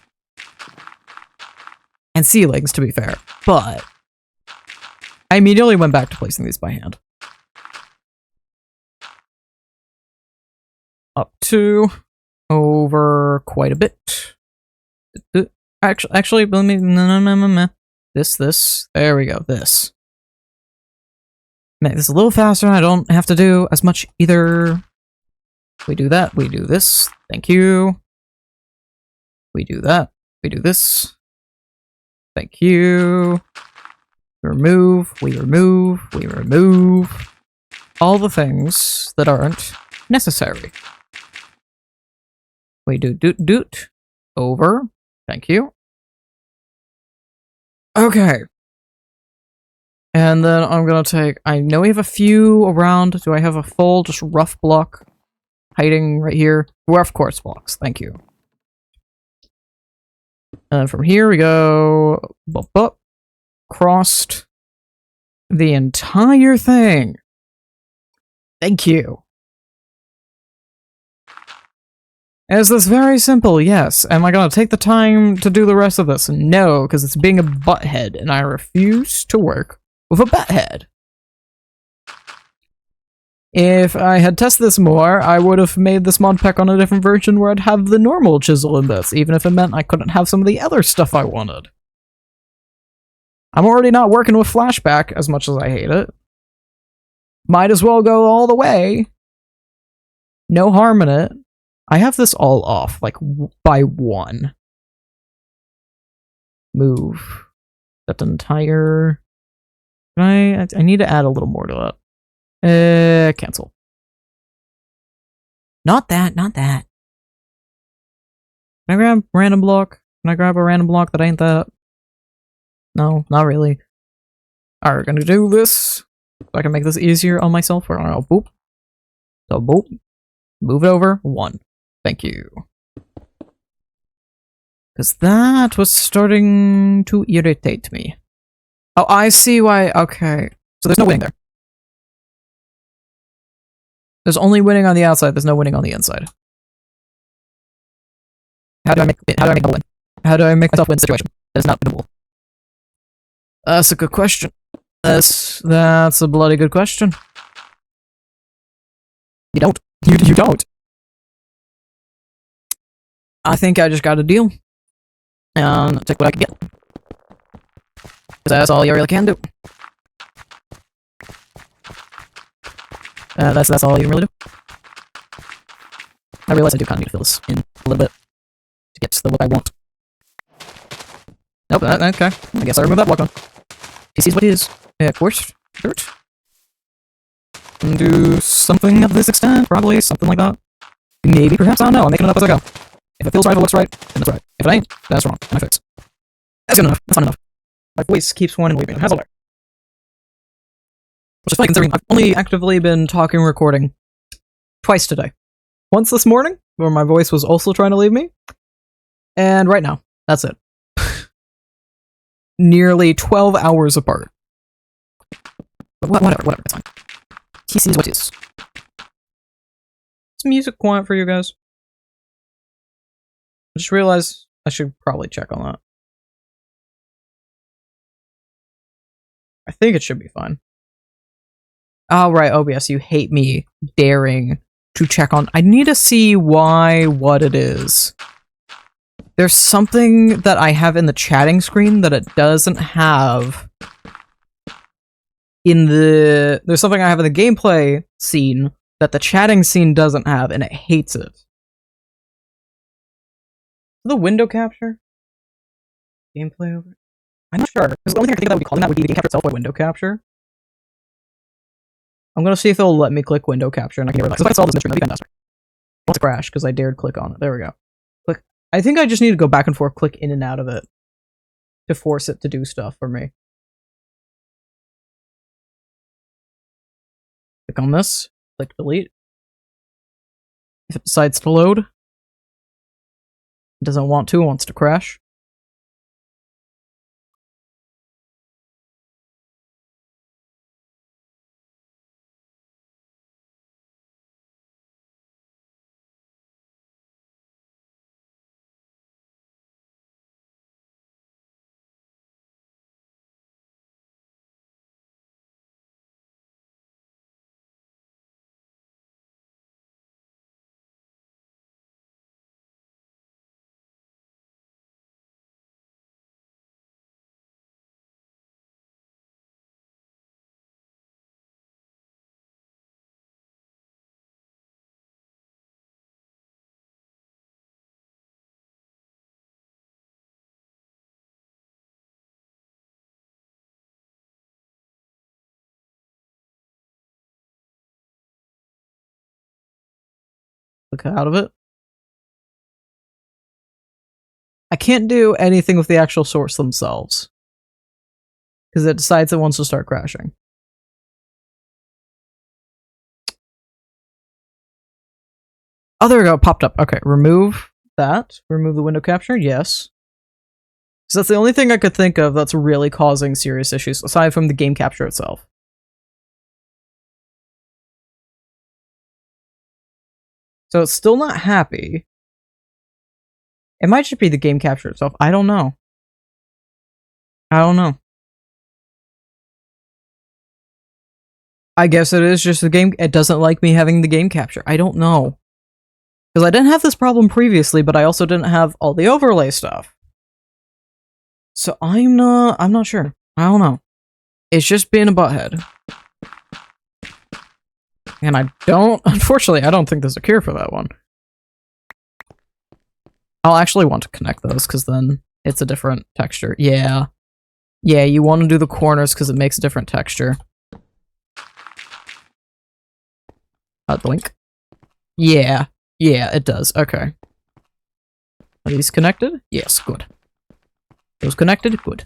And ceilings, to be fair, but I immediately went back to placing these by hand. Up to over quite a bit. Actually, let me this. There we go. This. Make this a little faster. I don't have to do as much either. We do that. We do this. Thank you. We do that. We do this. Thank you. Remove. We remove. We remove. All the things that aren't necessary. We do doot. Over. Thank you. Okay. And then I'm gonna take... I know we have a few around. Do I have a full, just rough block hiding right here? Rough quartz blocks. Thank you. And from here we go... Bump up. Crossed the entire thing. Thank you. Is this very simple? Yes. Am I gonna take the time to do the rest of this? No, because it's being a butthead, and I refuse to work with a butthead. If I had tested this more, I would have made this mod pack on a different version where I'd have the normal chisel in this, even if it meant I couldn't have some of the other stuff I wanted. I'm already not working with flashback as much as I hate it. Might as well go all the way. No harm in it. I have this all off, like, by one. Move. That entire... I need to add a little more to that. Cancel. Not that, not that. Can I grab a random block? Can I grab a random block that ain't that? No, not really. Alright, we're gonna do this. So I can make this easier on myself. We're gonna go boop. So boop. Move it over. 1. Thank you. Because that was starting to irritate me. Oh, I see why. Okay. So there's no winning there. There's only winning on the outside. There's no winning on the inside. How do I make the win? How do I make myself win situation? That is not winnable. That's a good question. That's a bloody good question. You don't. You don't. I think I just got a deal. And take what I can get. Because that's all you really can do. That's all you can really do. I realize I do kind of need to fill this in a little bit to get to the look I want. Nope, okay. I guess I remove that block one. He sees what he is. Yeah, coarse dirt. And do something of this extent, probably, something like that. Maybe, perhaps, I don't know, I'm making it up as I go. If it feels right, if it looks right, then it's right. If it ain't, that's wrong, and I fix. That's good enough, that's not enough. My voice keeps wanting to leave me, it has a layer. Which is funny considering I've only actively been talking and recording twice today. Once this morning, where my voice was also trying to leave me, and right now. That's it. Nearly 12 hours apart. But whatever, it's fine. He sees what is. Is music quiet for you guys? I just realized I should probably check on that. I think it should be fine. Oh, right, OBS, you hate me daring to check on. I need to see what it is. There's something that I have in the chatting screen that it doesn't have in the... There's something I have in the gameplay scene that the chatting scene doesn't have, and it hates it. The window capture? Gameplay over? I'm not sure, because the only thing I can think that would be calling that would be the game capture itself or window capture. I'm gonna see if it'll let me click window capture and I can get rid of that. Because if I can solve this mystery, that'd be fantastic. I want to crash because I dared click on it. There we go. Click. I think I just need to go back and forth, click in and out of it to force it to do stuff for me. Click on this. Click delete. If it decides to load, it doesn't want to, it wants to crash. Click out of it. I can't do anything with the actual source themselves. Because it decides it wants to start crashing. Oh, there we go, it popped up. Okay, remove that. Remove the window capture, yes. So that's the only thing I could think of that's really causing serious issues, aside from the game capture itself. So it's still not happy. It might just be the game capture itself. I don't know. I don't know. I guess it is just the game. It doesn't like me having the game capture. I don't know. Because I didn't have this problem previously, but I also didn't have all the overlay stuff. So I'm not sure. I don't know. It's just being a butthead. And unfortunately, I don't think there's a cure for that one. I'll actually want to connect those, because then it's a different texture. Yeah. Yeah, you want to do the corners, because it makes a different texture. Blink. Yeah. Yeah, it does. Okay. Are these connected? Yes, good. Those connected? Good.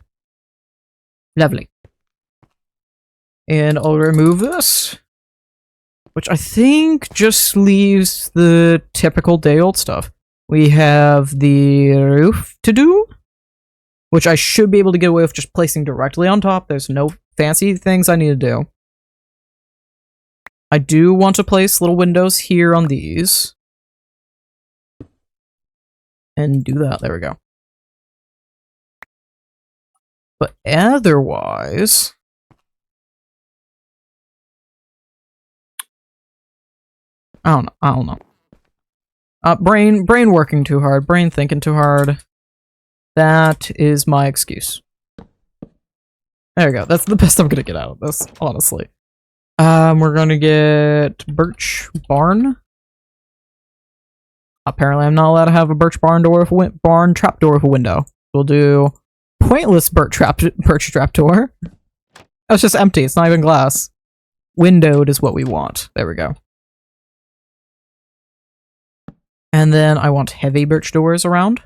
Lovely. And I'll remove this. Which I think just leaves the typical day-old stuff. We have the roof to do, which I should be able to get away with just placing directly on top. There's no fancy things I need to do. I do want to place little windows here on these. And do that. There we go. But otherwise... I don't know. Brain working too hard. Brain thinking too hard. That is my excuse. There we go. That's the best I'm gonna get out of this, honestly. We're gonna get birch barn. Apparently, I'm not allowed to have a birch barn door with a barn trap door with a window. We'll do pointless birch trap door. Oh, it's just empty. It's not even glass. Windowed is what we want. There we go. And then I want heavy birch doors around.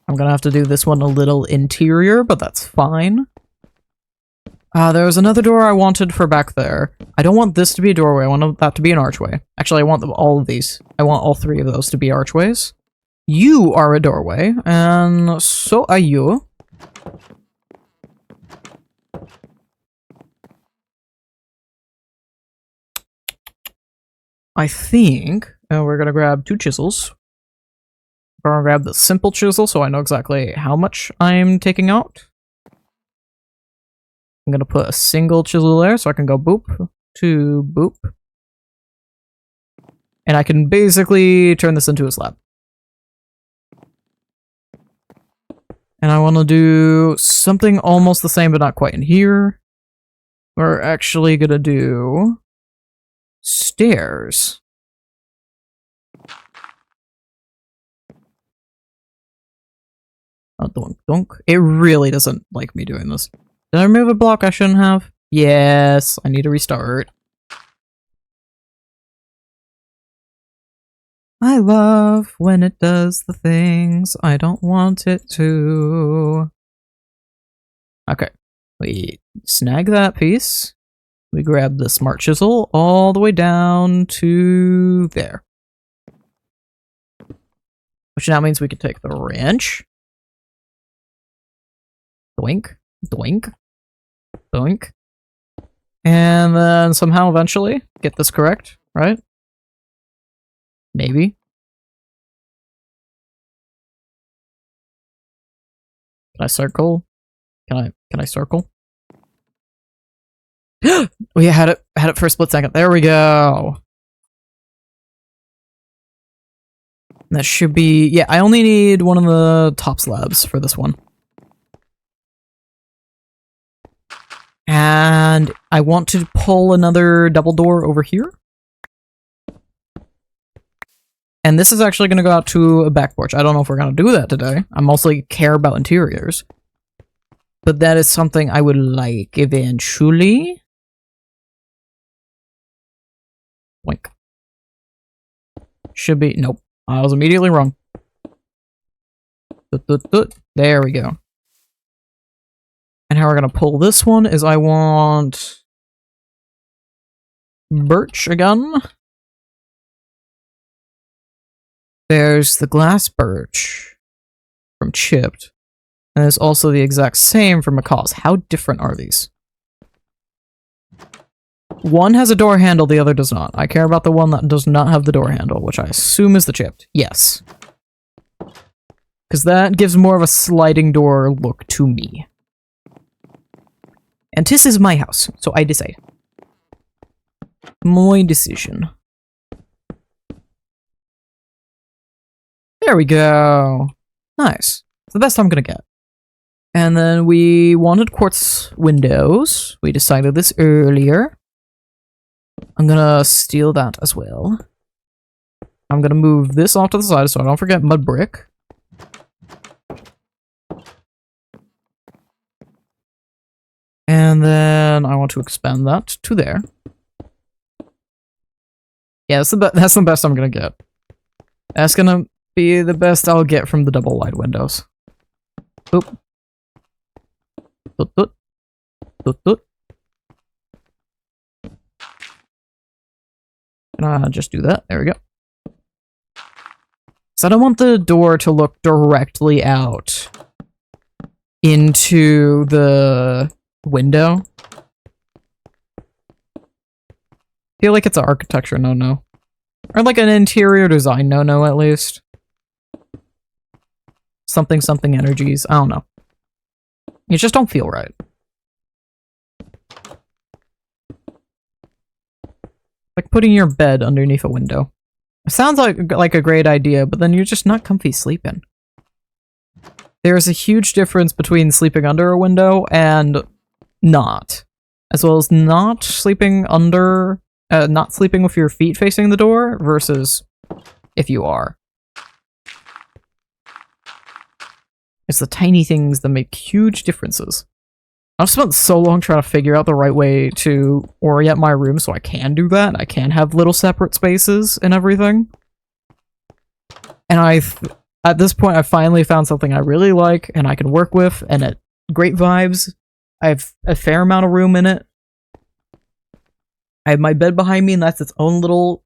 I'm gonna have to do this one a little interior, but that's fine. There was another door I wanted for back there. I don't want this to be a doorway. I want that to be an archway. Actually, I want all of these. I want all three of those to be archways. You are a doorway, and so are you. I think we're gonna grab 2 chisels. We're gonna grab the simple chisel so I know exactly how much I'm taking out. I'm gonna put a single chisel there so I can go boop to boop. And I can basically turn this into a slab. And I want to do something almost the same but not quite in here. We're actually gonna do stairs. Oh, donk, donk. It really doesn't like me doing this. Did I remove a block I shouldn't have? Yes, I need to restart. I love when it does the things I don't want it to. Okay, we snag that piece. We grab the smart chisel all the way down to there. Which now means we can take the wrench. Doink, doink, doink. And then somehow eventually get this correct, right? Maybe. Can I circle? Can I circle? We had it for a split second. There we go. That should be, yeah, I only need one of the top slabs for this one. And I want to pull another double door over here. And this is actually going to go out to a back porch. I don't know if we're going to do that today. I mostly care about interiors. But that is something I would like eventually. Wink. Should be, nope. I was immediately wrong. There we go. And how we're going to pull this one is I want birch again. There's the glass birch from Chipped. And there's also the exact same from McCaw's. How different are these? One has a door handle, the other does not. I care about the one that does not have the door handle, which I assume is the Chipped. Yes. Because that gives more of a sliding door look to me. And this is my house, so I decide. My decision. There we go. Nice. It's the best I'm gonna get. And then we wanted quartz windows. We decided this earlier. I'm gonna steal that as well. I'm gonna move this off to the side so I don't forget mud brick. And then I want to expand that to there. Yeah, that's the best I'm gonna get. That's gonna be the best I'll get from the double wide windows. Boop. Doot, doot. Doot, doot. Just do that. There we go. So I don't want the door to look directly out into the window. I feel like it's an architecture no-no. Or like an interior design no-no at least. Something energies. I don't know. You just don't feel right. Like putting your bed underneath a window. It sounds like a great idea, but then you're just not comfy sleeping. there's a huge difference between sleeping under a window and not. As well as not sleeping under, not sleeping with your feet facing the door versus if you are. It's the tiny things that make huge differences. I've spent so long trying to figure out the right way to orient my room so I can do that. I can have little separate spaces and everything. And at this point, I finally found something I really like and I can work with, and it great vibes. I have a fair amount of room in it. I have my bed behind me, and that's its own little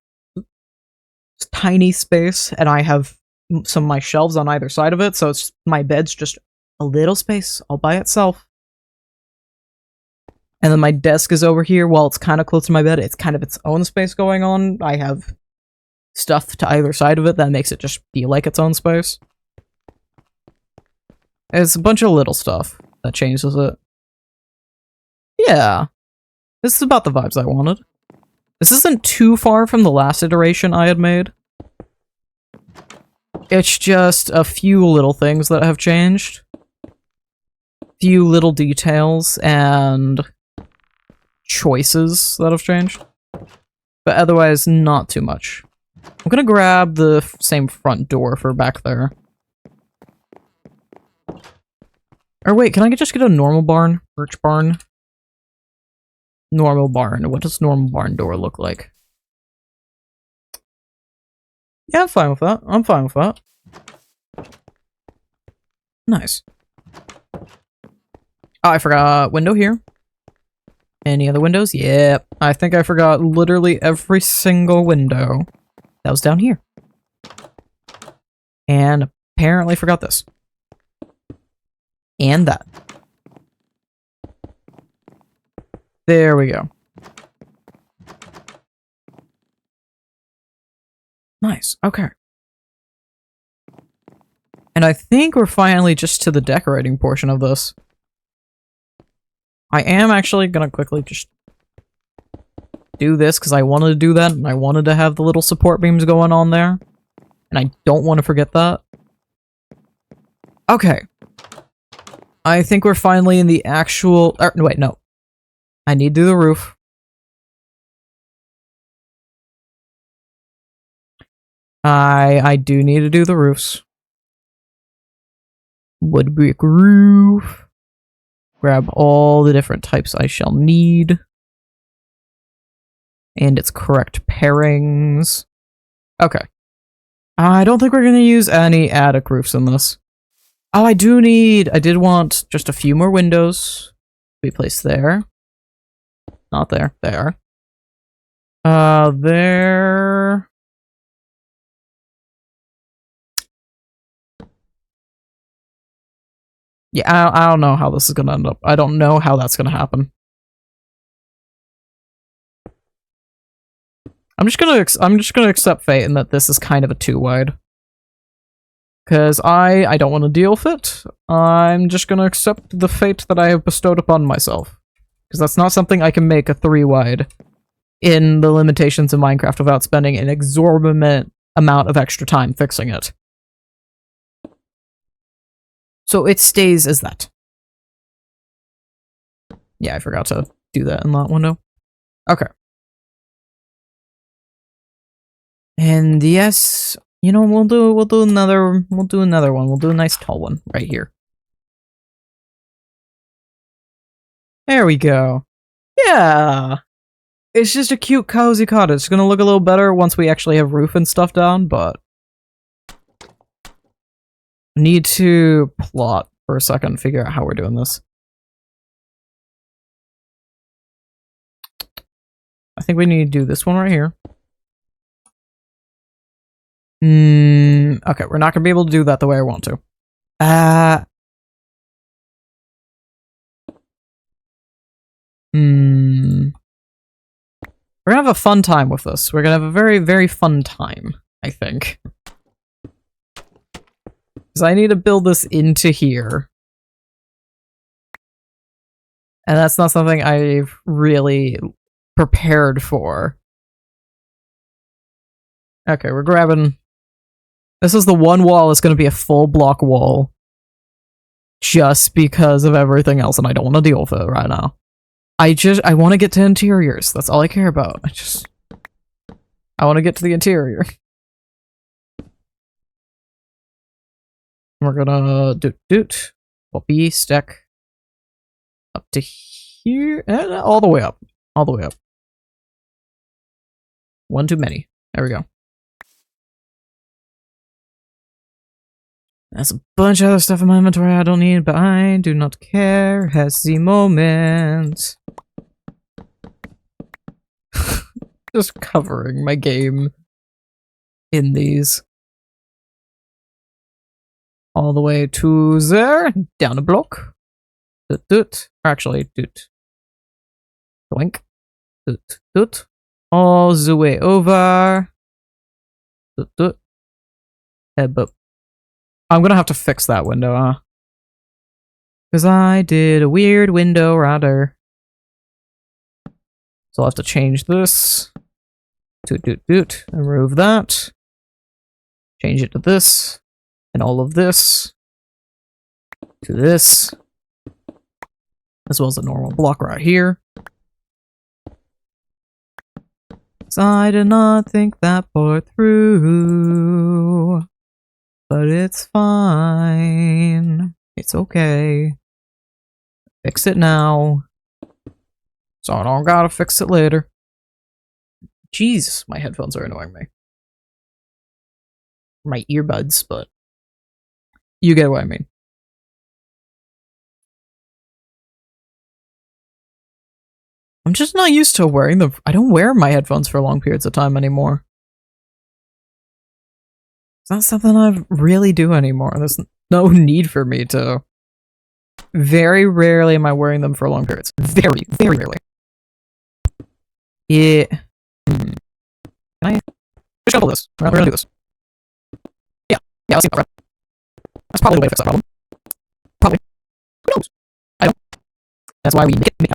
tiny space, and I have some of my shelves on either side of it, so my bed's just a little space all by itself. And then my desk is over here. While it's kind of close to my bed, it's kind of its own space going on. I have stuff to either side of it that makes it just feel like its own space. It's a bunch of little stuff that changes it. Yeah. This is about the vibes I wanted. This isn't too far from the last iteration I had made. It's just a few little things that have changed. Few little details and choices that have changed. But otherwise, not too much. I'm gonna grab the same front door for back there. Or wait, can I just get a normal barn? Birch barn? Normal barn. What does normal barn door look like? Yeah, I'm fine with that. I'm fine with that. Nice. Oh, I forgot window here. Any other windows? Yep. I think I forgot literally every single window that was down here. And apparently forgot this. And that. There we go. Nice. Okay. And I think we're finally just to the decorating portion of this. I am actually gonna quickly just do this because I wanted to do that and I wanted to have the little support beams going on there. And I don't want to forget that. Okay. I think we're finally in the actual... wait, no. I need to do the roof. I do need to do the roofs. Wood brick roof. Grab all the different types I shall need. And its correct pairings. Okay. I don't think we're going to use any attic roofs in this. Oh, I did want just a few more windows to be placed there. Not there. There. There. Yeah, I don't know how this is gonna end up. I don't know how that's gonna happen. I'm just gonna accept fate in that this is kind of a too wide. Because I don't want to deal with it. I'm just gonna accept the fate that I have bestowed upon myself. Because that's not something I can make a 3 wide in the limitations of Minecraft without spending an exorbitant amount of extra time fixing it. So it stays as that. Yeah, I forgot to do that in that window. Okay. And yes, you know, we'll do another one. We'll do a nice tall one right here. There we go. Yeah. It's just a cute, cozy cottage. It's gonna look a little better once we actually have roof and stuff down, but I need to plot for a second, figure out how we're doing this. I think we need to do this one right here. Okay, we're not gonna be able to do that the way I want to. We're gonna have a fun time with this. We're gonna have a very, very fun time, I think. Because I need to build this into here. And that's not something I've really prepared for. Okay, we're grabbing... This is the one wall that's going to be a full block wall. just because of everything else, and I don't want to deal with it right now. I want to get to interiors. That's all I care about. I want to get to the interior. We're gonna doot. Copy, stack. Up to here, and all the way up. All the way up. One too many. There we go. There's a bunch of other stuff in my inventory I don't need, but I do not care. Has the moment. Just covering my game in these. All the way to there. Down a block. Doot doot. Actually, doot. Doink. Doot doot. All the way over. Doot doot. Headbutt. I'm gonna have to fix that window, huh? Because I did a weird window router. So I'll have to change this. Doot doot doot. Remove that. Change it to this. And all of this. To this. As well as a normal block right here. So I did not think that part through. But it's fine. It's okay. Fix it now. So I don't gotta fix it later. Jeez, my headphones are annoying me. My earbuds, but you get what I mean. I'm just not used to wearing them. I don't wear my headphones for long periods of time anymore. It's not something I really do anymore. There's no need for me to. Very rarely am I wearing them for long periods. Very, very rarely. Yeah. Can I shuffle this? We're gonna do this. Yeah, I'll see that, right? That's probably the way to fix that problem. Probably. Who knows? I don't. That's why we make it,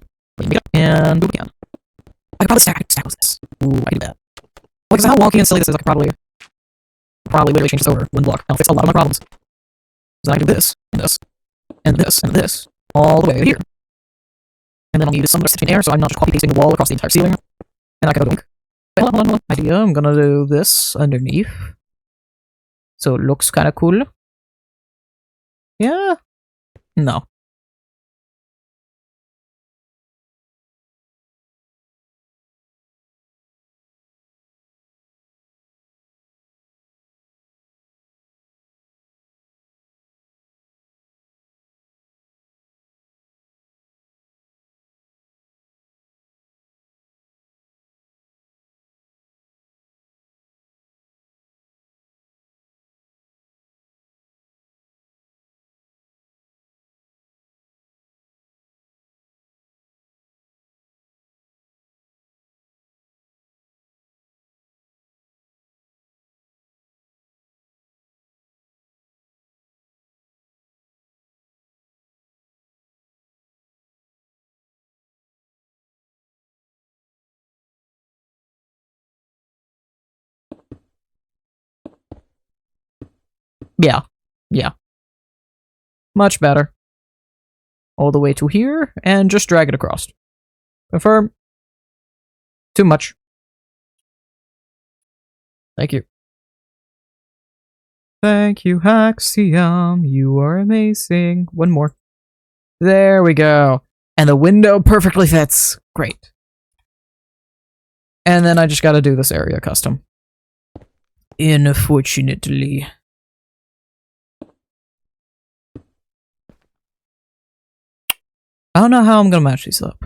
and do it again. I could probably stack this. Ooh, I do that. Because how wonky and silly this is, I could probably literally change this over one block. I'll fix a lot of my problems. So I do this, and this, and this, and this, all the way here. And then I'll need some between air, so I'm not just copy-pasting the wall across the entire ceiling. And I can go doink. Wait, hold on. Idea, I'm gonna do this underneath. So it looks kind of cool. Yeah? No. Yeah. Much better. All the way to here, and just drag it across. Confirm. Too much. Thank you. Thank you, Haxiom. You are amazing. One more. There we go. And the window perfectly fits. Great. And then I just gotta do this area custom. Unfortunately. I don't know how I'm gonna match these up.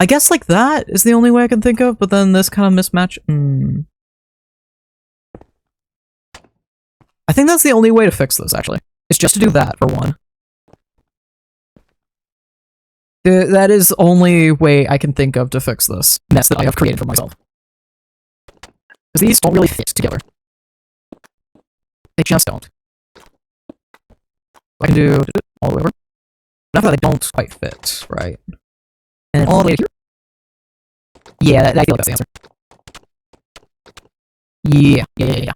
I guess like that is the only way I can think of, but then this kind of mismatch. I think that's the only way to fix this, actually. It's just to do that, for one. That is the only way I can think of to fix this mess that I have created for myself. Because these don't really fit together. They just don't. I can do all the way over. Enough that they don't quite fit, right? And all the way to here. Yeah, I feel like that's the answer. Yeah. Yeah.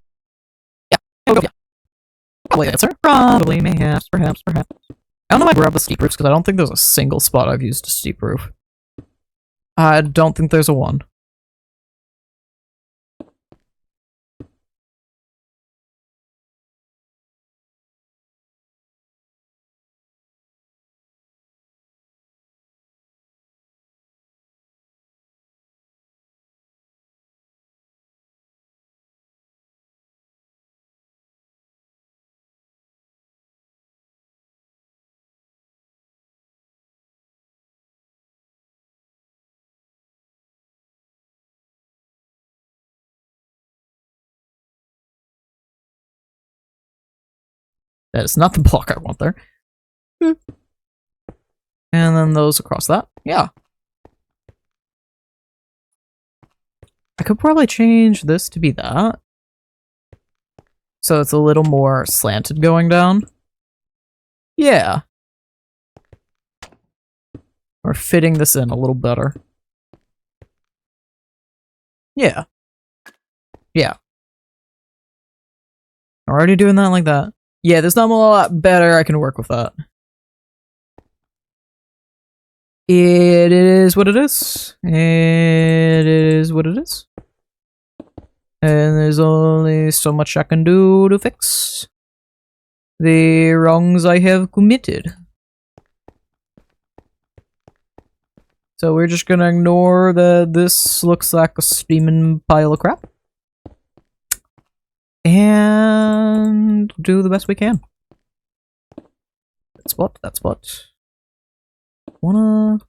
Probably answer. Probably, perhaps. I don't know if I grab the steep roofs because I don't think there's a single spot I've used a steep roof. I don't think there's a one. That is not the block I want there. And then those across that. Yeah. I could probably change this to be that. So it's a little more slanted going down. Yeah. We're fitting this in a little better. Yeah. Yeah. Already doing that like that. Yeah, there's not a lot better. I can work with that. It is what it is. It is what it is. And there's only so much I can do to fix the wrongs I have committed. So we're just gonna ignore that this looks like a steaming pile of crap. And do the best we can. That's what. Wanna...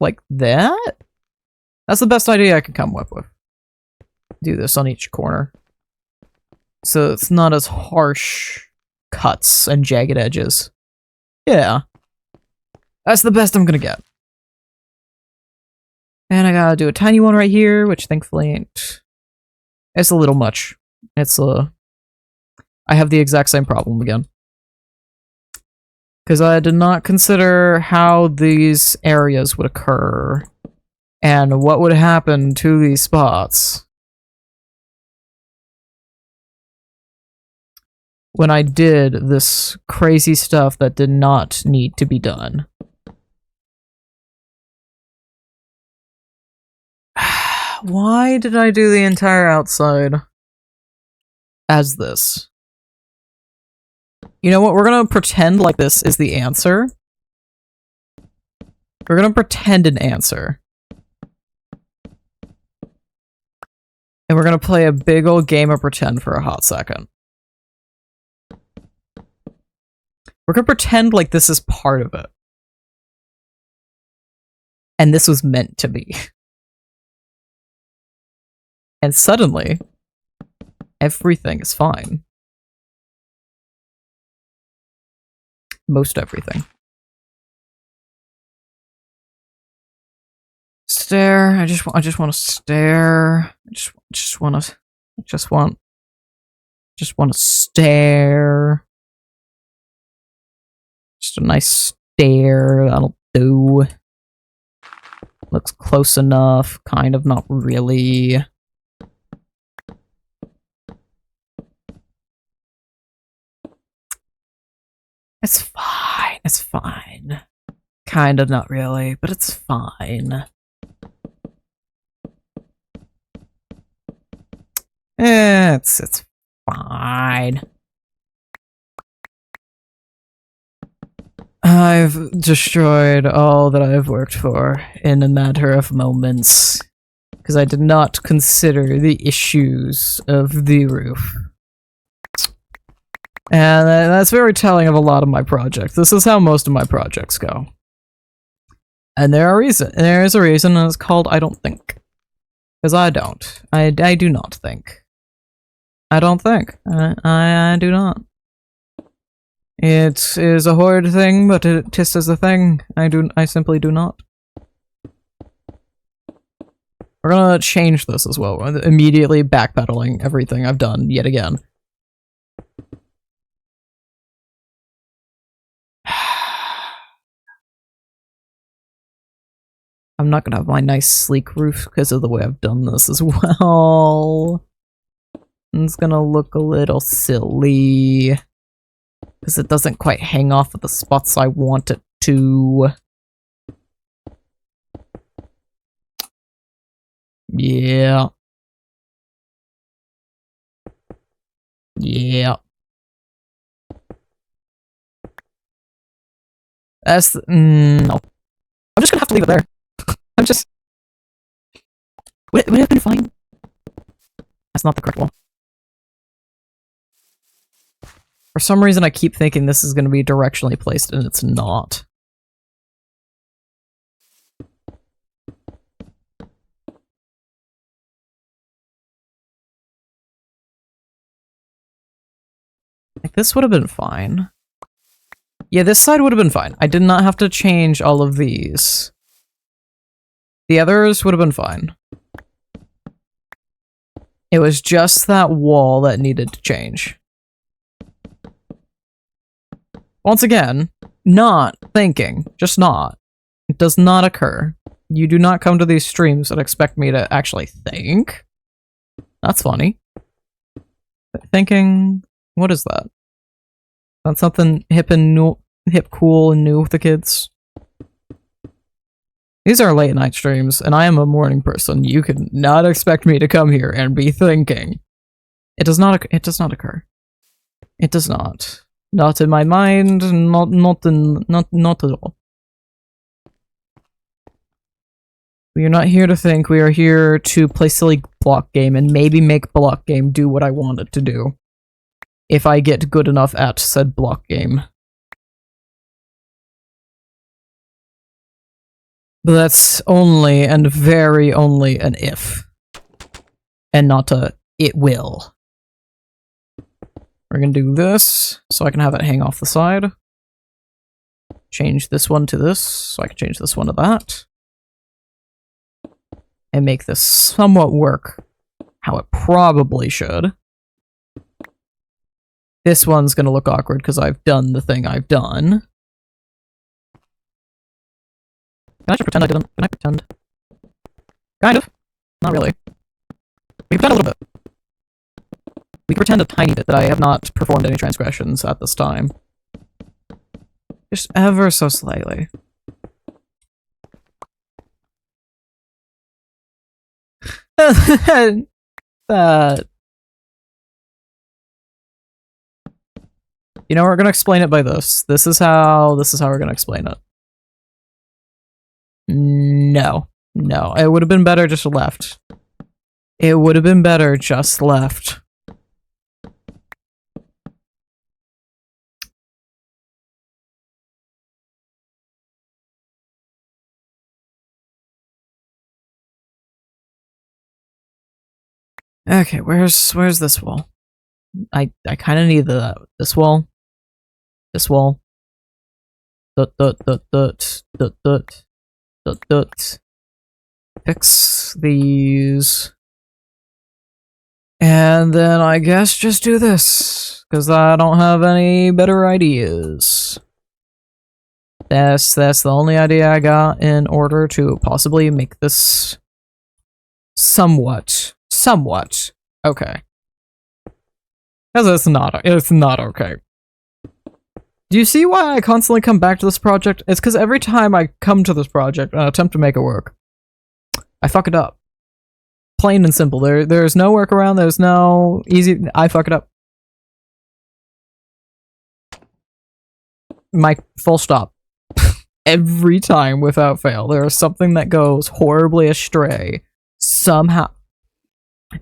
like that? That's the best idea I can come up with. Do this on each corner. So it's not as harsh cuts and jagged edges. Yeah. That's the best I'm gonna get. And I gotta do a tiny one right here, which thankfully ain't... it's a little much. It's I have the exact same problem again. Because I did not consider how these areas would occur. And what would happen to these spots. When I did this crazy stuff that did not need to be done. Why did I do the entire outside as this? You know what? We're gonna pretend like this is the answer. We're gonna pretend an answer. And we're gonna play a big old game of pretend for a hot second. We're gonna pretend like this is part of it. And this was meant to be. And suddenly, everything is fine. Most everything. Stare. I just want to stare. I just want to stare. Just a nice stare. That'll do. Looks close enough. Kind of, not really. It's fine. It's fine. Kind of, not really, but it's fine. It's fine. I've destroyed all that I've worked for in a matter of moments, because I did not consider the issues of the roof. And that's very telling of a lot of my projects. This is how most of my projects go. And there is a reason, and it's called I don't think. Because I don't. I do not think. I don't think. I do not. It is a horrid thing, but it is a thing. I simply do not. We're gonna change this as well. Immediately backpedaling everything I've done yet again. I'm not gonna have my nice sleek roof because of the way I've done this as well. It's gonna look a little silly. Because it doesn't quite hang off of the spots I want it to. Yeah. Yeah. That's the, no. I'm just gonna have to leave it there. I'm just... Would it have been fine? That's not the correct wall. For some reason I keep thinking this is gonna be directionally placed and it's not. Like, this would have been fine. Yeah, this side would have been fine. I did not have to change all of these. The others would have been fine. It was just that wall that needed to change. Once again, not thinking. Just not. It does not occur. You do not come to these streams and expect me to actually think. That's funny. Thinking... What is that? That's something hip and new, hip, cool, and new with the kids. These are late night streams, and I am a morning person. You could not expect me to come here and be thinking. It does not. It does not occur. It does not. Not in my mind. Not at all. We are not here to think. We are here to play silly block game and maybe make block game do what I want it to do. If I get good enough at said block game. But that's only and very only an if. And not a it will. We're gonna do this, so I can have it hang off the side. Change this one to this, so I can change this one to that. And make this somewhat work how it probably should. This one's gonna look awkward because I've done the thing I've done. Can I just pretend I didn't? Can I pretend? Kind of. Not really. We can pretend a little bit. We can pretend a tiny bit that I have not performed any transgressions at this time. Just ever so slightly. That... You know, we're gonna explain it by this. This is how we're gonna explain it. No. No. It would have been better just left. It would have been better just left. Okay, where's this wall? I kind of need this wall. This wall. Fix these. And then I guess just do this, because I don't have any better ideas. That's the only idea I got in order to possibly make this somewhat okay. Because it's not okay. Do you see why I constantly come back to this project? It's because every time I come to this project and attempt to make it work, I fuck it up. Plain and simple. There's no workaround, there's no easy... I fuck it up. My full stop. Every time without fail, there is something that goes horribly astray. Somehow.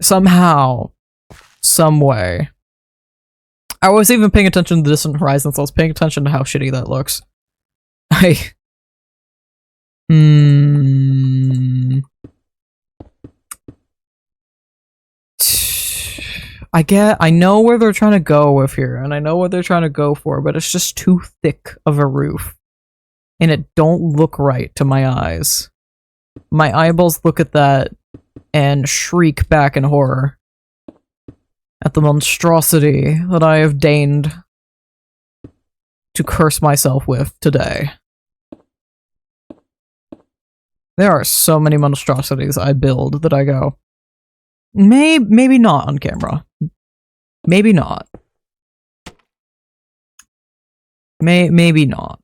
Some way. I was even paying attention to the Distant Horizons, so I was paying attention to how shitty that looks. I know where they're trying to go with here, and I know what they're trying to go for, but it's just too thick of a roof. And it don't look right to my eyes. My eyeballs look at that and shriek back in horror at the monstrosity that I have deigned to curse myself with today. There are so many monstrosities I build that I go, maybe not on camera. Maybe not. Maybe not.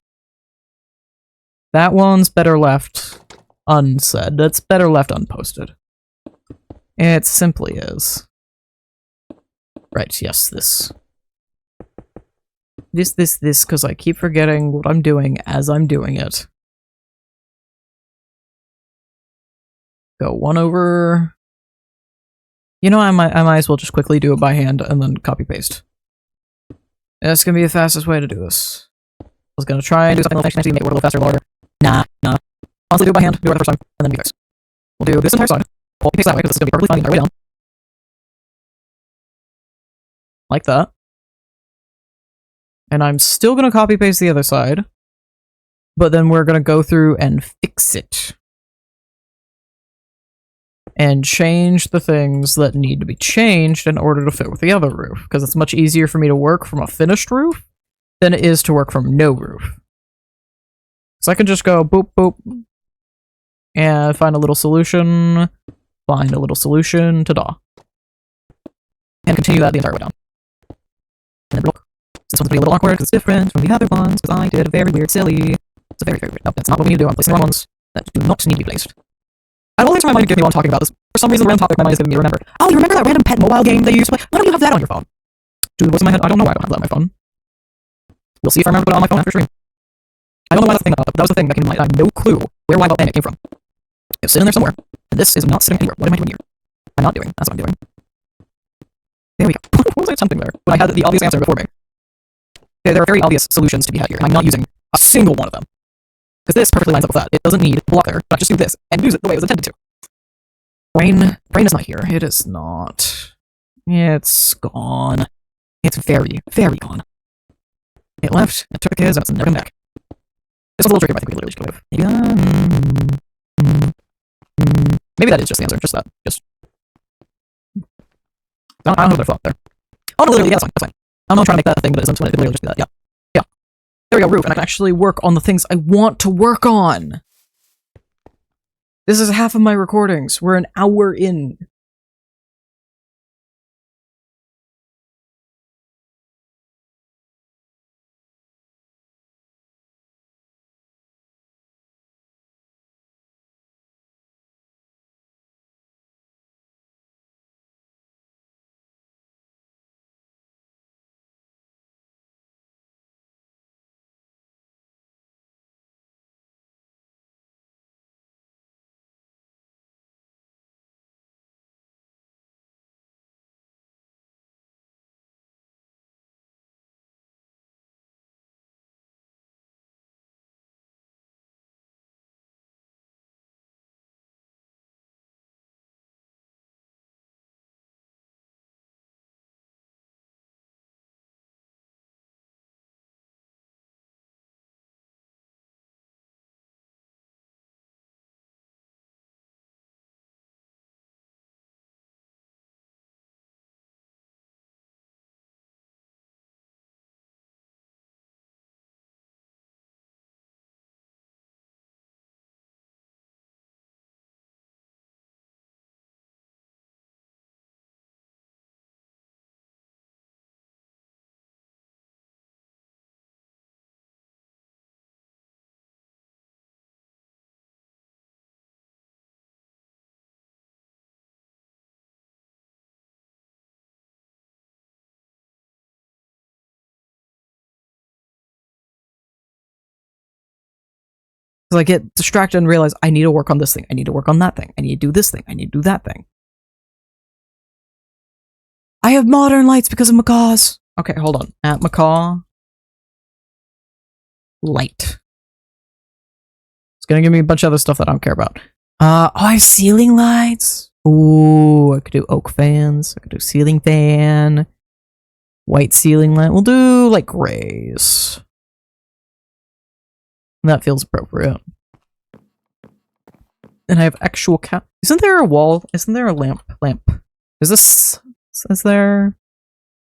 That one's better left unsaid. That's better left unposted. It simply is. Right, yes, this. This, because I keep forgetting what I'm doing as I'm doing it. Go one over. You know, I might as well just quickly do it by hand and then copy paste. That's gonna be the fastest way to do this. I was gonna try and do something a little fancy, make it work a little faster, longer. Nah. Honestly, do it by hand, do it the first time, and then be fixed. We'll do this entire side. Copy paste that way, because this is gonna be perfectly fine the entire way down. Like that. And I'm still gonna copy paste the other side. But then we're gonna go through and fix it. And change the things that need to be changed in order to fit with the other roof. Because it's much easier for me to work from a finished roof than it is to work from no roof. So I can just go boop, boop, and find a little solution, ta-da. And continue that the entire way down. And then look. This one's gonna be a little awkward because it's different from the other ones, because I did a very weird, silly. It's a very, very weird. Nope, that's not what we need to do. I'm placing the wrong ones that do not need to be placed. I don't think my mind give me while I'm talking about this. For some reason, the random topic my mind is giving me remember. Oh, you remember that random pet mobile game that you used to play? Why don't you have that on your phone? Dude, what's in my head? I don't know why I don't have that on my phone. We'll see if I remember to put it on my phone after stream. I don't know why that's the thing about, but that was the thing that came to mind. I have no clue where Wild Planet came from. It's sitting there somewhere, and this is not sitting anywhere. What am I doing here? I'm not doing. That's what I'm doing. There we go. What was I attempting there? When I had the obvious answer before me. Okay, there are very obvious solutions to be had here, and I'm not using a single one of them. Because this perfectly lines up with that. It doesn't need a block there, but I just do this, and use it the way it was intended to. Brain is not here. It is not. It's gone. It's very, very gone. It left, it took the kids, and it's never come back. This one's a little tricky, but I think we literally just go with. Maybe that is just the answer, just that. Just. I don't know what I thought there. Oh, no, literally, yeah, that's fine. I'm not trying to make that a thing, but it isn't, so it could literally just be that, yeah. Yeah. There we go, roof, and I can actually work on the things I want to work on! This is half of my recordings. We're an hour in. Because I get distracted and realize I need to work on this thing, I need to work on that thing, I need to do this thing, I need to do that thing. I have modern lights because of macaws! Okay, hold on. At macaw... light. It's gonna give me a bunch of other stuff that I don't care about. Oh, I have ceiling lights! Ooh, I could do oak fans, I could do ceiling fan... white ceiling light, we'll do, like, grays. That feels appropriate. And I have actual isn't there a wall? Isn't there a lamp? Is this... is there...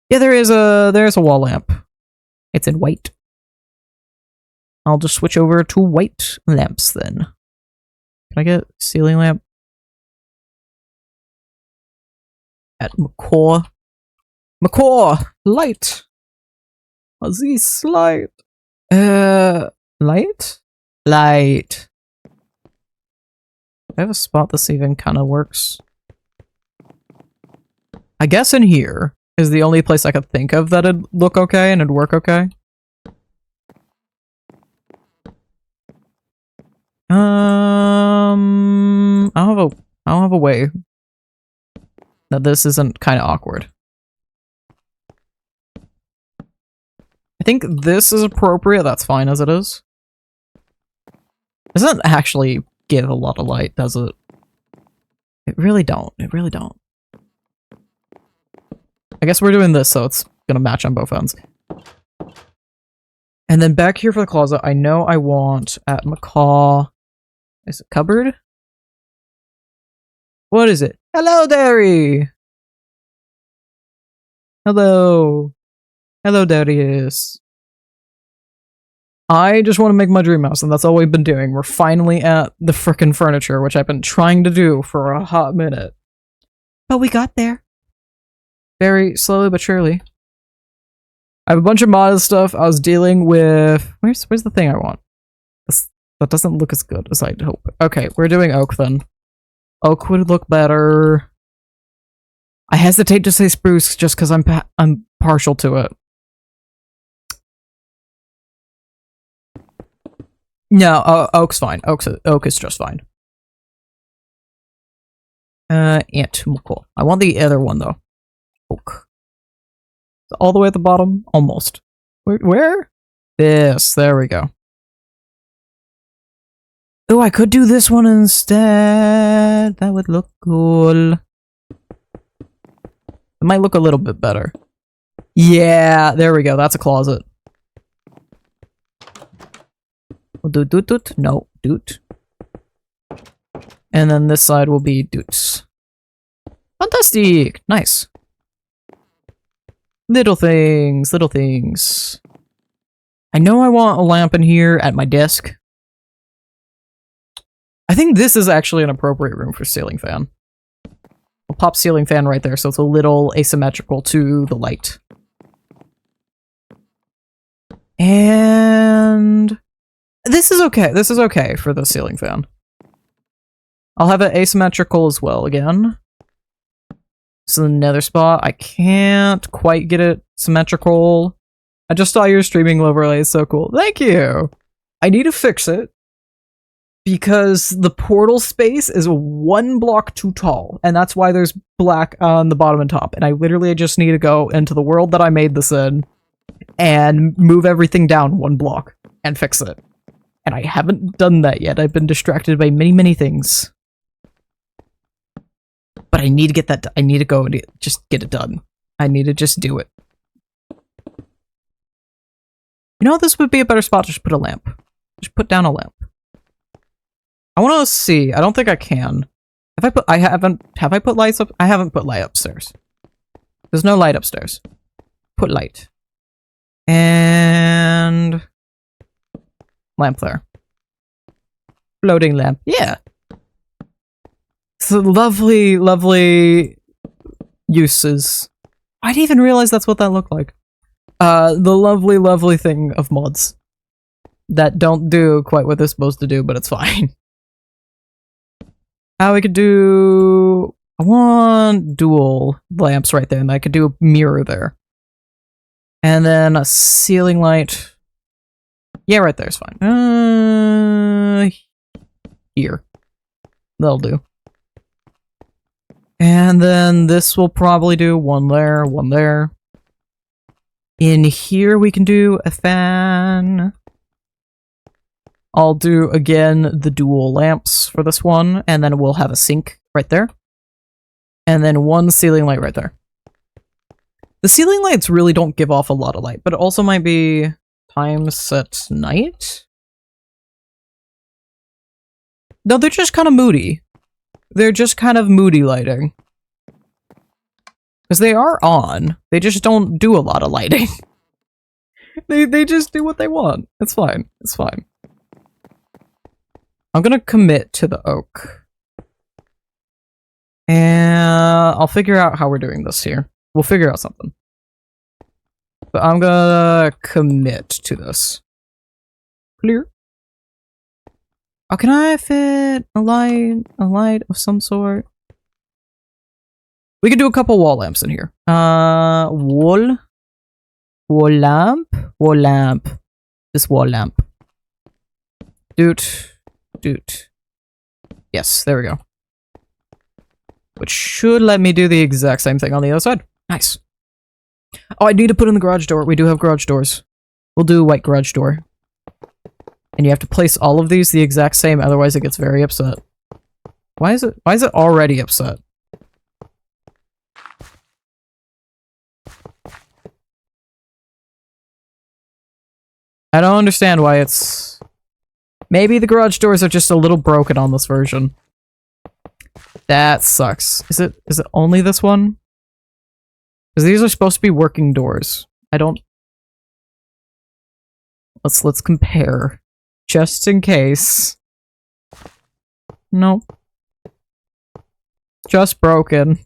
yeah, there's a wall lamp. It's in white. I'll just switch over to white lamps then. Can I get ceiling lamp? At macaw. McCaw, light. This light. Light? Light. I have a spot this even kind of works. I guess in here is the only place I could think of that'd look okay and it'd work okay. I don't have a way that this isn't kind of awkward. I think this is appropriate. That's fine as it is. It doesn't actually give a lot of light, does it? It really don't. It really don't. I guess we're doing this, so it's gonna match on both ends. And then back here for the closet, I know I want at Macaw. Is it cupboard? What is it? Hello, Derry! Hello. Hello, Darius. I just want to make my dream house, and that's all we've been doing. We're finally at the frickin' furniture, which I've been trying to do for a hot minute. But we got there. Very slowly but surely. I have a bunch of modded stuff. I was dealing with... Where's the thing I want? That doesn't look as good as I'd hope. Okay, we're doing oak then. Oak would look better. I hesitate to say spruce just because I'm partial to it. No, oak's fine. Oak is just fine. Cool. I want the other one though. Oak. All the way at the bottom? Almost. Where? This. There we go. Oh, I could do this one instead. That would look cool. It might look a little bit better. Yeah, there we go. That's a closet. We'll do doot. No, doot. And then this side will be doots. Fantastic! Nice. Little things, little things. I know I want a lamp in here at my desk. I think this is actually an appropriate room for ceiling fan. I'll pop ceiling fan right there so it's a little asymmetrical to the light. And this is okay. This is okay for the ceiling fan. I'll have it asymmetrical as well again. This is another spot. I can't quite get it symmetrical. I just saw your streaming overlay. It's so cool. Thank you. I need to fix it because the portal space is 1 block too tall, and that's why there's black on the bottom and top. And I literally just need to go into the world that I made this in and move everything down 1 block and fix it. And I haven't done that yet. I've been distracted by many things. But I need to get that. I need to go and just get it done. I need to just do it. You know, this would be a better spot to just put a lamp. Just put down a lamp. I want to see. I don't think I can. Have I put lights up? I haven't put light upstairs. There's no light upstairs. Put light. And lamp there. Floating lamp. Yeah. So lovely, lovely uses. I didn't even realize that's what that looked like. The lovely, lovely thing of mods that don't do quite what they're supposed to do, but it's fine. How we could do... I want dual lamps right there, and I could do a mirror there. And then a ceiling light. Yeah, right there is fine. Here. That'll do. And then this will probably do 1 there, 1 there. In here we can do a fan. I'll do, again, the dual lamps for this one, and then we'll have a sink right there. And then 1 ceiling light right there. The ceiling lights really don't give off a lot of light, but it also might be times at night? No, they're just kind of moody. They're just kind of moody lighting. Because they are on. They just don't do a lot of lighting. they just do what they want. It's fine. It's fine. I'm gonna commit to the oak. And I'll figure out how we're doing this here. We'll figure out something. But I'm gonna commit to this. Clear. Oh, can I fit a light of some sort? We could do a couple wall lamps in here. Wall lamp. This wall lamp. Doot. Yes, there we go. Which should let me do the exact same thing on the other side. Nice. Oh, I need to put in the garage door. We do have garage doors. We'll do a white garage door. And you have to place all of these the exact same, otherwise it gets very upset. Why is it already upset? I don't understand why it's... Maybe the garage doors are just a little broken on this version. That sucks. Is it only this one? Because these are supposed to be working doors. I don't... Let's compare. Just in case. Nope. Just broken.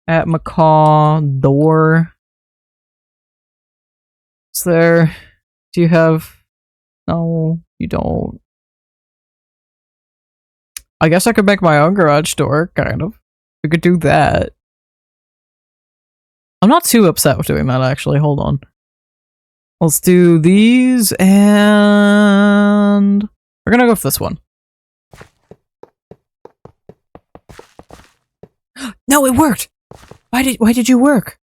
At Macaw door. Is there... Do you have... No, you don't. I guess I could make my own garage door, kind of. We could do that. I'm not too upset with doing that, actually. Hold on. Let's do these, and... We're gonna go with this one. No, it worked! Why did you work?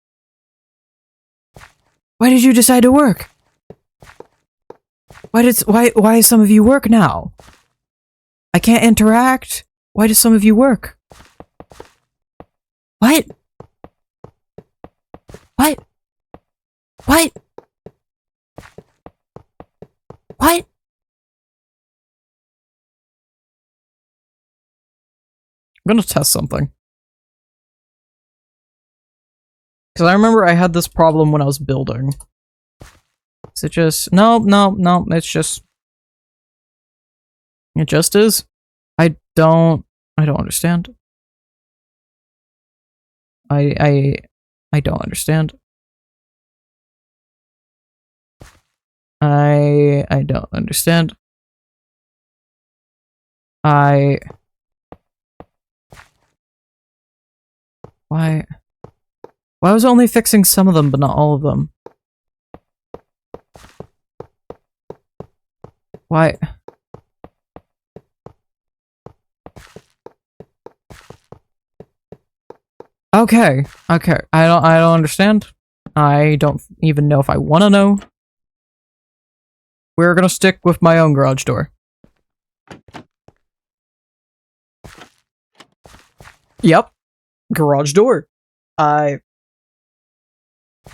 Why did you decide to work? Why some of you work now? I can't interact. Why does some of you work? What? What? What? What? I'm gonna test something. Because I remember I had this problem when I was building. Is it just... No, it's just... It just is? I don't understand. I don't understand. I don't understand. Why was I only fixing some of them, but not all of them? Why? Okay. I don't understand. I don't even know if I want to know. We're gonna stick with my own garage door. Yep. Garage door.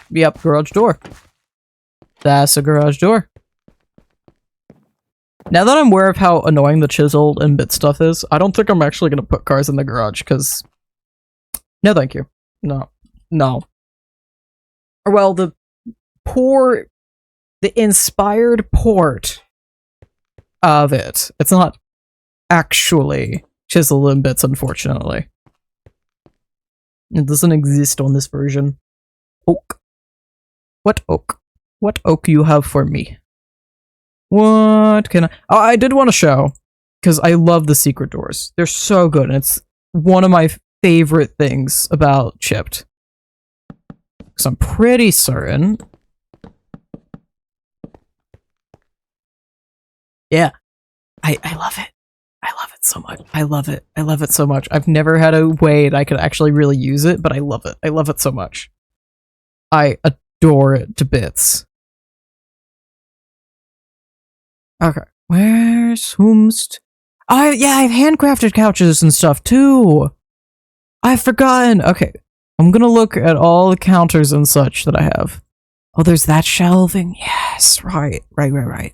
Yep, garage door. That's a garage door. Now that I'm aware of how annoying the chisel and bit stuff is, I don't think I'm actually gonna put cars in the garage, because... No, thank you. No. Or, well, the inspired port of it. It's not actually chisel and bits, unfortunately. It doesn't exist on this version. Oak. What oak? What oak you have for me? What can I... Oh, I did want to show, because I love the secret doors. They're so good, and it's one of my favorite things about Chipped. Because I'm pretty certain... Yeah. I love it. I love it so much. I love it. I love it so much. I've never had a way that I could actually really use it, but I love it. I love it so much. I adore it to bits. Okay. Where's whomst? Oh, yeah, I have handcrafted couches and stuff, too! I've forgotten! Okay. I'm gonna look at all the counters and such that I have. Oh, there's that shelving. Yes, right. I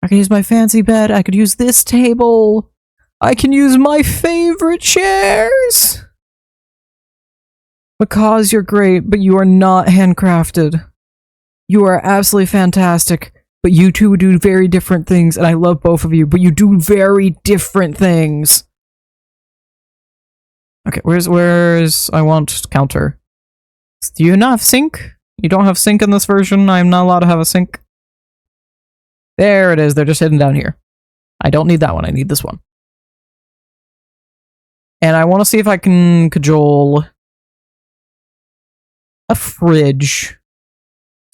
can use my fancy bed. I could use this table. I can use my favorite chairs! Because you're great, but you are not handcrafted. You are absolutely fantastic, but you two do very different things, and I love both of you, but you do very different things. Okay, where's I want counter. Do you not have sync? You don't have sync in this version? I'm not allowed to have a sync. There it is. They're just hidden down here. I don't need that one. I need this one. And I want to see if I can cajole a fridge.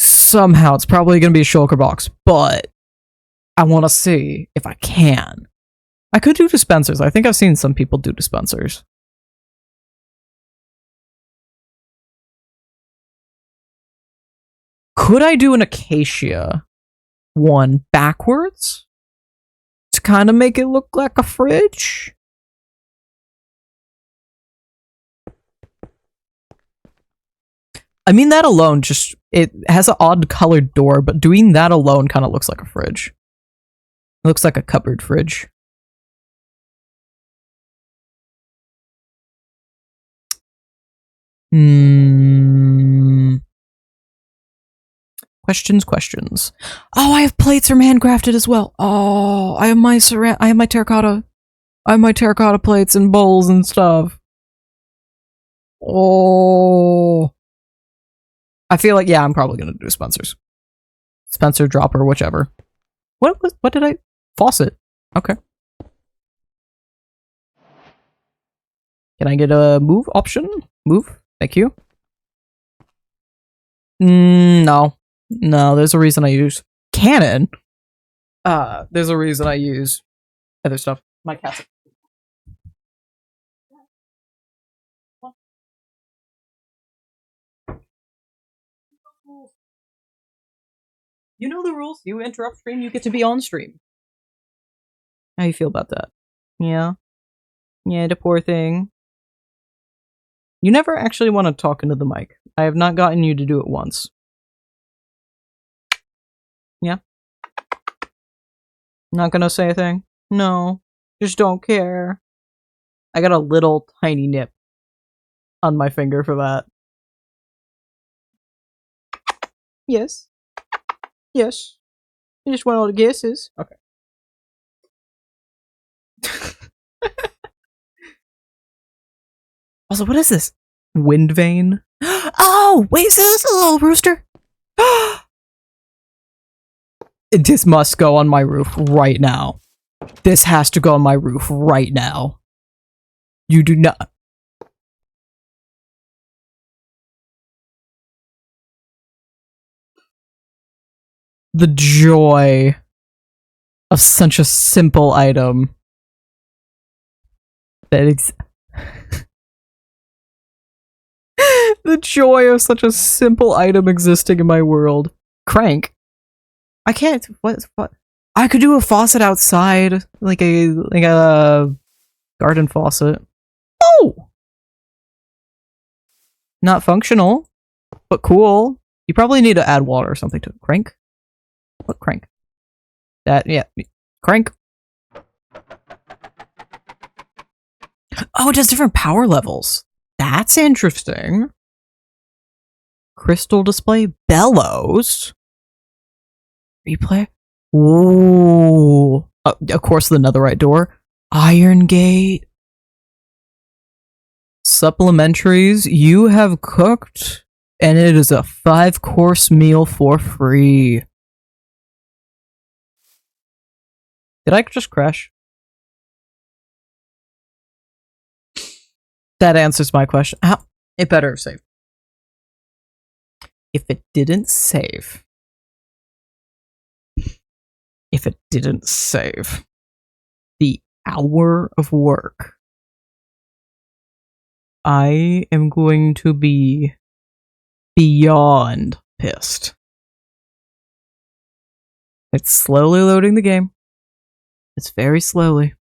Somehow. It's probably going to be a shulker box, but I want to see if I can. I could do dispensers. I think I've seen some people do dispensers. Could I do an acacia one backwards to kind of make it look like a fridge? I mean, that alone just, it has an odd colored door, but doing that alone kind of looks like a fridge. It looks like a cupboard fridge. Questions. Oh, I have plates from handcrafted as well. Oh, I have my terracotta. I have my terracotta plates and bowls and stuff. Oh. I feel like, yeah, I'm probably gonna do Spencer's. Spencer, dropper, whichever. What did I? Faucet. Okay. Can I get a move option? Move. Thank you. No. No, there's a reason I use cannon. There's a reason I use other stuff. My cat's. You know the rules. You interrupt stream, you get to be on stream. How you feel about that? Yeah. Yeah, the poor thing. You never actually want to talk into the mic. I have not gotten you to do it once. Yeah. Not gonna say a thing? No. Just don't care. I got a little tiny nip on my finger for that. Yes. Yes. I just want all the guesses. Okay. Also, what is this? Wind vane? Oh, wait, is this a little rooster? This must go on my roof right now. This has to go on my roof right now. You do not. The joy of such a simple item. That the joy of such a simple item existing in my world. Crank. I can't. What? I could do a faucet outside, like a garden faucet. Oh, not functional, but cool. You probably need to add water or something to it. Crank. What crank? That, yeah, crank. Oh, it does different power levels. That's interesting. Crystal display bellows. Replay. Ooh. Of course, the netherite door. Iron gate. Supplementaries. You have cooked, and it is a 5-course meal for free. Did I just crash? That answers my question. How? It better have saved. If it didn't save. If it didn't save. The hour of work. I am going to be beyond pissed. It's slowly loading the game. It's very slowly.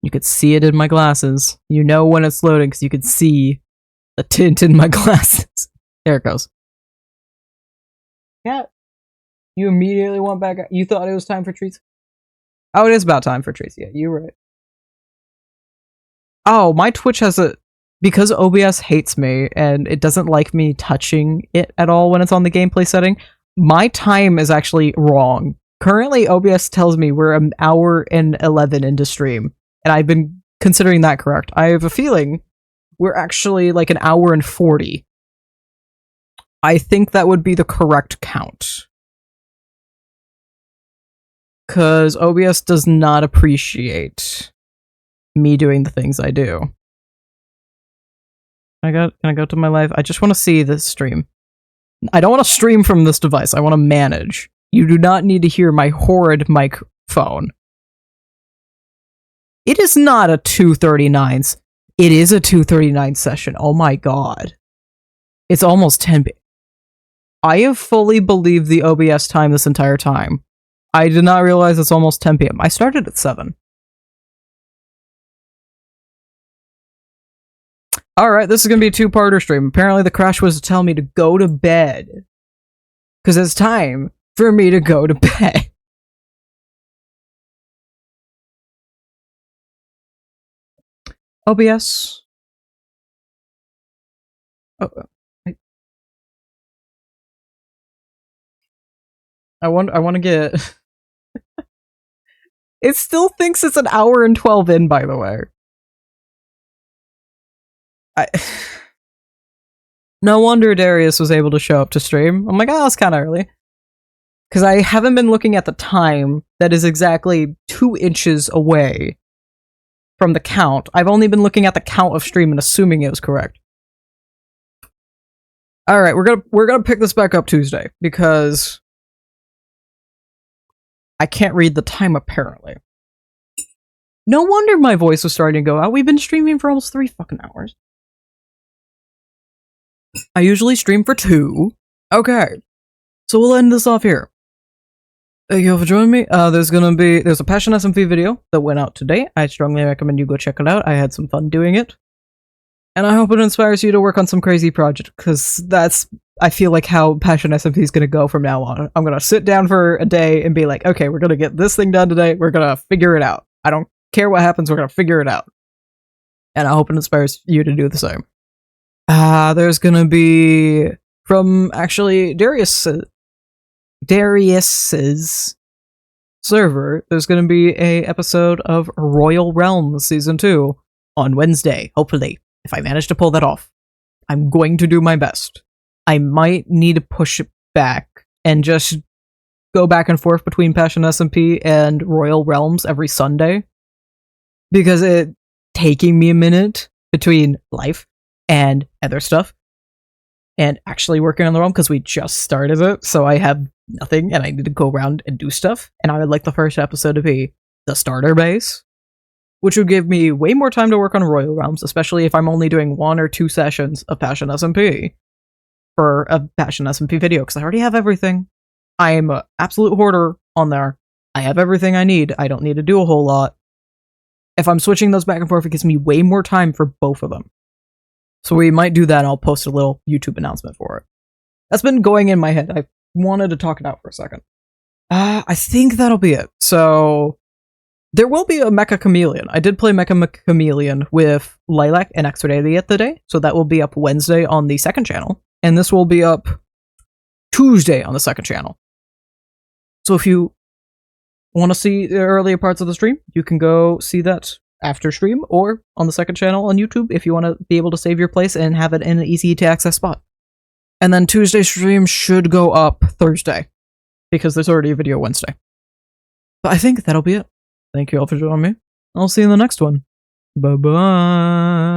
You could see it in my glasses. You know when it's loading because you could see the tint in my glasses. There it goes. Yeah. You immediately went back. You thought it was time for treats? Oh, it is about time for treats. Yeah, you're right. Oh, my Twitch has a... Because OBS hates me and it doesn't like me touching it at all when it's on the gameplay setting, my time is actually wrong. Currently, OBS tells me we're an hour and 11 into stream, and I've been considering that correct. I have a feeling we're actually like an hour and 40. I think that would be the correct count. Because OBS does not appreciate me doing the things I do. Can I go to my live? I just want to see this stream. I don't want to stream from this device. I want to manage. You do not need to hear my horrid microphone. It is not a 239. It is a 239 session. Oh my god. It's almost 10 p.m. I have fully believed the OBS time this entire time. I did not realize it's almost 10 p.m. I started at 7. Alright, this is going to be a two-parter stream. Apparently the crash was to tell me to go to bed. Because it's time for me to go to bed. OBS. Oh, I want to get... It still thinks it's an hour and 12 in, by the way. No wonder Darius was able to show up to stream. I'm like, oh, it's kind of early. Because I haven't been looking at the time that is exactly 2 inches away from the count. I've only been looking at the count of stream and assuming it was correct. Alright, we're gonna pick this back up Tuesday, because I can't read the time apparently. No wonder my voice was starting to go out. We've been streaming for almost 3 fucking hours. I usually stream for 2. Okay. So we'll end this off here. Thank you all for joining me. There's a Passion SMP video that went out today. I strongly recommend you go check it out. I had some fun doing it. And I hope it inspires you to work on some crazy project, because that's, I feel like, how Passion SMP is going to go from now on. I'm going to sit down for a day and be like, okay, we're going to get this thing done today. We're going to figure it out. I don't care what happens. We're going to figure it out. And I hope it inspires you to do the same. There's going to be, from actually Darius's server, there's going to be a episode of Royal Realms Season 2 on Wednesday, hopefully. If I manage to pull that off, I'm going to do my best. I might need to push it back and just go back and forth between Passion SMP and Royal Realms every Sunday, because it's taking me a minute between life and other stuff and actually working on the realm, because we just started it, so I have nothing and I need to go around and do stuff. And I would like the first episode to be the starter base, which would give me way more time to work on Royal Realms, especially if I'm only doing 1 or 2 sessions of Passion SMP for a Passion SMP video, because I already have everything. I am an absolute hoarder on there. I have everything I need. I don't need to do a whole lot. If I'm switching those back and forth, it gives me way more time for both of them. So we might do that, and I'll post a little YouTube announcement for it. That's been going in my head. I wanted to talk it out for a second. I think that'll be it. So there will be a Mecha Chameleon. I did play Mecha Chameleon with Lilac and Exordalia today, so that will be up Wednesday on the second channel, and this will be up Tuesday on the second channel. So if you want to see the earlier parts of the stream, you can go see that after stream or on the second channel on YouTube if you want to be able to save your place and have it in an easy to access spot. And then Tuesday's stream should go up Thursday, because there's already a video Wednesday. But I think that'll be it. Thank you all for joining me. I'll see you in the next one. Bye-bye.